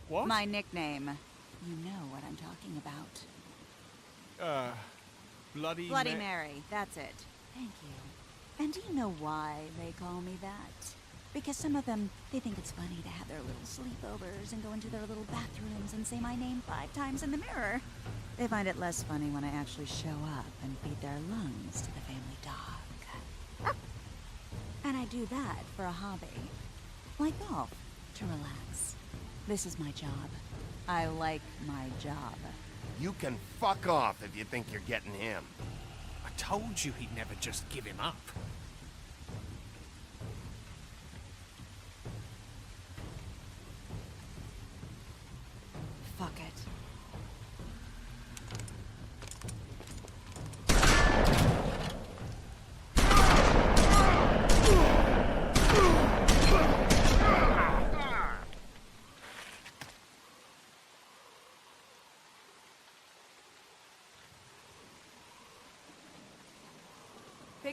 What? My nickname. You know what I'm talking about. Bloody Mary. That's it. Thank you. And do you know why they call me that? Because some of them, they think it's funny to have their little sleepovers and go into their little bathrooms and say my name 5 times in the mirror. They find it less funny when I actually show up and feed their lungs to the family dog. And I do that for a hobby. Like golf, to relax. This is my job. I like my job. You can fuck off if you think you're getting him. I told you he'd never just give him up.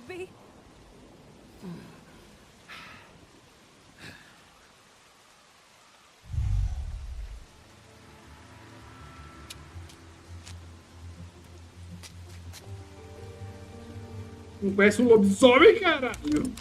Digby? Não conhece um lobisomem, caralho?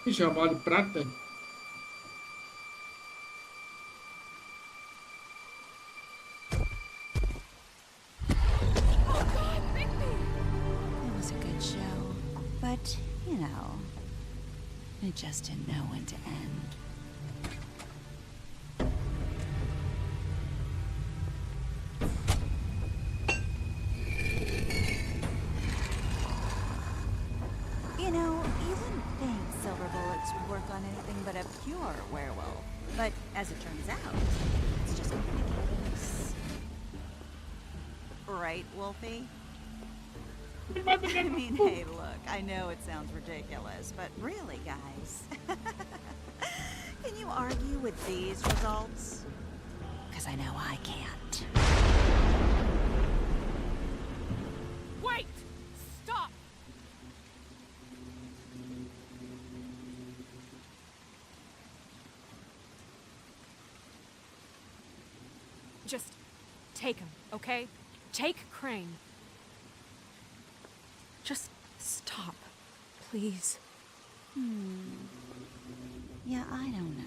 Ixi, é uma bola de prata? It was a good show, but, you know, it just didn't know when to end. You know, you wouldn't think silver bullets would work on anything but a pure werewolf. But as it turns out, it's just not the case. Right, Wolfie? I mean, hey, look, I know it sounds ridiculous, but really, guys, can you argue with these results? Because I know I can't. Wait! Stop! Just take him, okay? Take Crane. Just stop, please. Yeah, I don't know.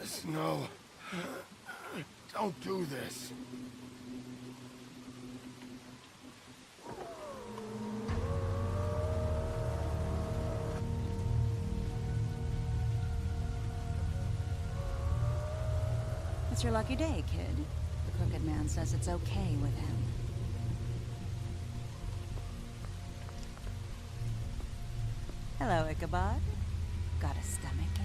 Snow, don't do this. It's your lucky day, kid. The Crooked Man says it's okay with him. Hello, Ichabod. Got a stomachache?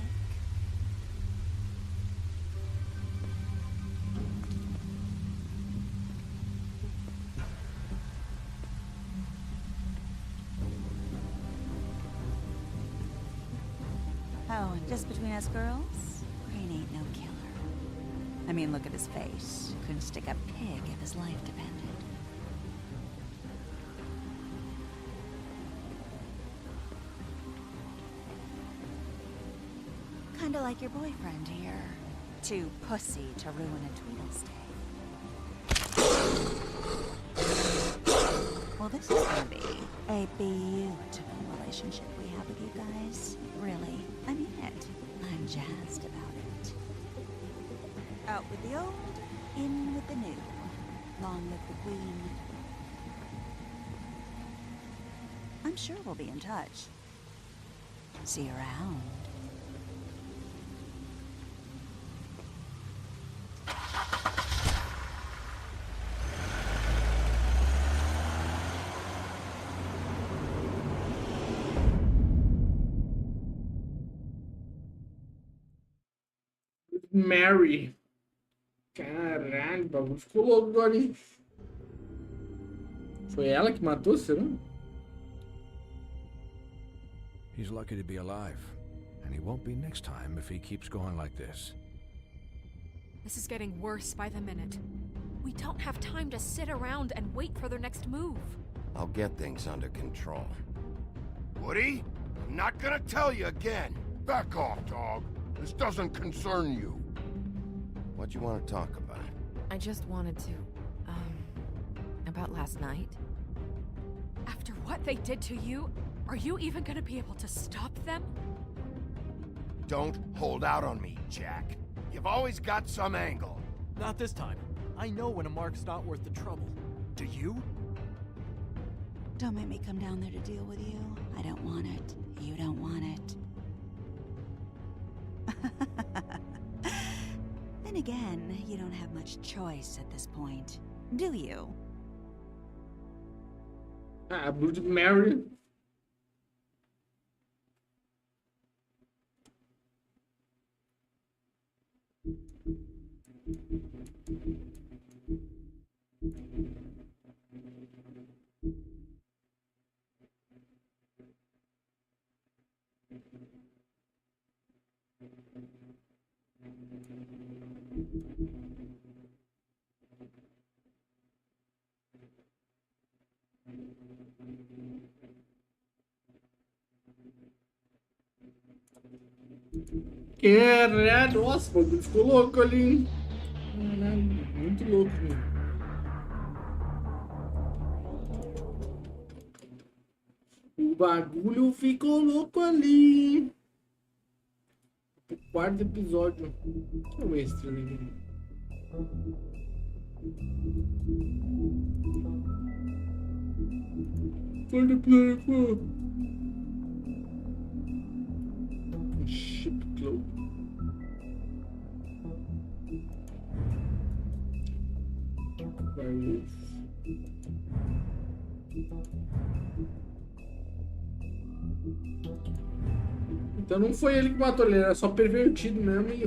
Oh, and just between us girls, Crane ain't no killer. I mean, look at his face. Couldn't stick a pig if his life depended. Kinda like your boyfriend here. Too pussy to ruin a Tweedlestay. Well, this is gonna be a beautiful relationship we have with you guys. Really, I mean it. I'm jazzed about it. Out with the old, in with the new. Long live the Queen. I'm sure we'll be in touch. See you around. Mary. Caralho, o bagulho ficou louco agora, hein? Foi ela que matou, será? He's lucky to be alive, and he won't be next time if he keeps going like this. This is getting worse by the minute. We don't have time to sit around and wait for their next move. I'll get things under control. Woody, I'm not gonna tell you again. Back off, dog. This doesn't concern you. What you want to talk about? I just wanted to, about last night. After what they did to you, are you even gonna be able to stop them? Don't hold out on me, Jack. You've always got some angle. Not this time. I know when a mark's not worth the trouble. Do you? Don't make me come down there to deal with you. I don't want it. You don't want it. Then again, you don't have much choice at this point, do you? Ah, Blood Mary. Caralho, nossa, o bagulho ficou louco ali, hein? Caralho, muito louco, meu. O bagulho ficou louco ali. O quarto episódio. Deixa eu ver esse trailer aqui. Quarto episódio. Ship Club. Então não foi ele que matou, ele era só pervertido mesmo e